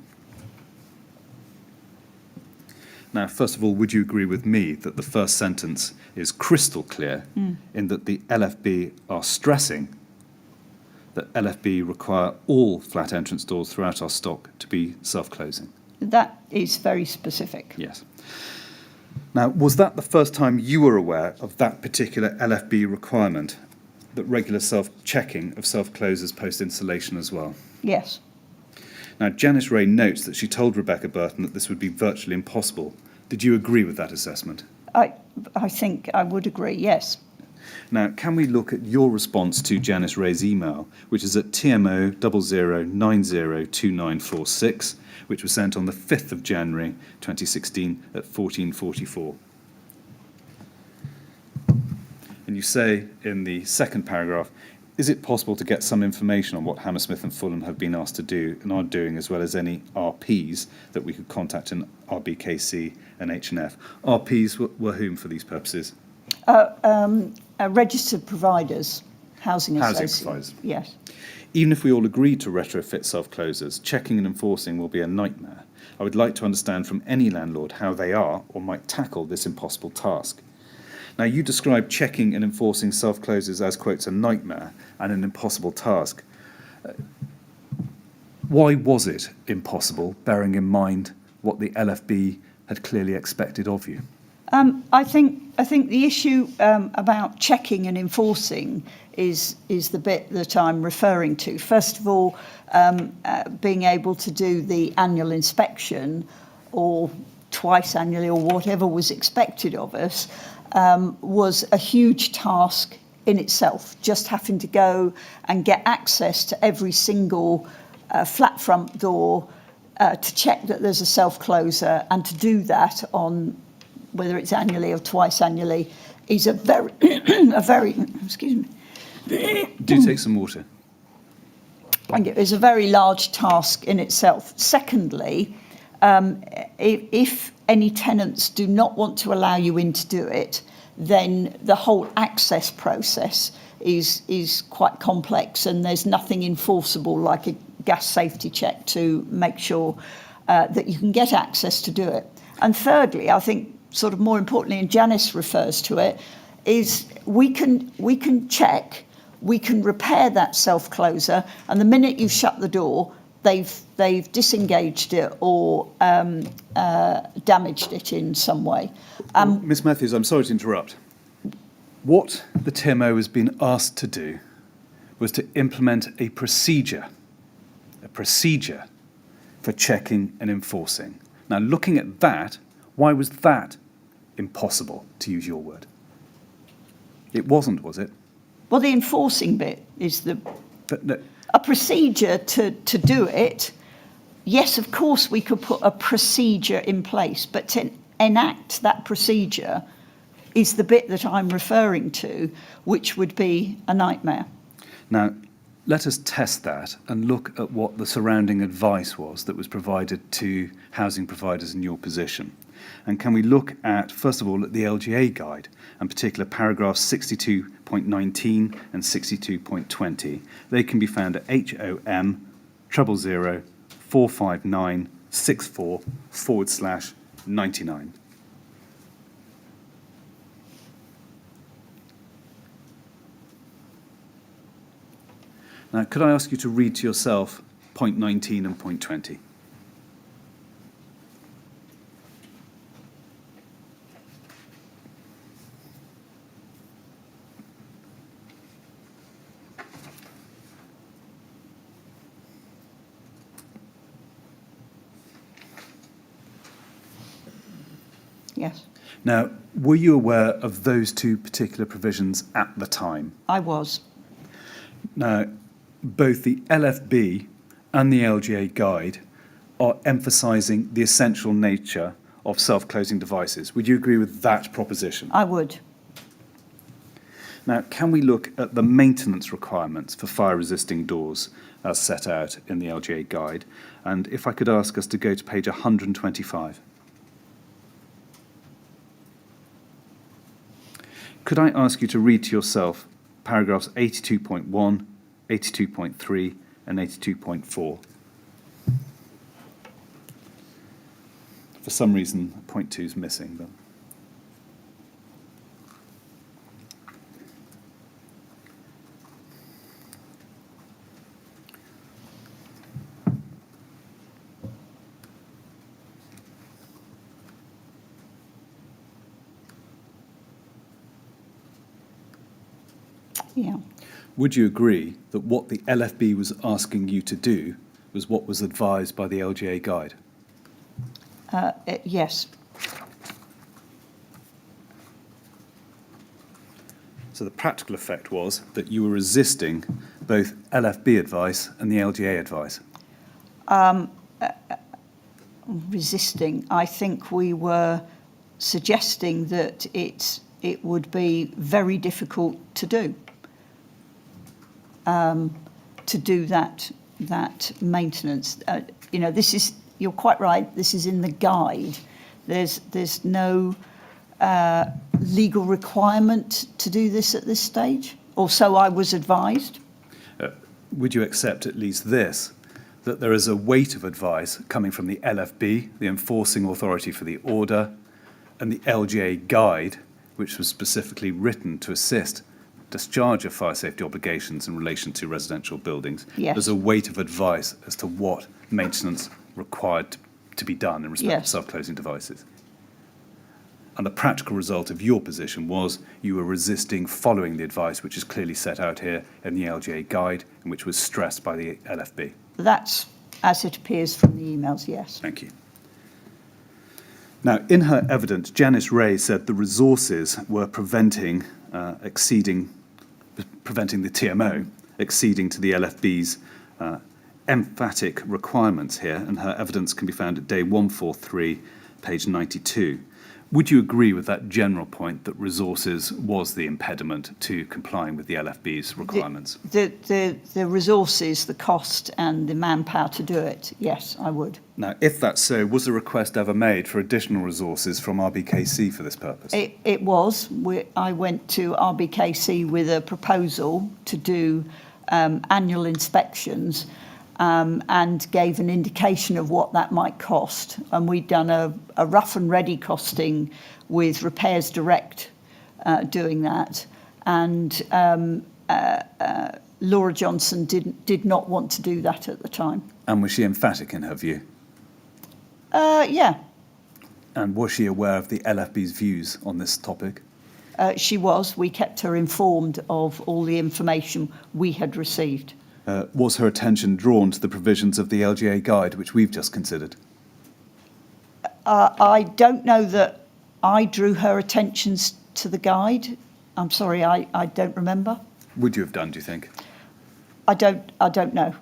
Now, first of all, would you agree with me that the first sentence is crystal clear in that the LFB are stressing that LFB require all flat entrance doors throughout our stock to be self-closing? That is very specific. Yes. Now, was that the first time you were aware of that particular LFB requirement, that regular self-checking of self-closers post-installation as well? Yes. Now, Janice Ray notes that she told Rebecca Burton that this would be virtually impossible. Did you agree with that assessment? I think I would agree, yes. Now, can we look at your response to Janice Ray's email, which is at TMO 00902946, which was sent on the 5th of January 2016 at 14:44. And you say in the second paragraph, is it possible to get some information on what Hammersmith and Fulham have been asked to do and are doing, as well as any RPs that we could contact in RBKC and H&F? RPs were whom for these purposes? Registered providers, housing associations. Providers. Yes. Even if we all agreed to retrofit self-closers, checking and enforcing will be a nightmare. I would like to understand from any landlord how they are or might tackle this impossible task. Now, you describe checking and enforcing self-closers as, quotes, a nightmare and an impossible task. Why was it impossible, bearing in mind what the LFB had clearly expected of you? I think the issue about checking and enforcing is the bit that I'm referring to. First of all, being able to do the annual inspection, or twice annually, or whatever was expected of us, was a huge task in itself. Just having to go and get access to every single flat front door to check that there's a self-closer, and to do that on whether it's annually or twice annually, is a very, excuse me. Do take some water. Thank you. Is a very large task in itself. Secondly, if any tenants do not want to allow you in to do it, then the whole access process is quite complex, and there's nothing enforceable like a gas safety check to make sure that you can get access to do it. And thirdly, I think, sort of more importantly, and Janice refers to it, is we can check, we can repair that self-closer, and the minute you shut the door, they've disengaged it or damaged it in some way. Miss Matthews, I'm sorry to interrupt. What the TMO has been asked to do was to implement a procedure for checking and enforcing. Now, looking at that, why was that impossible, to use your word? It wasn't, was it? Well, the enforcing bit is But no, a procedure to do it. Yes, of course, we could put a procedure in place, but to enact that procedure is the bit that I'm referring to, which would be a nightmare. Now, let us test that and look at what the surrounding advice was that was provided to housing providers in your position. And can we look at, first of all, at the LGA guide, and particular paragraphs 62.19 and 62.20. They can be found at HOM 000 459 64/99. Now, could I ask you to read to yourself point 19 and point 20? Yes, Now, were you aware of those two particular provisions at the time? I was. Now, both the LFB and the LGA guide are emphasising the essential nature of self-closing devices. Would you agree with that proposition? I would. Now, can we look at the maintenance requirements for fire-resisting doors as set out in the LGA guide? And if I could ask us to go to page 125. Could I ask you to read to yourself paragraphs 82.1, 82.3 and 82.4? For some reason, point 2 is missing. But Yeah. would you agree that what the LFB was asking you to do was what was advised by the LGA guide? Yes. So the practical effect was that you were resisting both LFB advice and the LGA advice. Resisting. I think we were suggesting that it would be very difficult to do that maintenance. This is, you're quite right, this is in the guide. There's no legal requirement to do this at this stage, or so I was advised. Would you accept at least this, that there is a weight of advice coming from the LFB, the enforcing authority for the order, and the LGA guide, which was specifically written to assist discharge of fire safety obligations in relation to residential buildings? Yes. There's a weight of advice as to what maintenance required to be done in respect of Yes. self-closing devices. And the practical result of your position was you were resisting following the advice which is clearly set out here in the LGA guide and which was stressed by the LFB. That's as it appears from the emails, yes. Thank you. Now, in her evidence, Janice Ray said the resources were preventing the TMO exceeding to the LFB's emphatic requirements here, and her evidence can be found at day 143, page 92. Would you agree with that general point that resources was the impediment to complying with the LFB's requirements? The resources, the cost and the manpower to do it, yes, I would. Now, if that's so, was a request ever made for additional resources from RBKC for this purpose? It was. I went to RBKC with a proposal to do annual inspections and gave an indication of what that might cost. And we'd done a rough and ready costing with Repairs Direct doing that. And Laura Johnson did not want to do that at the time. And was she emphatic in her view? Yeah, And was she aware of the LFB's views on this topic? she was. We kept her informed of all the information we had received. Was her attention drawn to the provisions of the LGA guide, which we've just considered? I don't know that I drew her attentions to the guide. I'm sorry, I don't remember. Would you have done, do you think? I don't know.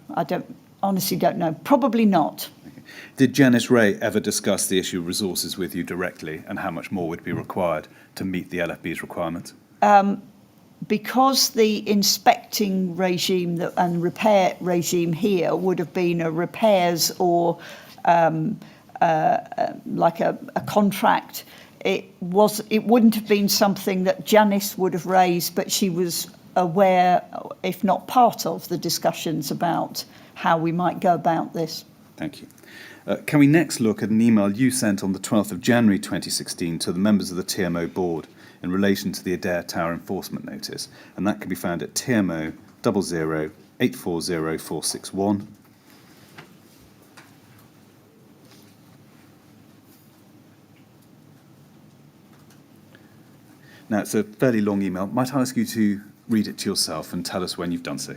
Honestly don't know. Probably not. Okay. Did Janice Ray ever discuss the issue of resources with you directly and how much more would be required to meet the LFB's requirements? Because the inspecting regime and repair regime here would have been a repairs or like a contract, it wouldn't have been something that Janice would have raised, but she was aware, if not part of, the discussions about how we might go about this. Thank you. Can we next look at an email you sent on the 12th of January 2016 to the members of the TMO board in relation to the Adair Tower enforcement notice, and that can be found at TMO 00840461. Now, it's a fairly long email. Might I ask you to read it to yourself and tell us when you've done so?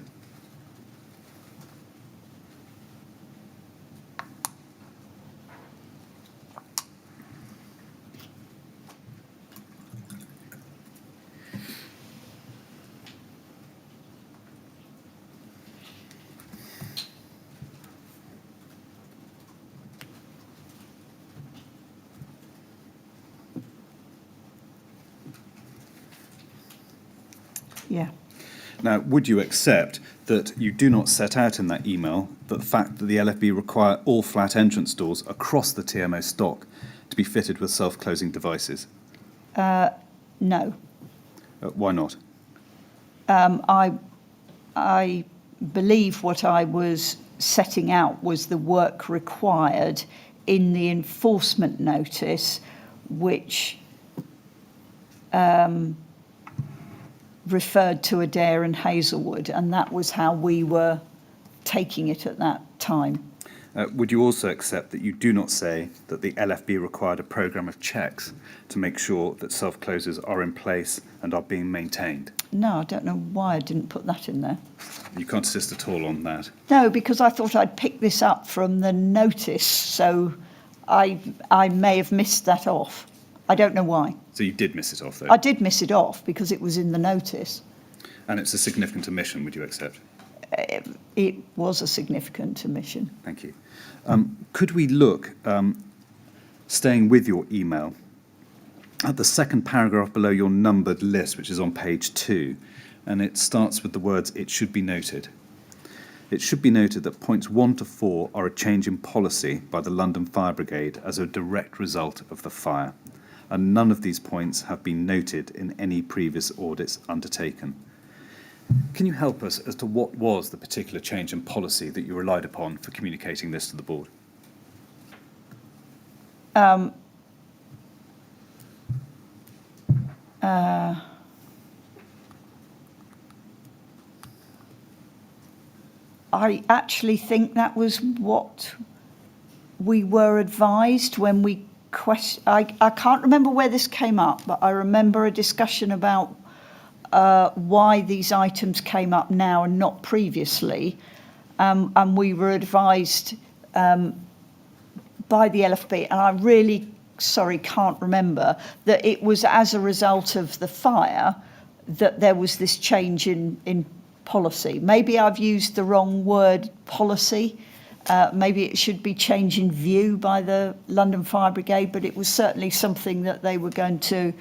Yeah. Now, would you accept that you do not set out in that email that the fact that the LFB require all flat entrance doors across the TMO stock to be fitted with self-closing devices? No. Why not? I believe what I was setting out was the work required in the enforcement notice, which referred to Adair and Hazelwood, and that was how we were taking it at that time. Would you also accept that you do not say that the LFB required a programme of checks to make sure that self-closers are in place and are being maintained? No, I don't know why I didn't put that in there. You can't insist at all on that. No, because I thought I'd pick this up from the notice, so I may have missed that off. I don't know why. So you did miss it off, though? I did miss it off because it was in the notice. And it's a significant omission, would you accept? It was a significant omission. Thank you. Could we look, staying with your email, at the second paragraph below your numbered list, which is on page 2, and it starts with the words, "It should be noted." It should be noted that points 1 to 4 are a change in policy by the London Fire Brigade as a direct result of the fire, and none of these points have been noted in any previous audits undertaken. Can you help us as to what was the particular change in policy that you relied upon for communicating this to the board? I actually think that was what we were advised when we I can't remember where this came up, but I remember a discussion about why these items came up now and not previously. And we were advised by the LFB, and I really, can't remember, that it was as a result of the fire that there was this change in policy. Maybe I've used the wrong word, policy. Maybe it should be change in view by the London Fire Brigade, but it was certainly something that they were going to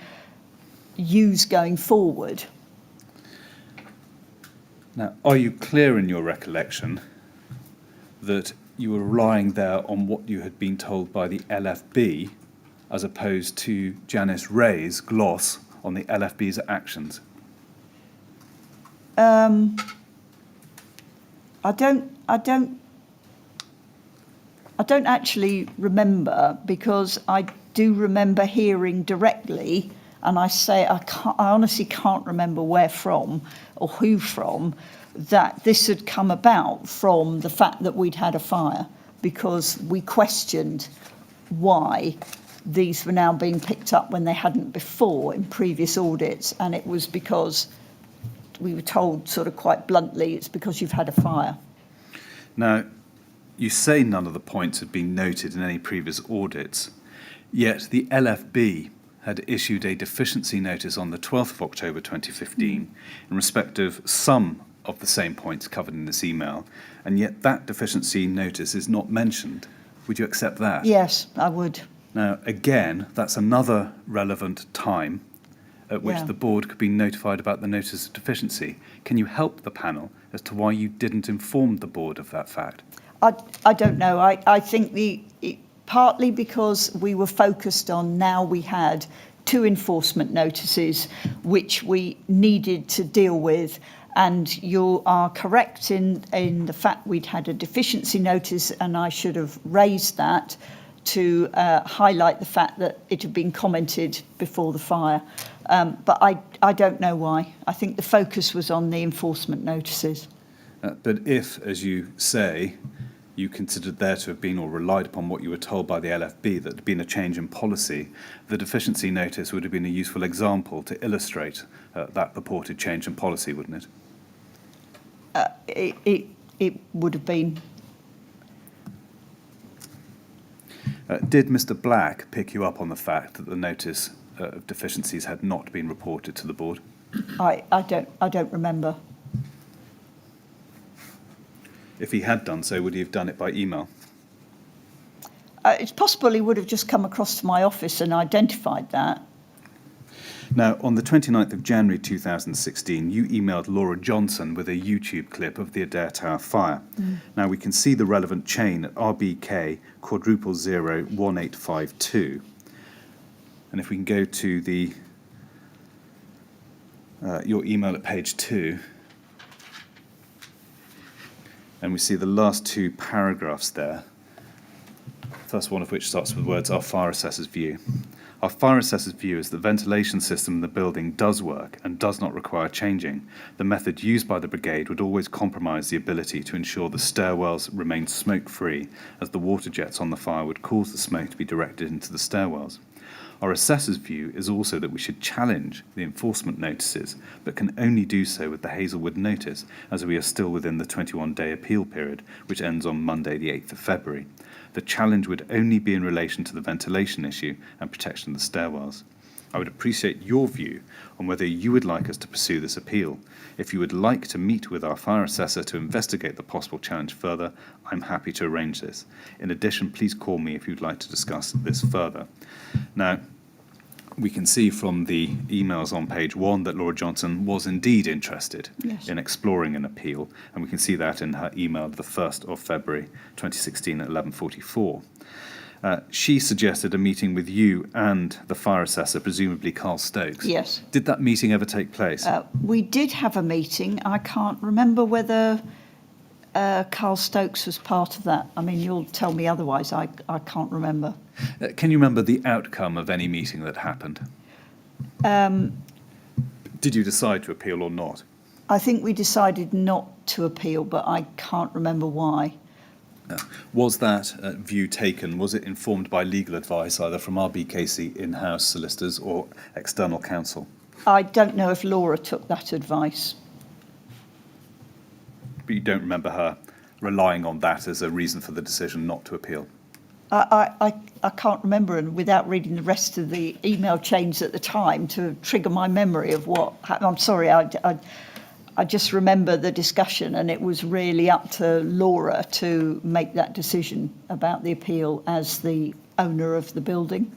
use going forward. Now, are you clear in your recollection that you were relying there on what you had been told by the LFB as opposed to Janice Ray's gloss on the LFB's actions? I don't actually remember, because I do remember hearing directly, and I honestly can't remember where from or who from, that this had come about from the fact that we'd had a fire, because we questioned why these were now being picked up when they hadn't before in previous audits, and it was because we were told sort of quite bluntly, it's because you've had a fire. Now, you say none of the points had been noted in any previous audits, yet the LFB had issued a deficiency notice on the 12th of October 2015 in respect of some of the same points covered in this email, and yet that deficiency notice is not mentioned. Would you accept that? Yes, I would. Now, again, that's another relevant time at which the board could be notified about the notice of deficiency. Can you help the panel as to why you didn't inform the board of that fact? I don't know. I think partly because we were focused on, now we had 2 enforcement notices which we needed to deal with, and you are correct in the fact we'd had a deficiency notice, and I should have raised that to highlight the fact that it had been commented before the fire. But I don't know why. I think the focus was on the enforcement notices. But if, as you say, you considered there to have been, or relied upon what you were told by the LFB, that there had been a change in policy, the deficiency notice would have been a useful example to illustrate that purported change in policy, wouldn't it? It would have been. Did Mr. Black pick you up on the fact that the notice of deficiencies had not been reported to the board? I don't remember. If he had done so, would he have done it by email? It's possible he would have just come across to my office and identified that. Now, on the 29th of January 2016, you emailed Laura Johnson with a YouTube clip of the Adair Tower fire. Now, we can see the relevant chain at RBK *0001852. And if we can go to the your email at page 2, and we see the last 2 paragraphs there, first one of which starts with the words, "Our fire assessor's view." Our fire assessor's view is the ventilation system in the building does work and does not require changing. The method used by the brigade would always compromise the ability to ensure the stairwells remain smoke-free, as the water jets on the fire would cause the smoke to be directed into the stairwells. Our assessor's view is also that we should challenge the enforcement notices, but can only do so with the Hazelwood notice, as we are still within the 21-day appeal period, which ends on Monday the 8th of February. The challenge would only be in relation to the ventilation issue and protection of the stairwells. I would appreciate your view on whether you would like us to pursue this appeal. If you would like to meet with our fire assessor to investigate the possible challenge further, I'm happy to arrange this. In addition, please call me if you'd like to discuss this further. Now, we can see from the emails on page 1 that Laura Johnson was indeed interested in exploring an appeal, and we can see that in her email of the 1st of February 2016 at 11:44. She suggested a meeting with you and the fire assessor, presumably Carl Stokes. Yes. Did that meeting ever take place? We did have a meeting. I can't remember whether Carl Stokes was part of that. I mean, you'll tell me otherwise. I can't remember. Can you remember the outcome of any meeting that happened? Did you decide to appeal or not? I think we decided not to appeal, but I can't remember why. Was that view taken, was it informed by legal advice, either from RBKC in-house solicitors or external counsel? I don't know if Laura took that advice. But you don't remember her relying on that as a reason for the decision not to appeal? I can't remember, and without reading the rest of the email chains at the time to trigger my memory of what happened. I'm sorry, I just remember the discussion, and it was really up to Laura to make that decision about the appeal as the owner of the building.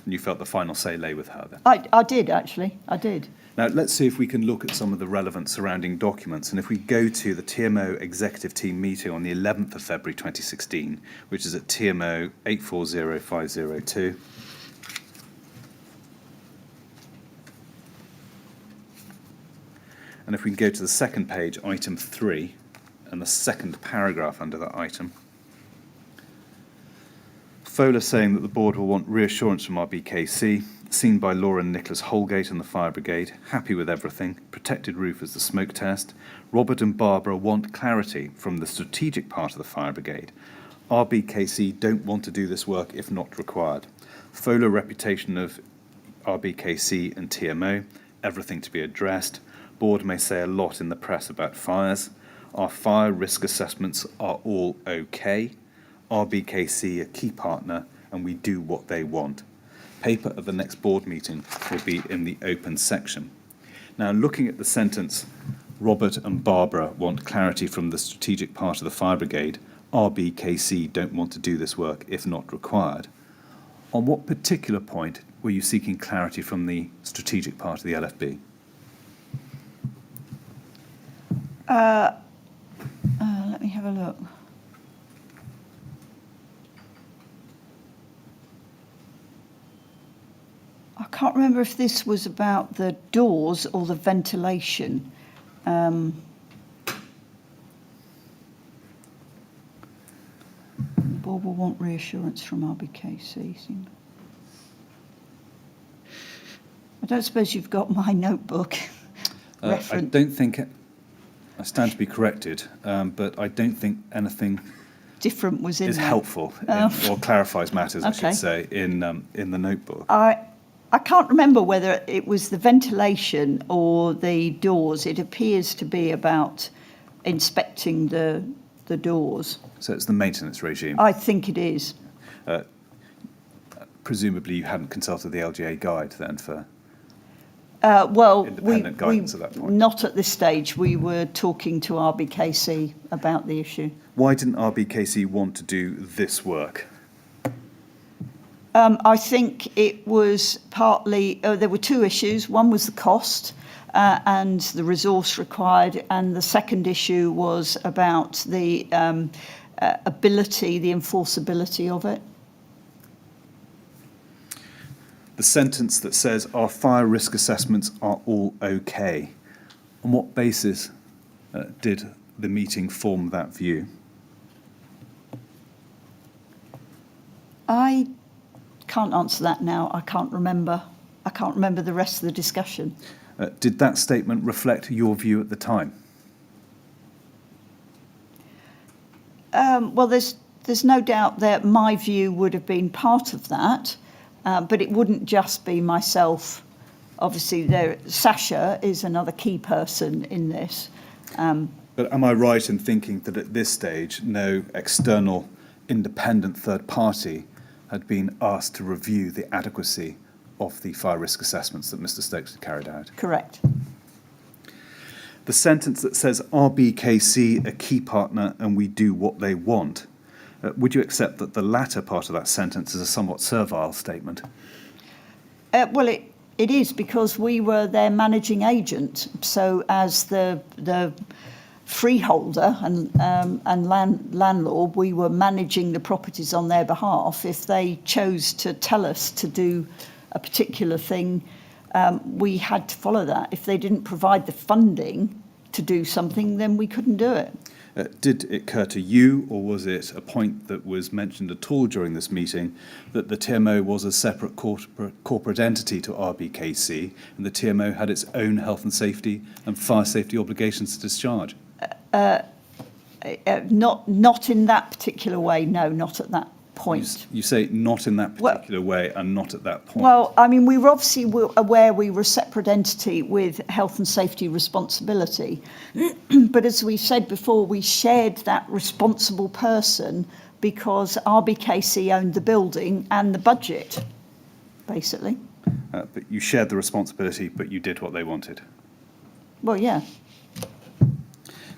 And you felt the final say lay with her then? I did, actually. I did. Now, let's see if we can look at some of the relevant surrounding documents. And if we go to the TMO Executive Team meeting on the 11th of February 2016, which is at TMO 840502. And if we can go to the second page, item 3, and the second paragraph under that item. Fowler saying that the board will want reassurance from RBKC, seen by Laura and Nicholas Holgate and the Fire Brigade, happy with everything, protected roof as the smoke test. Robert and Barbara want clarity from the strategic part of the Fire Brigade. RBKC don't want to do this work if not required. Fowler reputation of RBKC and TMO, everything to be addressed. Board may say a lot in the press about fires. Our fire risk assessments are all okay. RBKC a key partner, and we do what they want. Paper at the next board meeting will be in the open section. Now, looking at the sentence, Robert and Barbara want clarity from the strategic part of the Fire Brigade. RBKC don't want to do this work if not required. On what particular point were you seeking clarity from the strategic part of the LFB? Let me have a look. I can't remember if this was about the doors or the ventilation. Board will want reassurance from RBKC. I don't suppose you've got my notebook I reference. don't think, I stand to be corrected, but I don't think anything Different was in is there. helpful or clarifies matters, I Okay. should say, in the notebook. I can't remember whether it was the ventilation or the doors. It appears to be about inspecting the doors. So it's the maintenance regime. I think it is. Presumably you hadn't consulted the LGA guide then for... Well, Independent guidance at that point. not at this stage. We were talking to RBKC about the issue. Why didn't RBKC want to do this work? I think it was partly, there were two issues. One was the cost and the resource required, and the second issue was about the ability, the enforceability of it. The sentence that says our fire risk assessments are all okay. On what basis did the meeting form that view? I can't answer that now. I can't remember the rest of the discussion. Did that statement reflect your view at the time? Well, there's no doubt that my view would have been part of that, but it wouldn't just be myself. Obviously, Sasha is another key person in this. But am I right in thinking that at this stage, no external independent third party had been asked to review the adequacy of the fire risk assessments that Mr. Stokes had carried out? Correct. The sentence that says RBKC a key partner and we do what they want, would you accept that the latter part of that sentence is a somewhat servile statement? Well, it is, because we were their managing agent. So as the freeholder and landlord, we were managing the properties on their behalf. If they chose to tell us to do a particular thing, we had to follow that. If they didn't provide the funding to do something, then we couldn't do it. Did it occur to you, or was it a point that was mentioned at all during this meeting, that the TMO was a separate corporate entity to RBKC, and the TMO had its own health and safety and fire safety obligations to discharge? Not in that particular way, no, not at that point. You say not in that Well- particular way and not at that point. Well, I mean, we were obviously aware we were a separate entity with health and safety responsibility. But as we said before, we shared that responsible person because RBKC owned the building and the budget, basically. But you shared the responsibility, but you did what they wanted. Well, yeah.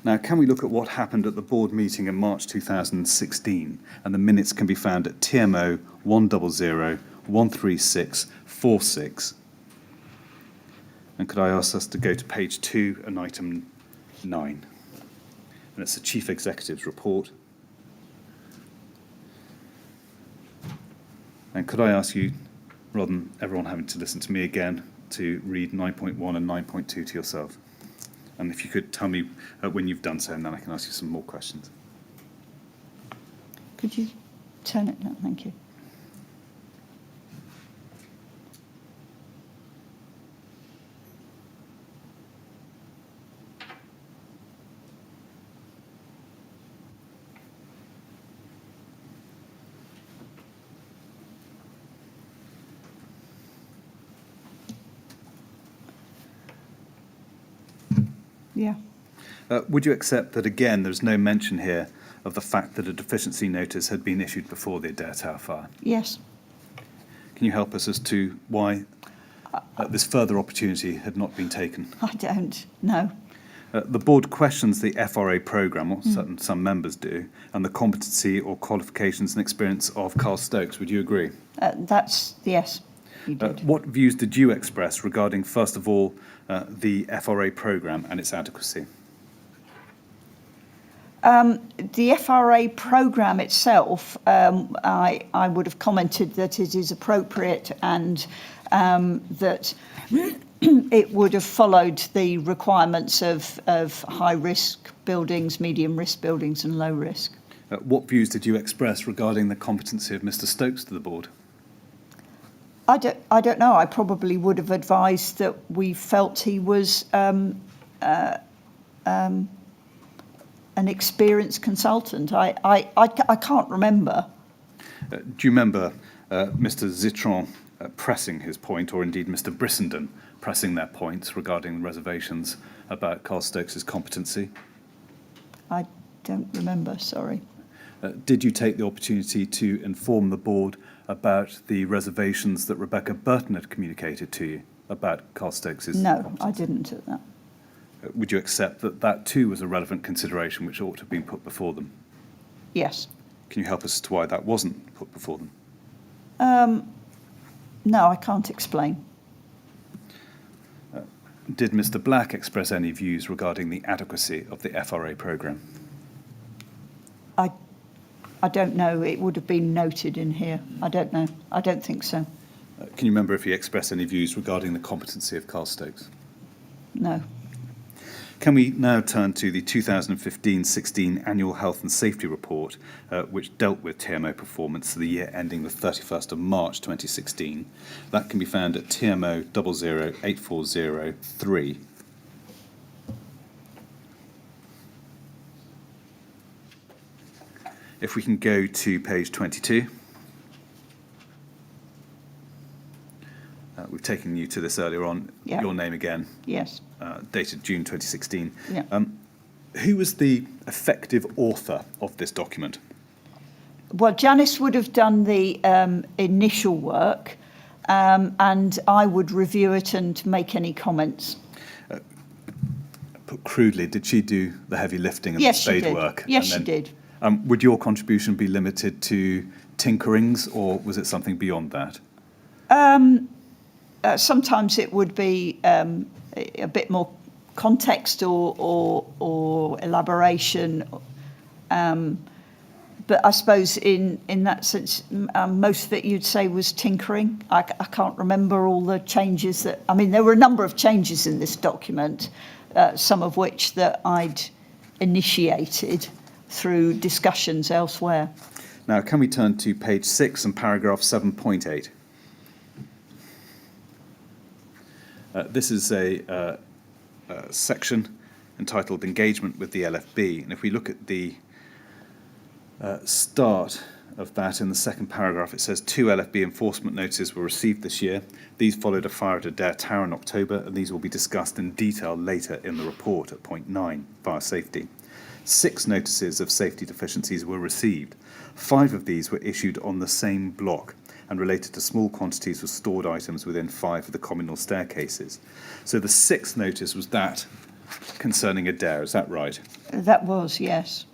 Now, can we look at what happened at the board meeting in March 2016? And the minutes can be found at TMO 100-13646. And could I ask us to go to page 2 and item 9? And it's the Chief Executive's report. And could I ask you, rather than everyone having to listen to me again, to read 9.1 and 9.2 to yourself? And if you could tell me when you've done so, and then I can ask you some more questions. Could you turn it down? Thank you. Yeah. Would you accept that, again, there's no mention here of the fact that a deficiency notice had been issued before the Adair Tower fire? Yes. Can you help us as to why this further opportunity had not been taken? I don't know. The board questions the FRA programme, or some members do, and the competency or qualifications and experience of Carl Stokes. Would you agree? That's, yes, you did. What views did you express regarding, first of all, the FRA programme and its adequacy? The FRA programme itself, I would have commented that it is appropriate and that it would have followed the requirements of high-risk buildings, medium-risk buildings and low-risk. What views did you express regarding the competency of Mr Stokes to the board? I don't know. I probably would have advised that we felt he was an experienced consultant. I can't remember. Do you remember Mr Zitron pressing his point, or indeed Mr Brissenden pressing their points regarding reservations about Carl Stokes' competency? I don't remember, sorry. Did you take the opportunity to inform the board about the reservations that Rebecca Burton had communicated to you about Carl Stokes' No, I didn't at that. Would you accept that that too was a relevant consideration which ought to have been put before them? Yes. Can you help us as to why that wasn't put before them? No, I can't explain. Did Mr Black express any views regarding the adequacy of the FRA programme? I don't know. It would have been noted in here. I don't know. I don't think so. Can you remember if he expressed any views regarding the competency of Carl Stokes? No. Can we now turn to the 2015-16 Annual Health and Safety Report, which dealt with TMO performance for the year ending the 31st of March 2016. That can be found at TMO 008403. If we can go to page 22. We've taken you to this earlier on. Yeah. Your name again. Yes. Dated June 2016. Yeah. Who was the effective author of this document? Well, Janice would have done the initial work, and I would review it and make any comments. Put crudely, did she do the heavy lifting and Yes, the spade she did. work? Yes, she did. Would your contribution be limited to tinkerings, or was it something beyond that? Sometimes it would be a bit more context or elaboration, but I suppose in that sense, most of it you'd say was tinkering. I can't remember all the changes that. I mean, there were a number of changes in this document, some of which that I'd initiated through discussions elsewhere. Now, can we turn to page 6 and paragraph 7.8? This is a section entitled Engagement with the LFB. And if we look at the start of that, in the second paragraph, it says 2 LFB enforcement notices were received this year. These followed a fire at Adair Tower in October, and these will be discussed in detail later in the report at point 9, fire safety. 6 notices of safety deficiencies were received. 5 of these were issued on the same block and related to small quantities of stored items within 5 of the communal staircases. So the 6th notice was that concerning Adair, is that right? That was, yes.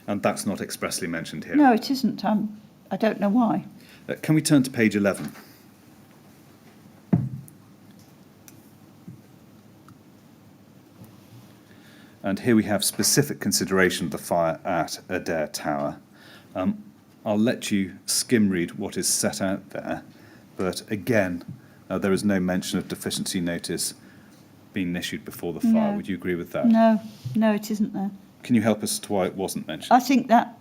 And that's not expressly mentioned here. No, it isn't. I don't know why. Can we turn to page 11? And here we have specific consideration of the fire at Adair Tower. I'll let you skim read what is set out there, but again, there is no mention of deficiency notice being issued before the fire. No. Would you agree with that? No, it isn't there. Can you help us to why it wasn't mentioned? I think that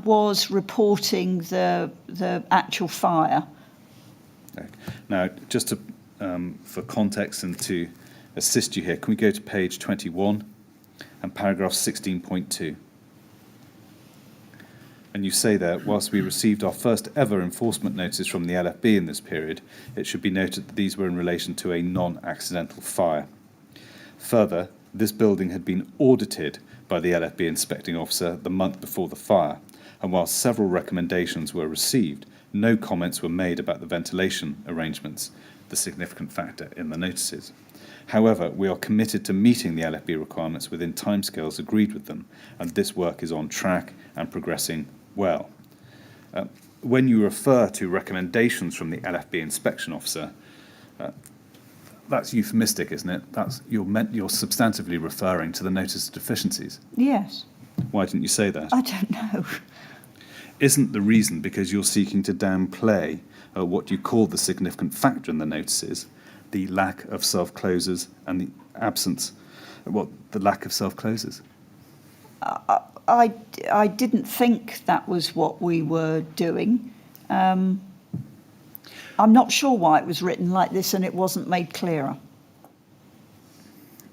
was reporting the actual fire. Okay. Now, just to, for context and to assist you here, can we go to page 21 and paragraph 16.2? And you say there, whilst we received our first ever enforcement notice from the LFB in this period, it should be noted that these were in relation to a non-accidental fire. Further, this building had been audited by the LFB inspecting officer the month before the fire, and while several recommendations were received, no comments were made about the ventilation arrangements, the significant factor in the notices. However, we are committed to meeting the LFB requirements within timescales agreed with them, and this work is on track and progressing well. When you refer to recommendations from the LFB inspection officer, that's euphemistic, isn't it? You're substantively referring to the notice of deficiencies. Yes. Why didn't you say that? I don't know. Isn't the reason because you're seeking to downplay what you call the significant factor in the notices, the lack of self-closers and the absence, the lack of self-closers? I didn't think that was what we were doing. I'm not sure why it was written like this and it wasn't made clearer.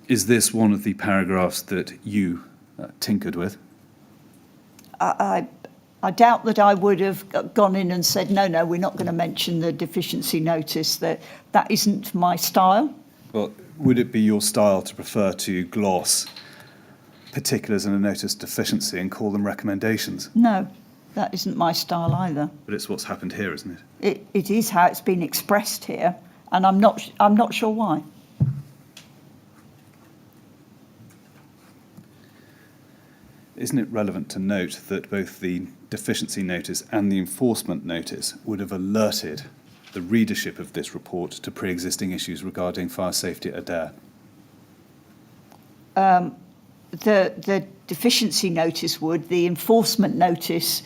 Is this one of the paragraphs that you tinkered with? I doubt that I would have gone in and said, no, we're not going to mention the deficiency notice. That isn't my style. Well, would it be your style to prefer to gloss particulars in a notice deficiency and call them recommendations? No, that isn't my style either. But it's what's happened here, isn't it? It is how it's been expressed here, and I'm not sure why. Isn't it relevant to note that both the deficiency notice and the enforcement notice would have alerted the readership of this report to pre-existing issues regarding fire safety at Adair? The deficiency notice would. The enforcement notice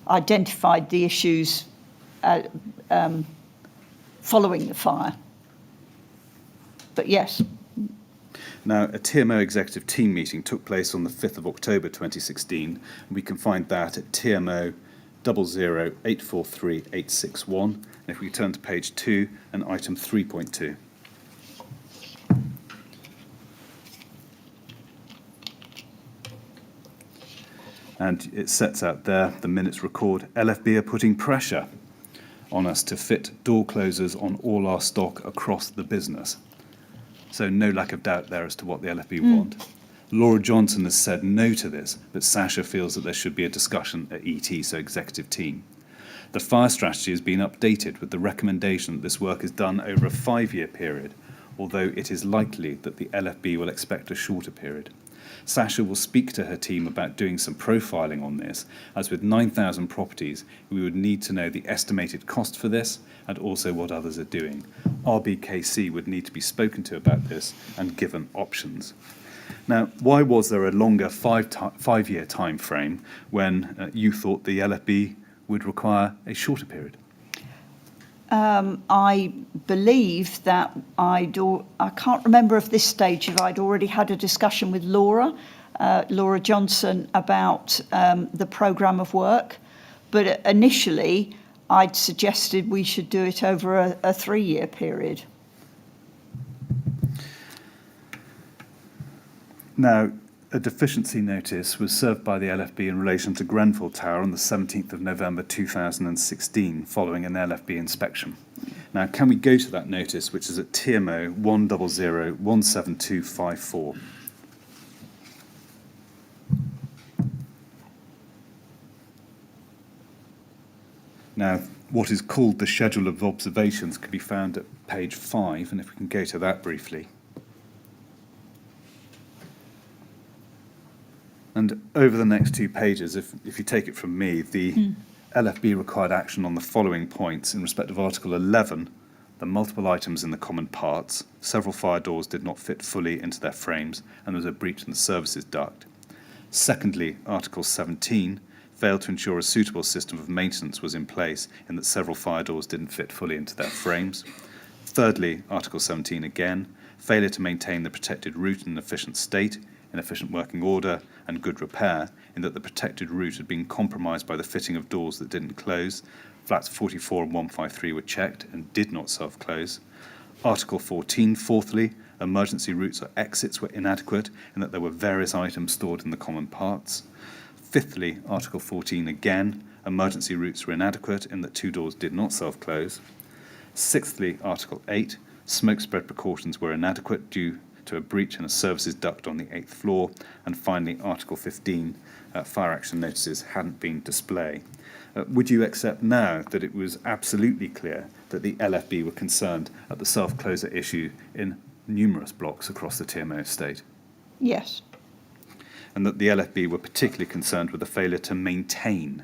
identified the issues following the fire. But yes. Now, a TMO executive team meeting took place on the 5th of October 2016, and we can find that at TMO 00843861. And if we turn to page 2 and item 3.2. And it sets out there, the minutes record, LFB are putting pressure on us to fit door closers on all our stock across the business. So no lack of doubt there as to what the LFB want. Laura Johnson has said no to this, but Sasha feels that there should be a discussion at ET, so executive team. The fire strategy has been updated with the recommendation that this work is done over a 5-year period, although it is likely that the LFB will expect a shorter period. Sasha will speak to her team about doing some profiling on this, as with 9,000 properties, we would need to know the estimated cost for this and also what others are doing. RBKC would need to be spoken to about this and given options. Now, why was there a longer 5-year time frame when you thought the LFB would require a shorter period? I believe that I can't remember if this stage if I'd already had a discussion with Laura Johnson about the programme of work, but initially I'd suggested we should do it over a 3-year period. Now, a deficiency notice was served by the LFB in relation to Grenfell Tower on the 17th of November 2016, following an LFB inspection. Now, can we go to that notice, which is at TMO 100-17254? Now, what is called the Schedule of Observations can be found at page 5, and if we can go to that briefly. And over the next 2 pages, if you take it from me, the LFB required action on the following points. In respect of Article 11, the multiple items in the common parts, several fire doors did not fit fully into their frames, and there was a breach in the services duct. Secondly, Article 17 failed to ensure a suitable system of maintenance was in place in that several fire doors didn't fit fully into their frames. Thirdly, Article 17 again, failure to maintain the protected route in an efficient state, in efficient working order and good repair, in that the protected route had been compromised by the fitting of doors that didn't close. Flats 44 and 153 were checked and did not self-close. Article 14, fourthly, emergency routes or exits were inadequate in that there were various items stored in the common parts. Fifthly, Article 14 again, emergency routes were inadequate in that 2 doors did not self-close. Sixthly, Article 8, smoke spread precautions were inadequate due to a breach in a services duct on the 8th floor. And finally, Article 15, fire action notices hadn't been displayed. Would you accept now that it was absolutely clear that the LFB were concerned at the self-closer issue in numerous blocks across the TMO estate? Yes. And that the LFB were particularly concerned with the failure to maintain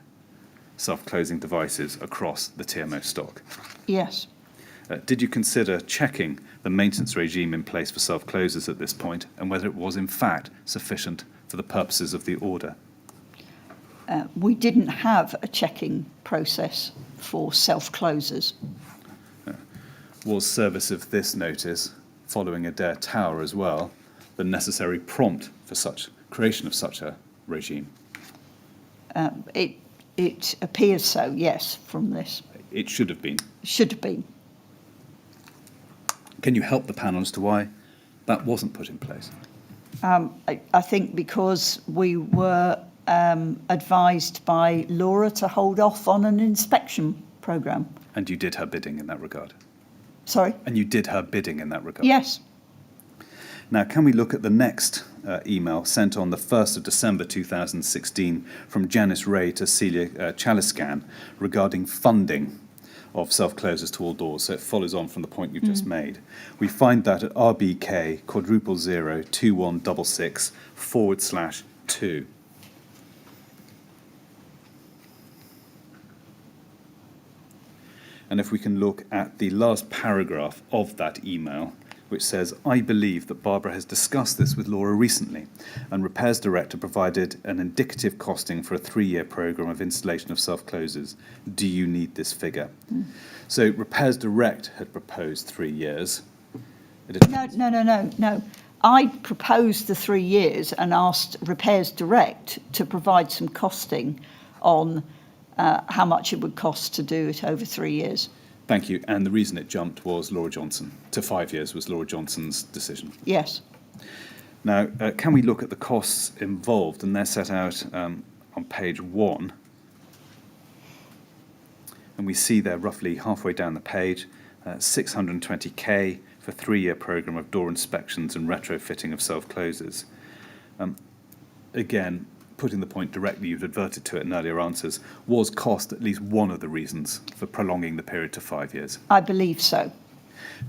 self-closing devices across the TMO stock? Yes. Did you consider checking the maintenance regime in place for self-closers at this point, and whether it was in fact sufficient for the purposes of the order? We didn't have a checking process for self-closers. Was service of this notice, following Adair Tower as well, the necessary prompt for such creation of such a regime? It appears so, yes, from this. It should have been. Should have been. Can you help the panel as to why that wasn't put in place? I think because we were advised by Laura to hold off on an inspection programme. And you did her bidding in that regard? Sorry? And you did her bidding in that regard? Yes. Now, can we look at the next email sent on the 1st of December 2016 from Janice Ray to Celia Chaliscan regarding funding of self-closers to all doors? So it follows on from the point you've just made. We find that at RBK *02166/2. And if we can look at the last paragraph of that email, which says, I believe that Barbara has discussed this with Laura recently, and Repairs Director provided an indicative costing for a 3-year programme of installation of self-closers. Do you need this figure? So Repairs Direct had proposed 3 years. No. I proposed the 3 years and asked Repairs Direct to provide some costing on how much it would cost to do it over 3 years. Thank you. And the reason it jumped was Laura Johnson. To 5 years was Laura Johnson's decision. Yes. Now, can we look at the costs involved? And they're set out on page 1. And we see there roughly halfway down the page, 620k for a 3-year programme of door inspections and retrofitting of self-closers. Again, putting the point directly, you've adverted to it in earlier answers, was cost at least one of the reasons for prolonging the period to 5 years? I believe so.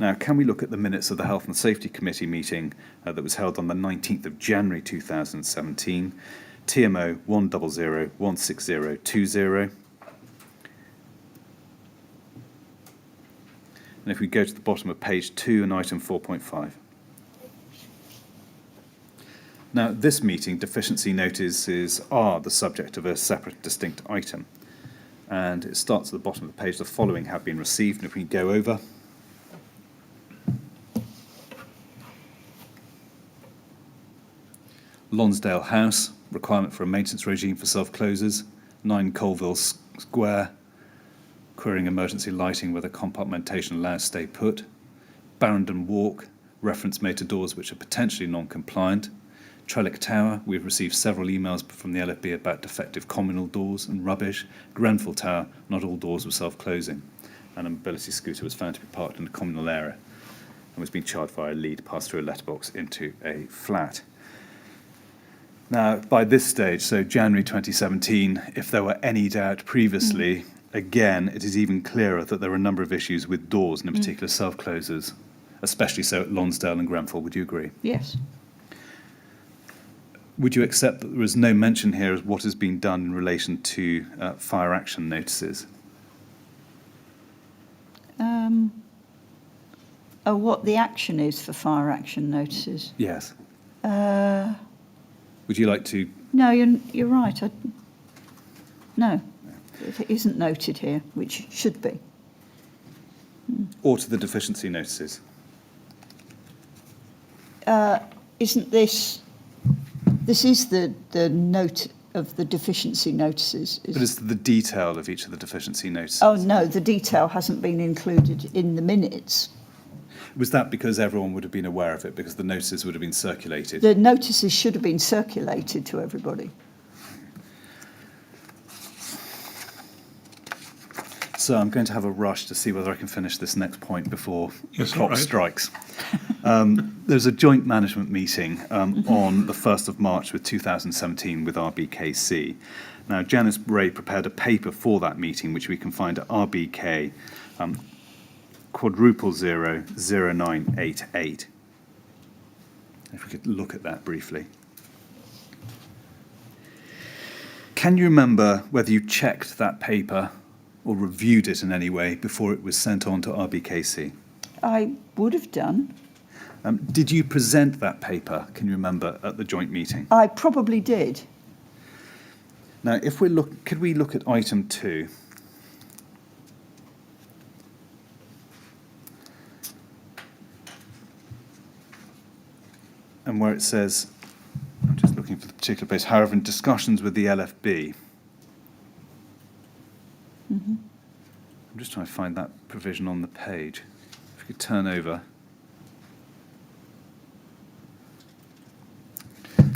Now, can we look at the minutes of the Health and Safety Committee meeting that was held on the 19th of January 2017, TMO 100-16020. And if we go to the bottom of page 2 and item 4.5. Now, this meeting, deficiency notices are the subject of a separate, distinct item. And it starts at the bottom of the page. The following have been received. And if we go over. Lonsdale House, requirement for a maintenance regime for self-closers. 9 Colville Square, querying emergency lighting whether compartmentation allows stay put. Barrington Walk, reference made to doors which are potentially non-compliant. Trellick Tower, we've received several emails from the LFB about defective communal doors and rubbish. Grenfell Tower, not all doors were self-closing. And a mobility scooter was found to be parked in a communal area and was being charged via a lead passed through a letterbox into a flat. Now, by this stage, so January 2017, if there were any doubt previously, again, it is even clearer that there are a number of issues with doors, and in particular self-closers, especially so at Lonsdale and Grenfell. Would you agree? Yes. Would you accept that there is no mention here of what has been done in relation to fire action notices? What the action is for fire action notices? Yes. Would you like to? No, you're right. No, it isn't noted here, which should be. Or to the deficiency notices? Isn't this? This is the note of the deficiency notices. But it's the detail of each of the deficiency notices. Oh no, the detail hasn't been included in the minutes. Was that because everyone would have been aware of it, because the notices would have been circulated? The notices should have been circulated to everybody. So I'm going to have a rush to see whether I can finish this next point before the Yes, clock all right. strikes. There's a joint management meeting on the 1st of March with 2017 with RBKC. Now, Janice Ray prepared a paper for that meeting, which we can find at RBK quadruple 00988. If we could look at that briefly. Can you remember whether you checked that paper or reviewed it in any way before it was sent on to RBKC? I would have done. Did you present that paper, can you remember, at the joint meeting? I probably did. Now, if could we look at item 2? And where it says, I'm just looking for the particular place, however, in discussions with the LFB. I'm just trying to find that provision on the page. If you could turn over.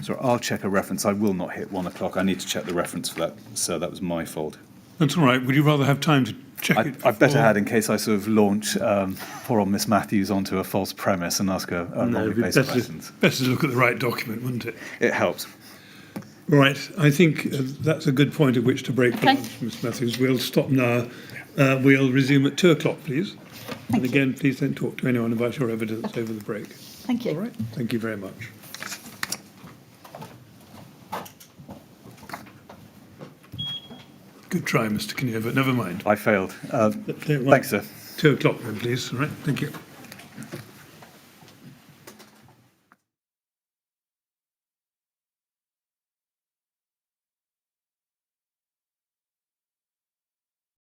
So I'll check a reference. I will not hit 1 o'clock. I need to check the reference for that, so that was my fault. That's all right. Would you rather have time to check it? I'd better before- had in case I sort of launch poor old Miss Matthews onto a false premise and ask her No, wrongly it'd be placed better, questions. better to look at the right document, wouldn't it? It helps. Right. I think that's a good point at which to break for Okay. lunch, Ms. Matthews. We'll stop now. We'll resume at 2 o'clock, please. And again, please don't talk to anyone about your evidence over the break. Thank you. All right. Thank you very much. Good try, Mr. Kinnear, but never mind. I failed. Don't worry. Thanks, sir. 2 o'clock then, please. All right. Thank you.